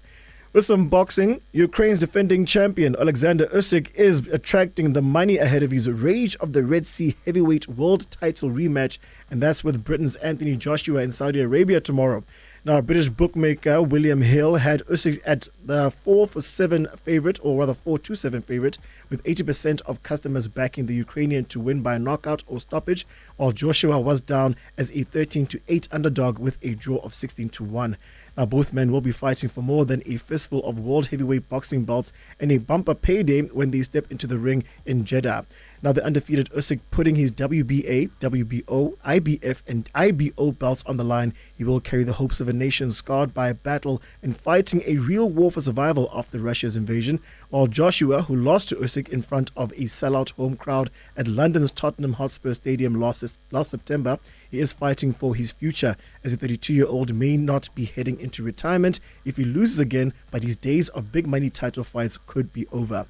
With some boxing, Ukraine's defending champion Alexander Usyk is attracting the money ahead of his Rage of the Red Sea heavyweight world title rematch, and that's with Britain's Anthony Joshua in Saudi Arabia tomorrow. Now, British bookmaker William Hill had Usyk at the 4-7 favorite, or rather 4-7 favorite, with 80% of customers backing the Ukrainian to win by knockout or stoppage, while Joshua was down as a 13-8 underdog with a draw of 16-1. Now, both men will be fighting for more than a fistful of world heavyweight boxing belts and a bumper payday when they step into the ring in Jeddah. Now, the undefeated Usyk putting his WBA, WBO, IBF, and IBO belts on the line. He will carry the hopes of a nation scarred by a battle and fighting a real war for survival after Russia's invasion, while Joshua, who lost to Usyk in front of a sellout home crowd at London's Tottenham Hotspur Stadium last September, he is fighting for his future, as the 32-year-old may not be heading into retirement if he loses again, but his days of big money title fights could be over.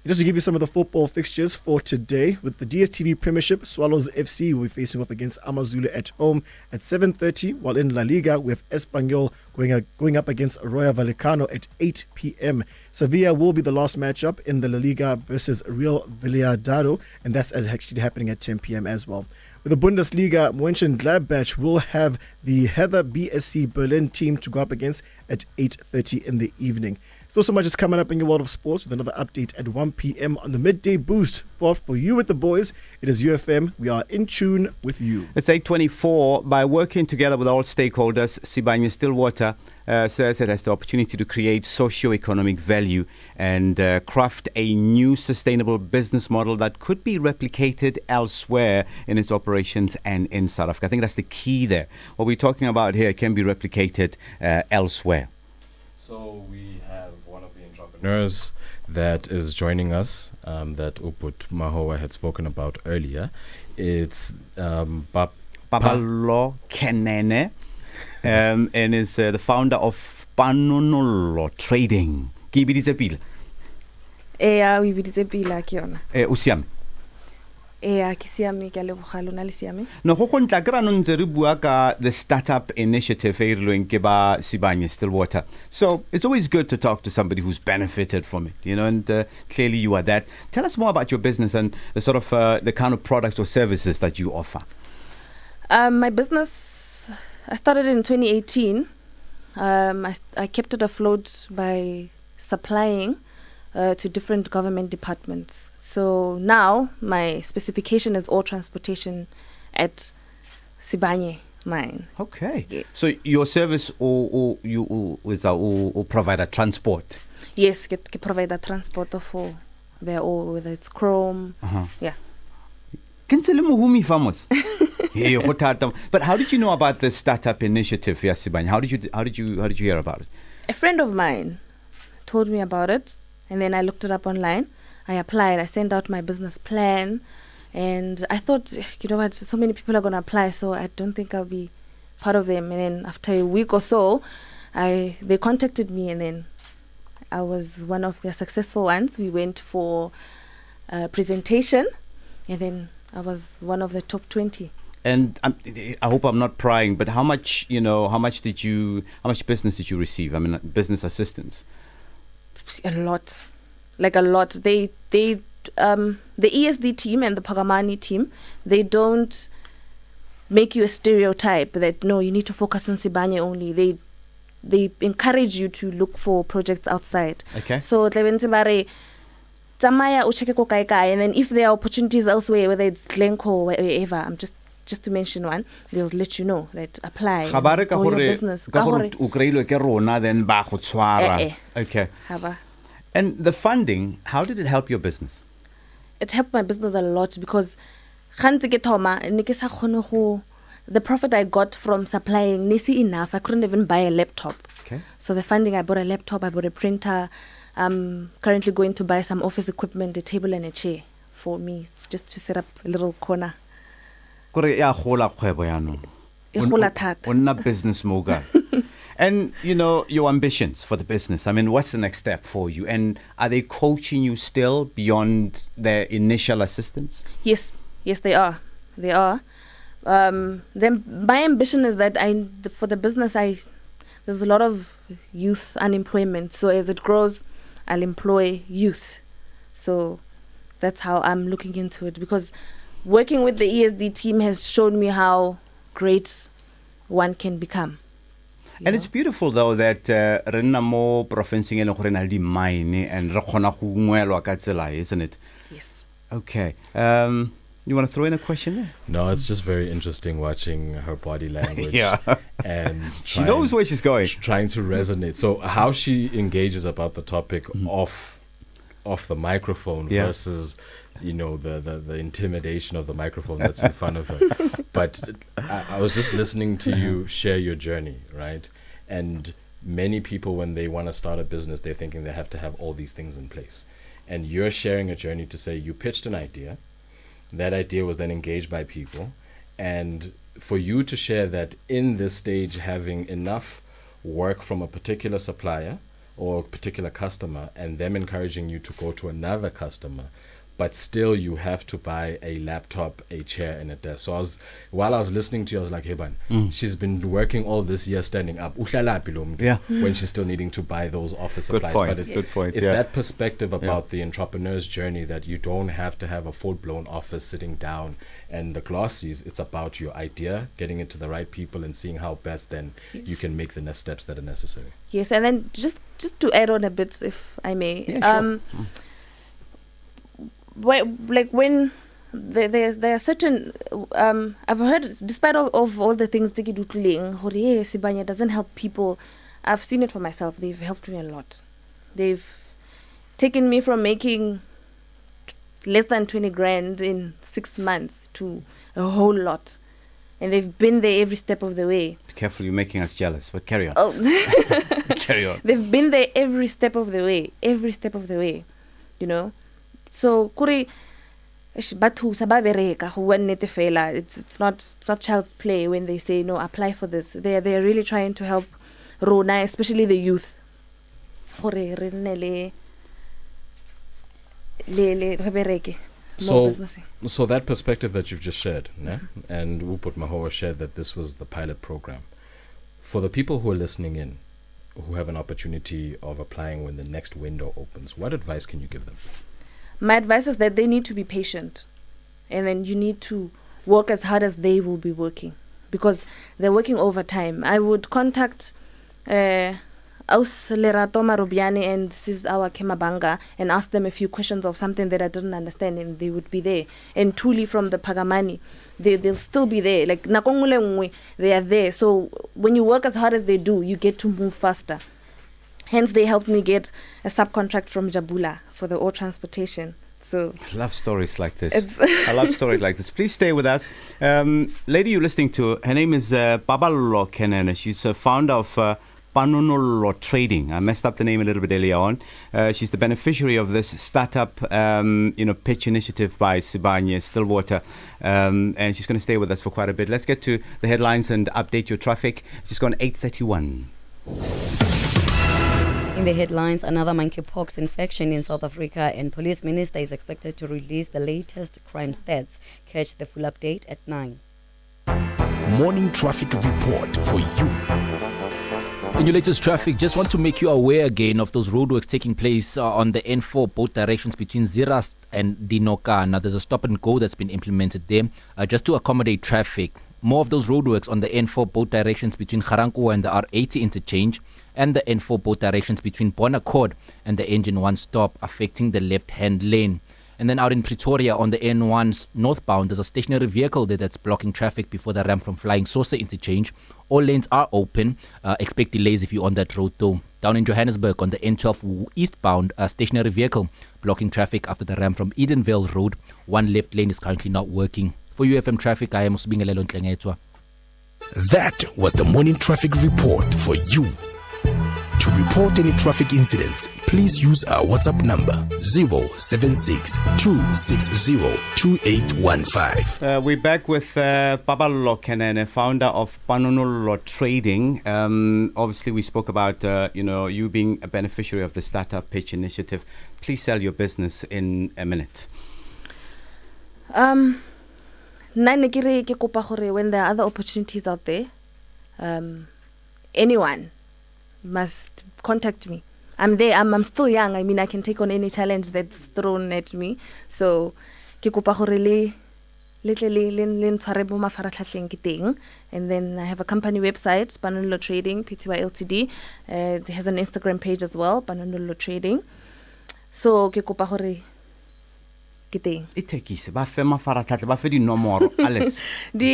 Just to give you some of the football fixtures for today, with the DStv Premiership, Swallows FC will be facing off against Amazulu at home at 7:30, while in La Liga we have Espanyol going up against Rayo Vallecano at 8 p.m. Sevilla will be the last matchup in the La Liga versus Real Valladolid, and that's actually happening at 10 p.m. as well. With the Bundesliga, Mönchengladbach will have the Hertha BSC Berlin team to go up against at 8:30 in the evening. So much is coming up in your world of sports with another update at 1 p.m. on the Midday Boost. For you with the boys, it is UFM. We are in tune with you. It's 8:24. By working together with all stakeholders, Sibanye Stillwater says it has the opportunity to create socio-economic value and craft a new sustainable business model that could be replicated elsewhere in its operations and in South Africa. I think that's the key there. What we're talking about here can be replicated elsewhere. So we have one of the entrepreneurs that is joining us that Uput Mahoa had spoken about earlier. It's Babalo Kenene, and is the founder of Panonolo Trading. Ke biditse pila? O biditse pila ke yona. O siame? Ke siame ke a leboga lona le siame. No go ntla kra no ntse re bua ka the startup initiative e rilweng ke ba Sibanye Stillwater. So it's always good to talk to somebody who's benefited from it, you know, and clearly you are that. Tell us more about your business and the sort of the kind of products or services that you offer. My business, I started in 2018. I kept it afloat by supplying to different government departments. So now my specification is all transportation at Sibanye mine. Okay. Yes. So your service or provide a transport? Yes, ke provide a transport for there, or whether it's chrome. Yeah. Famous. But how did you know about the startup initiative, Sibanye? How did you hear about it? A friend of mine told me about it, and then I looked it up online. I applied. I sent out my business plan, and I thought, you know what, so many people are going to apply, so I don't think I'll be part of them. And then after a week or so, they contacted me, and then I was one of their successful ones. We went for a presentation, and then I was one of the top 20. And I hope I'm not prying, but how much business did you receive? I mean, business assistance. A lot. Like a lot. The ESD team and the Pagamani team, they don't make you a stereotype that no, you need to focus on Sibanye only. They encourage you to look for projects outside. Okay. So Tsamaya ucheke ko kai kai, and then if there are opportunities elsewhere, whether it's Glencoe or wherever, I'm just to mention one, they'll let you know that apply for your business. Okay. And the funding, how did it help your business? It helped my business a lot because the profit I got from supplying nisi enough. I couldn't even buy a laptop. Okay. So the funding, I bought a laptop, I bought a printer. I'm currently going to buy some office equipment, a table and a chair for me, just to set up a little corner. Business moga. And, your ambitions for the business. I mean, what's the next step for you? And are they coaching you still beyond their initial assistance? Yes, they are. They are. Then my ambition is that for the business, there's a lot of youth unemployment. So as it grows, I'll employ youth. So that's how I'm looking into it. Because working with the ESD team has shown me how great one can become. And it's beautiful though that Renna mo province e leng gore na di mine and re khona go ngwelwa ka tsela, isn't it? Yes. Okay. You want to throw in a question there? No, it's just very interesting watching her body language. Yeah. And she knows where she's going. Trying to resonate. So how she engages about the topic off the microphone versus the intimidation of the microphone that's in front of her. But I was just listening to you share your journey, right? And many people, when they want to start a business, they're thinking they have to have all these things in place. And you're sharing a journey to say you pitched an idea. That idea was then engaged by people. And for you to share that in this stage, having enough work from a particular supplier or a particular customer and them encouraging you to go to another customer, but still you have to buy a laptop, a chair, and a desk. So while I was listening to you, I was like, hey, man, she's been working all this year standing up. Yeah. When she's still needing to buy those office Good supplies. point. But Good point. It's that perspective about the entrepreneur's journey that you don't have to have a full-blown office sitting down and the glossies. It's about your idea, getting it to the right people and seeing how best then you can make the next steps that are necessary. Yes, and then just to add on a bit, if I may. Yeah, sure. When there are certain I've heard, despite of all the things Sibanye doesn't help people I've seen it for myself. They've helped me a lot. They've taken me from making less than 20 grand in 6 months to a whole lot. And they've been there every step of the way. Be careful, you're making us jealous, but carry on. Oh. Carry on. They've been there every step of the way. Every step of the way. You know? So, kuri bathu sa ba bereka go bua nnete fela. It's not child's play when they say, no, apply for this. They're really trying to help Rona, especially the youth. Gore re nne le bereke. So that perspective that you've just shared, and Uput Mahowa shared that this was the pilot program. For the people who are listening in, who have an opportunity of applying when the next window opens, what advice can you give them? My advice is that they need to be patient. And then you need to work as hard as they will be working. Because they're working overtime. I would contact Aus Lerato Marubiani and Sis Awa Kemabanga and ask them a few questions of something that I didn't understand, and they would be there. And Tuli from the Pagamani, they'll still be there. Like Nakongule Ngwe, they are there. So when you work as hard as they do, you get to move faster. Hence, they helped me get a subcontract from Jabula for the ore transportation. So I love stories like this. I love stories like this. Please stay with us. Lady you're listening to, her name is Babalolo Kenene. She's a founder of Panonolo Trading. I messed up the name a little bit earlier on. She's the beneficiary of this startup, pitch initiative by Sibanye Stillwater, and she's going to stay with us for quite a bit. Let's get to the headlines and update your traffic. It's just gone 8:31. In the headlines, another monkeypox infection in South Africa, and Police Minister is expected to release the latest crime stats. Catch the full update at 9. Morning traffic report for you. In your latest traffic, just want to make you aware again of those roadworks taking place on the N4 both directions between Ziras and Dinoka. Now, there's a stop and go that's been implemented there just to accommodate traffic. More of those roadworks on the N4 both directions between Garankuwa and the R80 interchange, and the N4 both directions between Bonaccord and the Engine 1 stop, affecting the left-hand lane. And then out in Pretoria on the N1 northbound, there's a stationary vehicle there that's blocking traffic before the ramp from Flying Saucer interchange. All lanes are open. Expect delays if you're on that road though. Down in Johannesburg on the N12 eastbound, a stationary vehicle blocking traffic after the ramp from Edenvale Road. One left lane is currently not working. For UFM traffic, I am Usbingelelo Ntlengetwa. That was the morning traffic report for you. To report any traffic incidents, please use our WhatsApp number 076-260-2815. We're back with Babalolo Kenene, founder of Panonolo Trading. Obviously, we spoke about you being a beneficiary of the Startup Pitch Initiative. Please sell your business in a minute. When there are other opportunities out there, anyone must contact me. I'm there. I'm still young. I mean, I can take on any challenge that's thrown at me. So, and then I have a company website, Panonolo Trading, Pty Ltd. It has an Instagram page as well, Panonolo Trading. So, the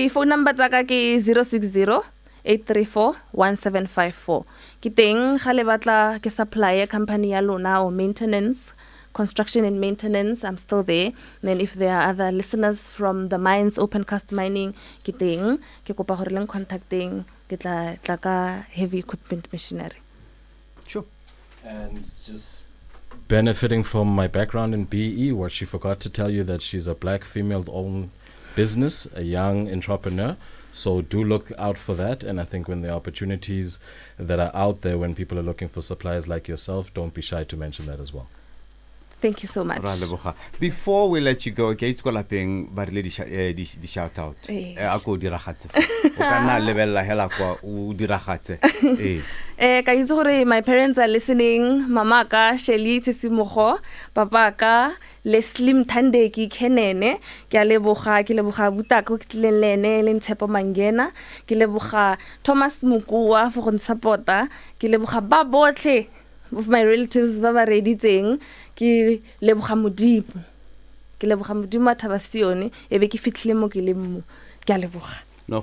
phone number is 060-834-1754. Kiteng gale batla ke supplier company ya lona or maintenance, construction and maintenance. I'm still there. And then if there are other listeners from the mines, open cast mining, kiteng ke kopa gore leng contacting ke tla ka heavy equipment machinery. Sure. And just benefiting from my background in BE, what she forgot to tell you that she's a black female-owned business, a young entrepreneur. So do look out for that. And I think when the opportunities that are out there, when people are looking for suppliers like yourself, don't be shy to mention that as well. Thank you so much. Before we let you go, Gates go lapeng barile di shout out. Ako diragatse. O kana level la hela kwa o diragatse. Ka itse gore my parents are listening. Mama ka Shelly Tsimogo, papa ka Leslie Mthandeki Kenene, ke a leboga butaka ke tlelene le Ntshepo Mangena, ke leboga Thomas Mukua for go supporta, ke leboga ba botlhe of my relatives ba ba reditseng, ke leboga Modimo a Thabasione ebe ke fitlile mo ke le mo, ke a leboga. No,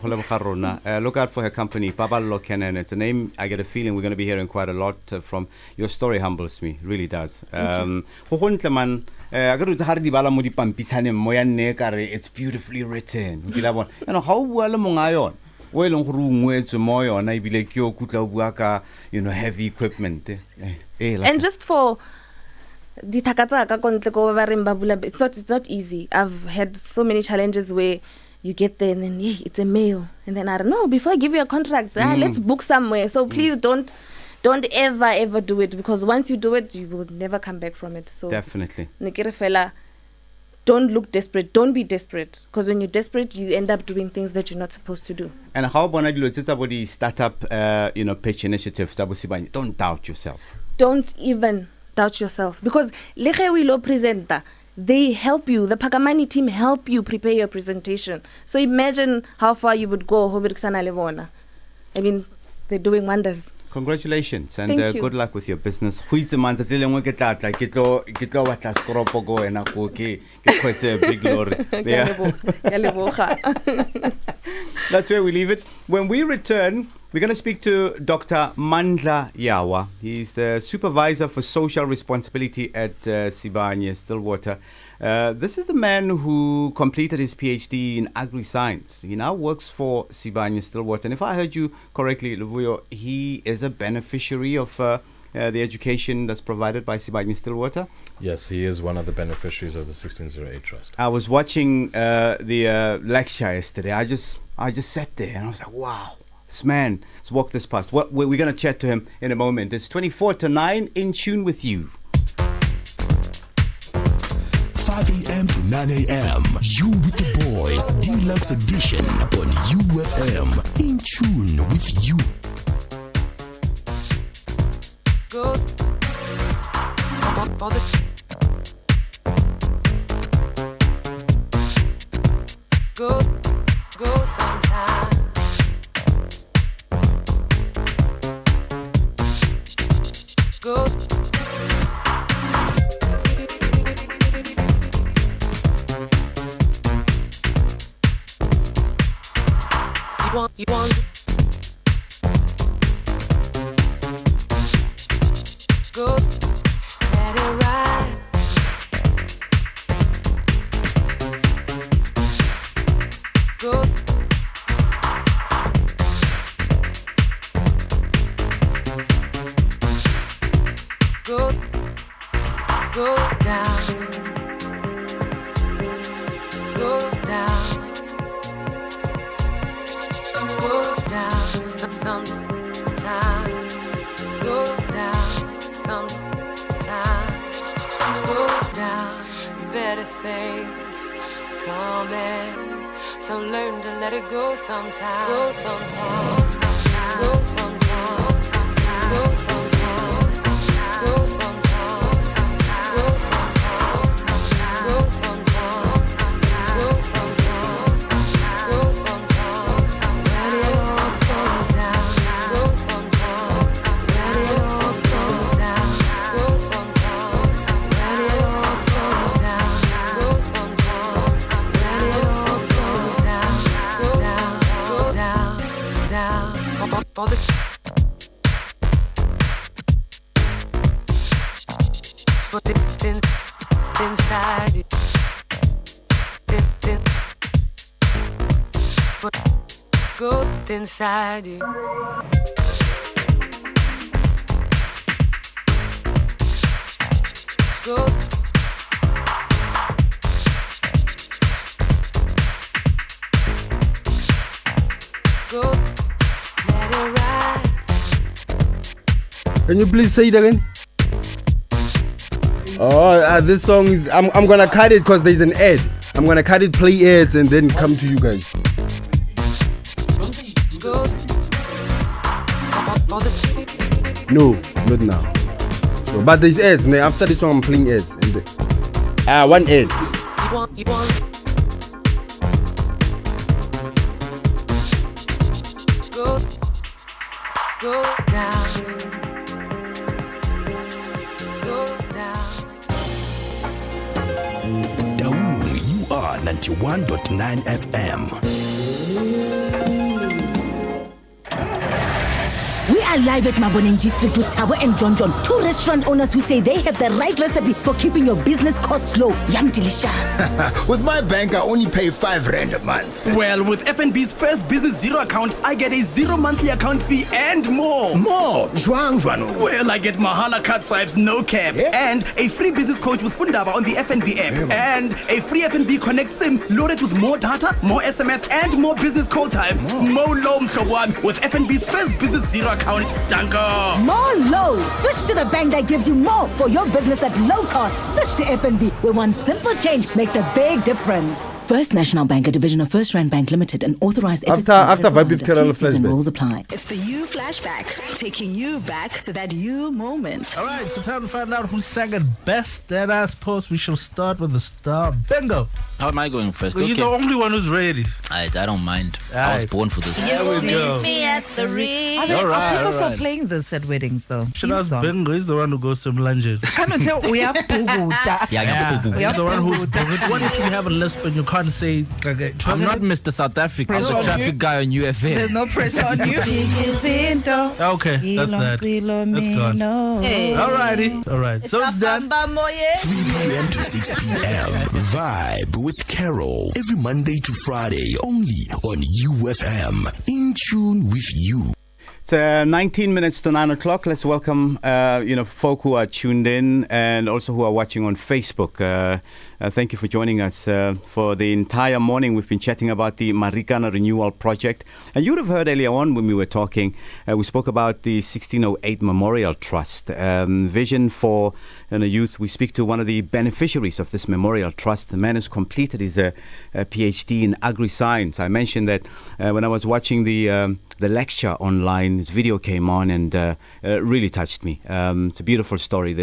look out for her company, Paballo Kenan. It's a name I get a feeling we're going to be hearing quite a lot from. Your story humbles me, really does. It's beautifully written. How well heavy equipment. And just for it's not easy. I've had so many challenges where you get there and then it's a mail, and then I don't know, before I give you a contract, let's book somewhere. So please don't ever do it, because once you do it, you will never come back from it. So definitely, don't look desperate. Don't be desperate, because when you're desperate, you end up doing things that you're not supposed to do. And how about it's about the startup, pitch initiative? Don't doubt yourself. Don't even doubt yourself, because presenter, they help you. The Pakamani team help you prepare your presentation. So imagine how far you would go. I mean, they're doing wonders. Congratulations and Thank you. Good luck with your business. That's where we leave it. When we return, we're going to speak to Dr. Mandla Yawa. He's the supervisor for social responsibility at Sibanye Stillwater. This is the man who completed his PhD in agri-science. He now works for Sibanye Stillwater. And if I heard you correctly, Luvuyo, he is a beneficiary of the education that's provided by Sibanye Stillwater? Yes, he is one of the beneficiaries of the 1608 Trust. I was watching the lecture yesterday. I just sat there and I was like, wow. This man has walked this past. We're going to chat to him in a moment. It's 24 to 9, in tune with you. 5 a.m. to 9 a.m. You with the boys, deluxe edition on UFM. In tune with you. Go. Go sometime. Go. You want go, let it ride. Go. Go down. Go down. Go down sometime. Go down sometime. Go down. Better things coming. So learn to let it go sometime. Go sometime. Go sometime. Go sometime. Go sometime. Go sometime. Go sometime. Go sometime. Go sometime. Go sometime. Go sometime. Go sometime. Put it inside you. Go inside you. Go. Go. Let it ride. Can you please say it again? Oh, this song is. I'm gonna cut it because there's an ad. I'm gonna cut it, play ads, and then come to you guys. No, not now. So, but there's ads. And after this song, I'm playing ads. And one ad. You want. Go down. You are 91.9 FM. Alive at Maboneng District with Tabo and John John, 2 restaurant owners who say they have the right recipe for keeping your business costs low. Yum delicious. With my bank, I only pay 5 rand a month. Well, with FNB's first business zero account, I get a 0 monthly account fee and more. More? Jwang Jwano. Well, I get Mahala card swipes, no cap, and a free business coach with Fundaba on the FNB app, and a free FNB Connect SIM loaded with more data, more SMS, and more business call time. More low one with FNB's first business zero account. Danko. More low. Switch to the bank that gives you more for your business at low cost. Switch to FNB, where one simple change makes a big difference. First National Bank, a division of First Rand Bank Limited, and authorized After Vibe with Kerala T's and flashback. rules apply. It's the You Flashback, taking you back to that You moment. All right, so time to find out who sang it best. Then I suppose we shall start with the star. Bingo. How am I going first? You're the only one who's ready. I don't mind. I was born for this. There we go. Me at the ring. All right, People all start right. playing this at weddings, though. Should ask Bingo. He's the one who goes to Mlanje. We have Puguta. Yeah, He's the one who's. What if you have a lisp and you can't say? I'm not Mr. South Africa. I'm the Pressure on traffic you. guy on UFM. There's no pressure on you. Okay, that's that. That's gone. Hey. Alrighty. All right. So it's done. 3 p.m. to 6 p.m. Vibe with Carol. Every Monday to Friday. Only on UFM. In tune with you. It's 19 minutes to 9 o'clock. Let's welcome, folk who are tuned in and also who are watching on Facebook. Thank you for joining us for the entire morning. We've been chatting about the Marikana renewal project. And you would have heard earlier on when we were talking, we spoke about the 1608 Memorial Trust. Vision for youth. We speak to one of the beneficiaries of this Memorial Trust. The man has completed his PhD in agri-science. I mentioned that when I was watching the lecture online, his video came on and really touched me. It's a beautiful story.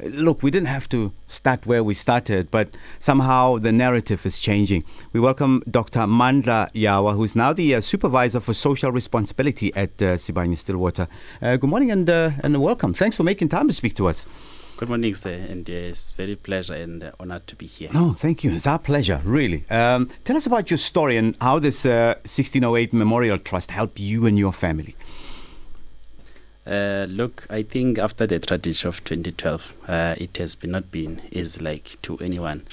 Look, we didn't have to start where we started, but somehow the narrative is changing. We welcome Dr. Mandla Yawa, who's now the supervisor for social responsibility at Sibanye-Stillwater. Good morning and welcome. Thanks for making time to speak to us. Good morning, sir, and it's very pleasure and honored to be here. Oh, thank you. It's our pleasure, really. Tell us about your story and how this 1608 Memorial Trust helped you and your family. Look, I think after the tragedy of 2012, it has not been easy like to anyone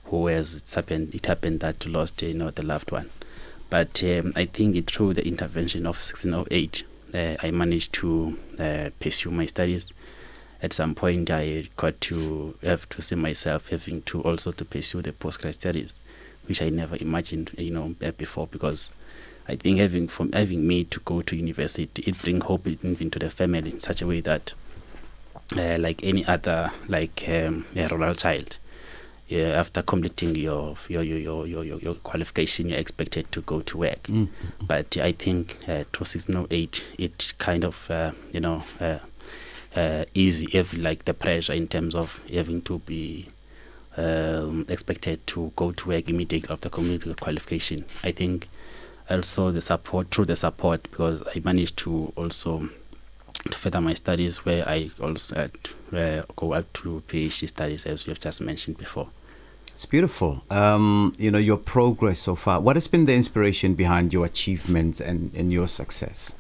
who it happened that lost the loved one. But I think through the intervention of 1608, I managed to pursue my studies. At some point, I got to have to see myself having to also to pursue the postgrad studies, which I never imagined, before, because I think having me to go to university, it brings hope into the family in such a way that, like any other, a rural child, after completing your qualification, you're expected to go to work. Mm-hmm. But I think through 1608, it kind of, easy, like the pressure in terms of having to be expected to go to work immediately after completing qualification. I think also through the support, because I managed to also to further my studies, where I also go up to PhD studies, as you have just mentioned before. It's beautiful. Your progress so far. What has been the inspiration behind your achievements and your success?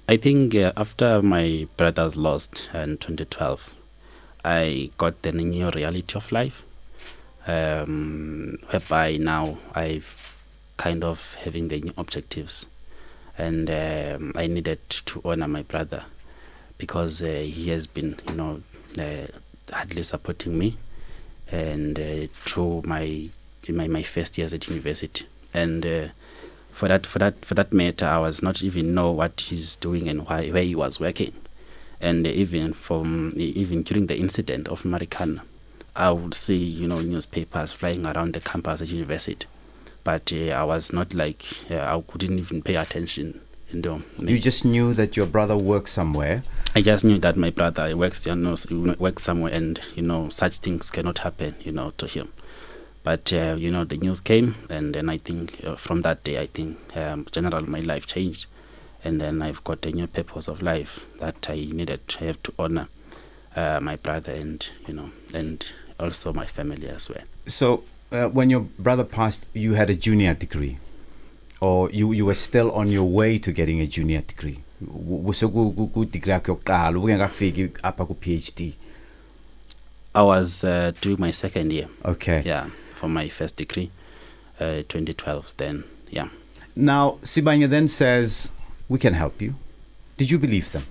I think after my brother's lost in 2012, I got the new reality of life, whereby now I've kind of having the new objectives, and I needed to honor my brother because he has been, hardly supporting me, and through my first years at university, and for that matter, I was not even know what he's doing and where he was working, and even during the incident of Marikana, I would see newspapers flying around the campus at university. But I was not I couldn't even pay attention. You just knew that your brother worked somewhere. I just knew that my brother works somewhere, and such things cannot happen, to him. But the news came, and then I think from that day, I think generally my life changed, and then I've got a new purpose of life that I needed to have to honor my brother and also my family as well. So. When your brother passed, you had a junior degree. Or you were still on your way to getting a junior degree? So degree PhD. I was doing my second year. Okay. Yeah, for my first degree, 2012. Then, yeah. Now, Sibanye then says, we can help you. Did you believe them?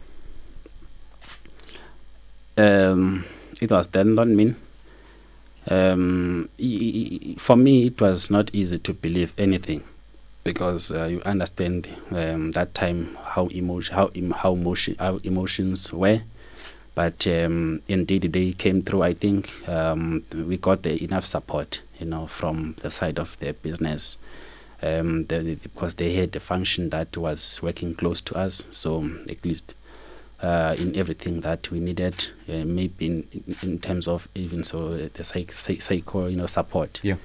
It was then not mean. For me, it was not easy to believe anything, because you understand that time how emotions were. But indeed, they came through. I think we got enough support, from the side of the business, because they had a function that was working close to us. So at least in everything that we needed, maybe in terms of even the psycho, support. Yeah.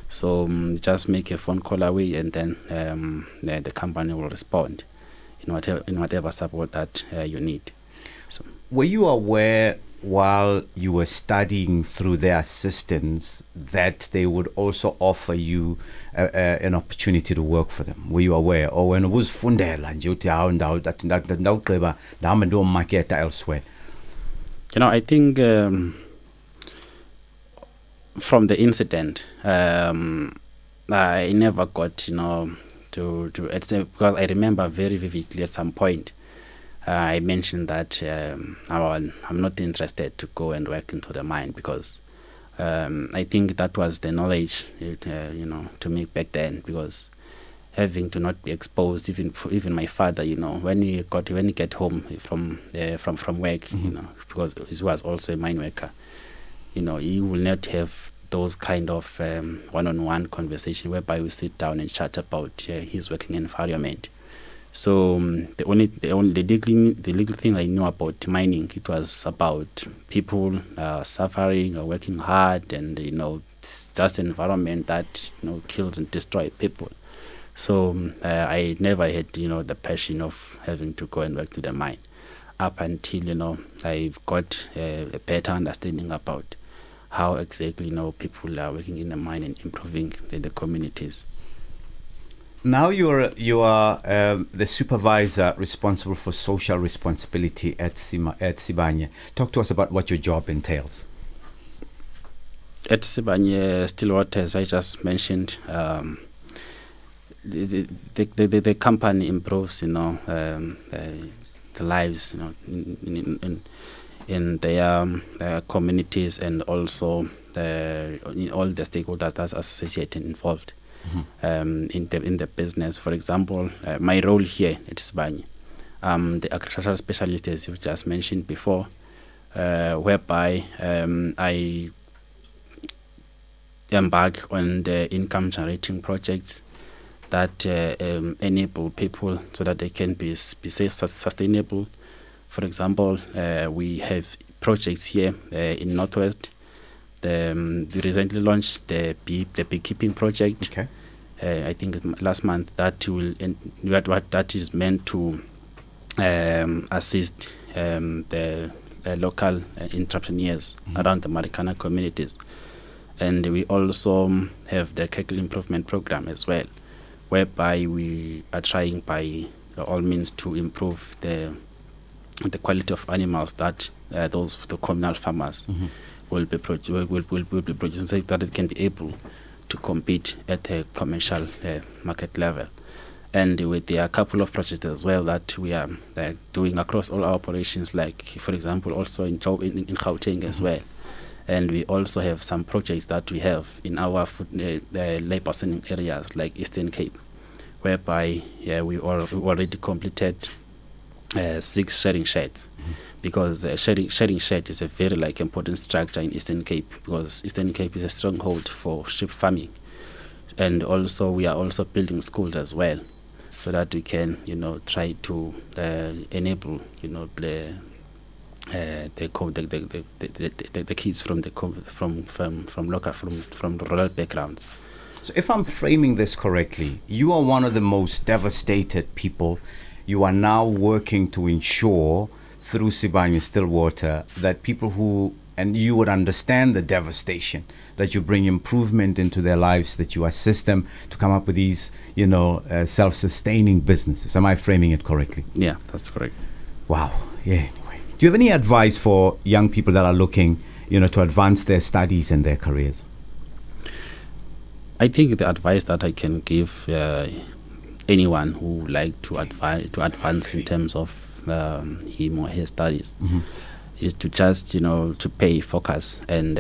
So just make a phone call away, and then the company will respond in whatever support that you need. So, were you aware while you were studying through their assistance that they would also offer you an opportunity to work for them? Were you aware? Or when it was fundela nje uthi hawu ndawugqiba ndahamba ndiyomaketa elsewhere? I think from the incident, I never got, to because I remember very vividly at some point, I mentioned that I'm not interested to go and work into the mine, because I think that was the knowledge, to me back then, because having to not be exposed, even my father, when he get home from work, because he was also a mine worker, he will not have those kind of one-on-one conversation whereby we sit down and chat about his working environment. So the legal thing I knew about mining, it was about people suffering or working hard, and it's just an environment that kills and destroys people. So I never had the passion of having to go and work to the mine, up until I've got a better understanding about how exactly people are working in the mine and improving the communities. Now you are the supervisor responsible for social responsibility at Sibanye. Talk to us about what your job entails. At Sibanye Stillwater, as I just mentioned, the company improves, the lives, in their communities, and also all the stakeholders that's associated and involved. In the business. For example, my role here at Sibanye, the agricultural specialist, as you just mentioned before, whereby I embark on the income generating projects that enable people so that they can be safe, sustainable. For example, we have projects here in Northwest. We recently launched the beekeeping project. Okay. I think last month, that is meant to assist the local entrepreneurs around the Marikana communities. And we also have the cattle improvement program as well, whereby we are trying by all means to improve the quality of animals that the communal farmers will be producing, so that it can be able to compete at a commercial market level. And there are a couple of projects as well that we are doing across all our operations, like, for example, also in Gauteng as well. And we also have some projects that we have in our labor sending areas like Eastern Cape, whereby we already completed 6 sharing sheds. Because sharing shed is a very important structure in Eastern Cape, because Eastern Cape is a stronghold for sheep farming. And also we are also building schools as well, so that we can try to enable the kids from rural backgrounds. So if I'm framing this correctly, you are one of the most devastated people. You are now working to ensure through Sibanye Stillwater that people who and you would understand the devastation, that you bring improvement into their lives, that you assist them to come up with these, self-sustaining businesses. Am I framing it correctly? Yeah, that's correct. Wow. Yeah. Anyway, do you have any advice for young people that are looking, to advance their studies and their careers? I think the advice that I can give anyone who like to advance in terms of him or his studies is to just to pay focus and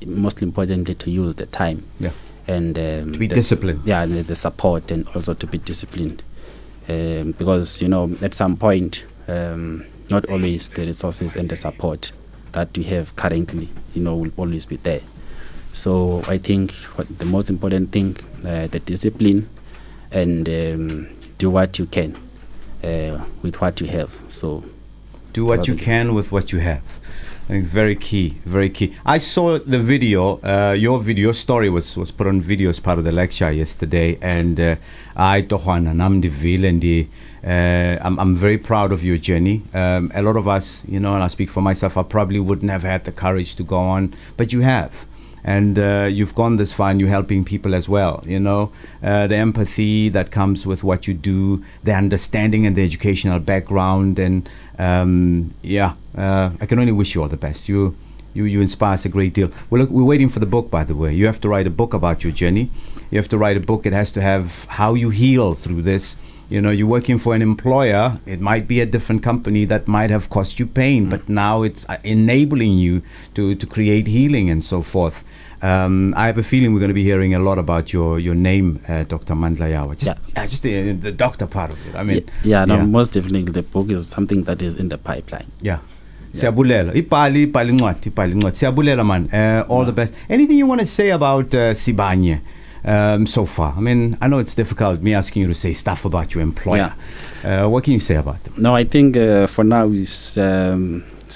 most importantly to use the time and to be disciplined. And the support, and also to be disciplined because at some point not always the resources and the support that we have currently will always be there. So I think the most important thing, the discipline, and do what you can with what you have. So do what you can with what you have. I think very key, very key. I saw the video, your story was put on video as part of the lecture yesterday, and I'm very proud of your journey. A lot of us, and I speak for myself, I probably wouldn't have had the courage to go on, but you have. And you've gone this far, and you're helping people as well. The empathy that comes with what you do, the understanding and the educational background, and I can only wish you all the best. You inspire us a great deal. We're waiting for the book, by the way. You have to write a book about your journey. You have to write a book. It has to have how you heal through this. You're working for an employer. It might be a different company that might have cost you pain, but now it's enabling you to create healing and so forth. I have a feeling we're going to be hearing a lot about your name, Dr. Mandla Yawa. Just the doctor part of it. I mean, most definitely the book is something that is in the pipeline. Siyabulela. Ipali ncwadi. Siyabulela, man. All the best. Anything you want to say about Sibanye so far? I mean, I know it's difficult me asking you to say stuff about your employer. What can you say about them? No, I think for now it's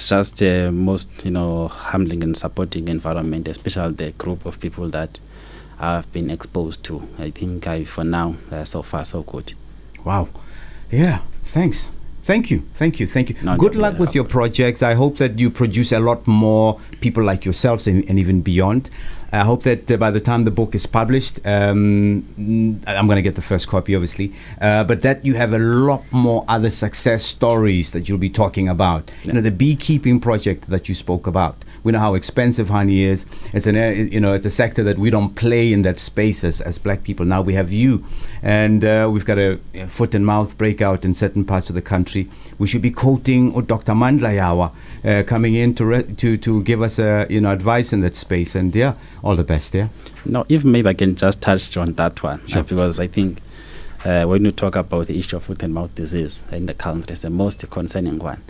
just most humbling and supporting environment, especially the group of people that I've been exposed to. I think for now so far so good. Wow. Yeah, thanks. Thank you. No, good luck with your projects. I hope that you produce a lot more people like yourselves and even beyond. I hope that by the time the book is published, I'm going to get the first copy, obviously, but that you have a lot more other success stories that you'll be talking about. The beekeeping project that you spoke about. We know how expensive honey is. It's it's a sector that we don't play in that space as black people. Now we have you, and we've got a foot and mouth breakout in certain parts of the country. We should be quoting Dr. Mandla Yawa coming in to give us advice in that space. And all the best. No, if maybe I can just touch on that one, sure. Because I think when you talk about the issue of foot and mouth disease in the country, it's the most concerning one.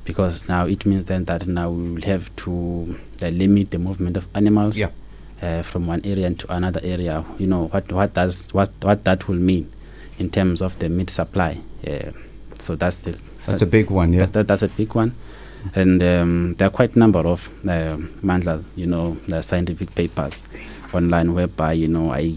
Because now it means then that now we will have to limit the movement of animals from one area into another area. What that will mean in terms of the meat supply. So that's a big one. That's a big one, and there are quite a number of Mandla, the scientific papers online whereby I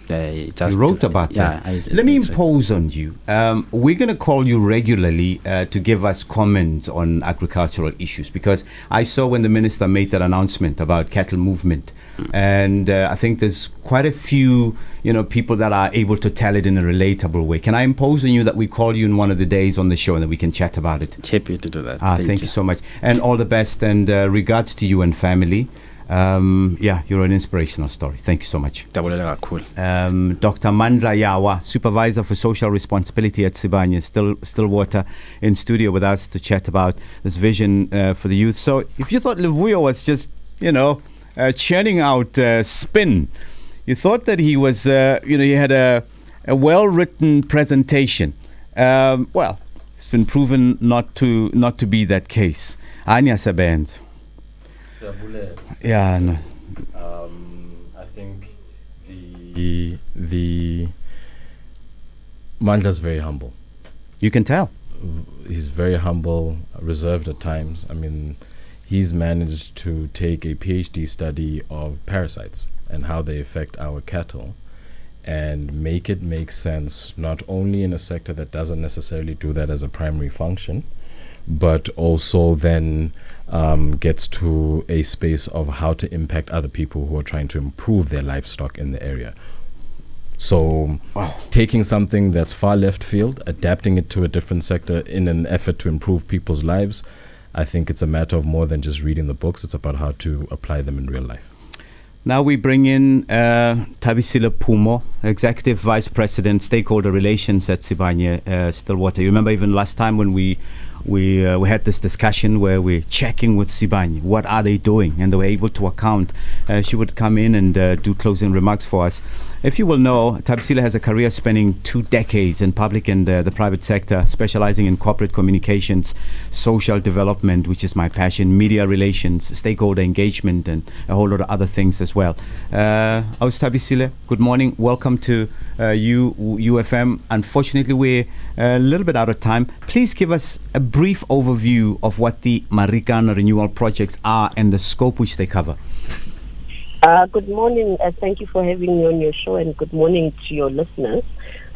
just wrote about that. Let me impose on you. We're going to call you regularly to give us comments on agricultural issues, because I saw when the minister made that announcement about cattle movement, and I think there's quite a few people that are able to tell it in a relatable way. Can I impose on you that we call you in one of the days on the show and that we can chat about it? Happy to do that. Thank you so much, and all the best, and regards to you and family. You're an inspirational story. Thank you so much. Cool. Dr. Mandla Yawa, Supervisor for Social Responsibility at Sibanye, Stillwater, in studio with us to chat about this vision for the youth. So if you thought Levuyo was just, churning out spin, you thought that he was, he had a well-written presentation. Well, it's been proven not to be that case. Anya Sabenz. Yeah, no. I think the Mandla's very humble. You can tell. He's very humble, reserved at times. I mean, he's managed to take a PhD study of parasites and how they affect our cattle and make it make sense, not only in a sector that doesn't necessarily do that as a primary function, but also then gets to a space of how to impact other people who are trying to improve their livestock in the area. So taking something that's far left field, adapting it to a different sector in an effort to improve people's lives, I think it's a matter of more than just reading the books. It's about how to apply them in real life. Now we bring in Thabisile Phumo, Executive Vice President, Stakeholder Relations at Sibanye Stillwater. You remember even last time when we had this discussion where we're checking with Sibanye, what are they doing? And they were able to account. She would come in and do closing remarks for us. If you will know, Thabisile has a career spanning 2 decades in public and the private sector, specializing in corporate communications, social development, which is my passion, media relations, stakeholder engagement, and a whole lot of other things as well. Thabisile, good morning. Welcome to UFM. Unfortunately, we're a little bit out of time. Please give us a brief overview of what the Marikana renewal projects are and the scope which they cover. Good morning. Thank you for having me on your show, and good morning to your listeners.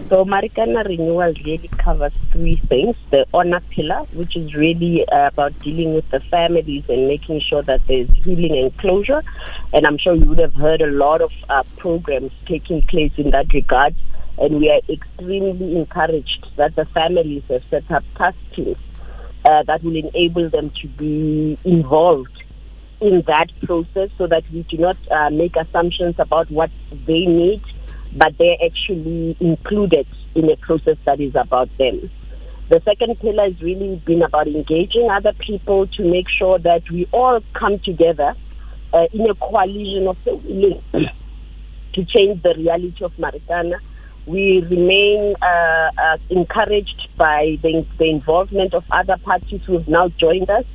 So Marikana renewal really covers 3 things. The honor pillar, which is really about dealing with the families and making sure that there's healing and closure. And I'm sure you would have heard a lot of programs taking place in that regard. And we are extremely encouraged that the families have set up task teams that will enable them to be involved in that process, so that we do not make assumptions about what they need, but they're actually included in a process that is about them. The second pillar has really been about engaging other people to make sure that we all come together in a coalition of the willing to change the reality of Marikana. We remain encouraged by the involvement of other parties who have now joined us.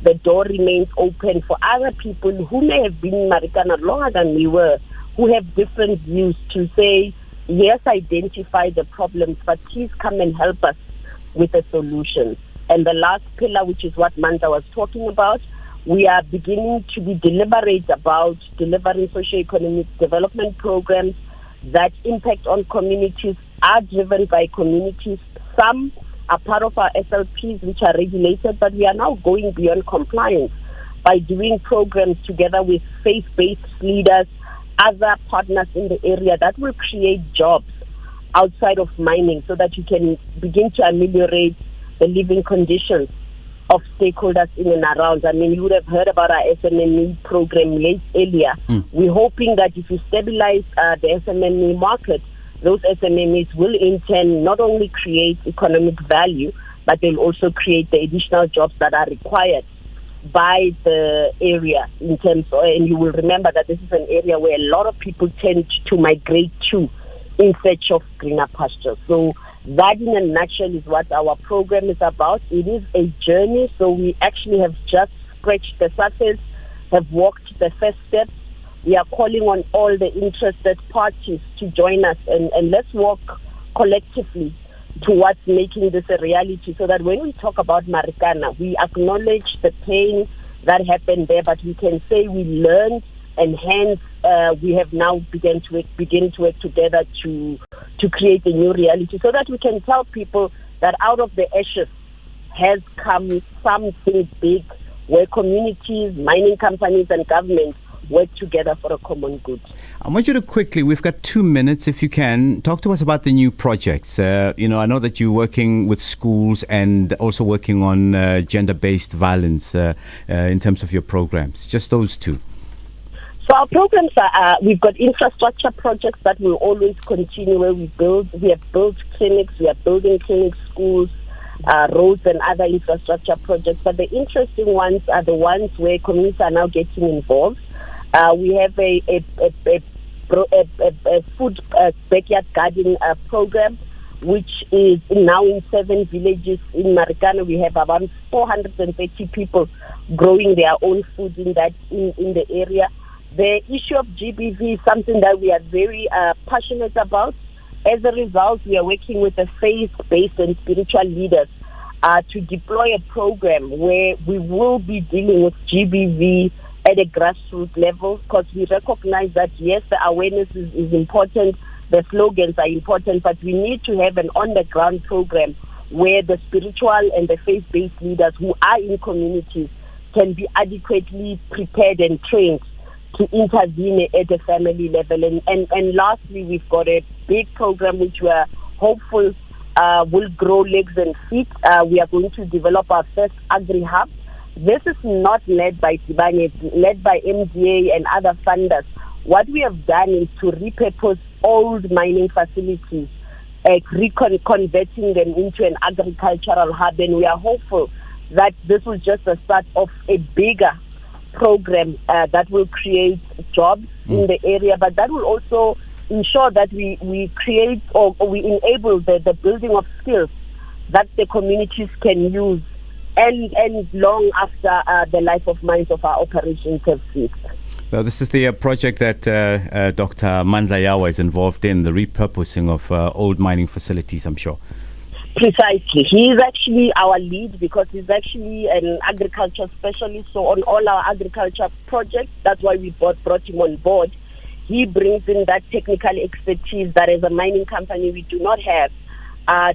The door remains open for other people who may have been in Marikana longer than we were, who have different views, to say, yes, identify the problems, but please come and help us with a solution. And the last pillar, which is what Manda was talking about, we are beginning to be deliberate about delivering socio-economic development programs that impact on communities, are driven by communities. Some are part of our SLPs, which are regulated, but we are now going beyond compliance by doing programs together with faith-based leaders, other partners in the area that will create jobs outside of mining, so that you can begin to ameliorate the living conditions of stakeholders in and around. I mean, you would have heard about our SMME program earlier. We're hoping that if you stabilize the SMME market, those SMMEs will in turn not only create economic value, but they'll also create the additional jobs that are required by the area in terms of, and you will remember that this is an area where a lot of people tend to migrate to in search of greener pastures. So that in a nutshell is what our program is about. It is a journey, so we actually have just scratched the surface, have walked the first steps. We are calling on all the interested parties to join us, and let's work collectively towards making this a reality, so that when we talk about Marikana, we acknowledge the pain that happened there, but we can say we learned, and hence we have now begin to work together to create a new reality, so that we can tell people that out of the ashes has come something big, where communities, mining companies, and governments work together for a common good. I want you to quickly, we've got 2 minutes if you can, talk to us about the new projects. I know that you're working with schools and also working on gender-based violence in terms of your programs. Just those 2. So our programs are, we've got infrastructure projects that will always continue, where we have built clinics, we are building clinics, schools, roads and other infrastructure projects. But the interesting ones are the ones where communities are now getting involved. We have a food backyard garden program, which is now in 7 villages in Marikana. We have about 430 people growing their own food in the area. The issue of GBV is something that we are very passionate about. As a result, we are working with the faith-based and spiritual leaders to deploy a program where we will be dealing with GBV at a grassroots level, because we recognize that, yes, the awareness is important, the slogans are important, but we need to have an on-the-ground program where the spiritual and the faith-based leaders who are in communities can be adequately prepared and trained to intervene at the family level. And lastly, we've got a big program which we're hopeful will grow legs and feet. We are going to develop our first agri-hub. This is not led by Sibanye, it's led by MDA and other funders. What we have done is to repurpose old mining facilities, converting them into an agricultural hub, and we are hopeful that this will just start of a bigger program that will create jobs in the area, but that will also ensure that we create or we enable the building of skills that the communities can use and long after the life of mines of our operations have ceased. Now, this is the project that Dr. Mandla Yawa is involved in, the repurposing of old mining facilities, I'm sure. Precisely. He is actually our lead because he's actually an agriculture specialist. So on all our agriculture projects, that's why we brought him on board. He brings in that technical expertise that as a mining company we do not have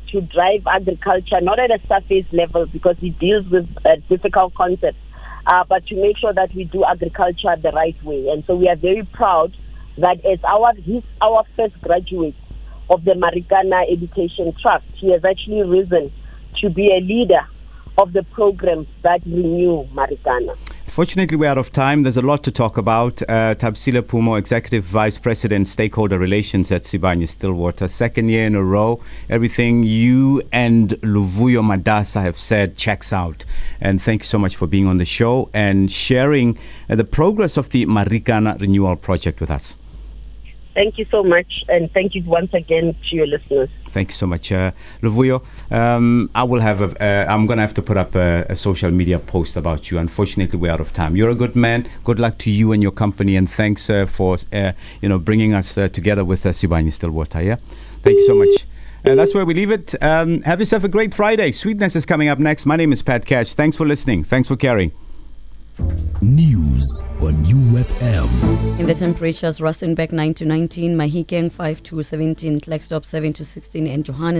to drive agriculture, not at a surface level because he deals with difficult concepts, but to make sure that we do agriculture the right way. And so we are very proud that as he's our first graduate of the Marikana Education Trust, he has actually risen to be a leader of the programs that renew Marikana. Fortunately, we're out of time. There's a lot to talk about. Tabsile Pumo, Executive Vice President, Stakeholder Relations at Sibanye-Stillwater. Second year in a row. Everything you and Luvuyo Madasa have said checks out. And thank you so much for being on the show and sharing the progress of the Marikana Renewal Project with us. Thank you so much, and thank you once again to your listeners. Thank you so much, Luvuyo. I will have I'm going to have to put up a social media post about you. Unfortunately, we're out of time. You're a good man. Good luck to you and your company, and thanks for bringing us together with Sibanye-Stillwater. Yeah, thank you so much. And that's where we leave it. Have yourself a great Friday. Sweetness is coming up next. My name is Pat Cash. Thanks for listening. Thanks for caring. News on UFM. In the temperatures, Rustenburg 9 to 19, Mahikeng 5 to 17, Klerksdorp 7 to 16, and Johannesburg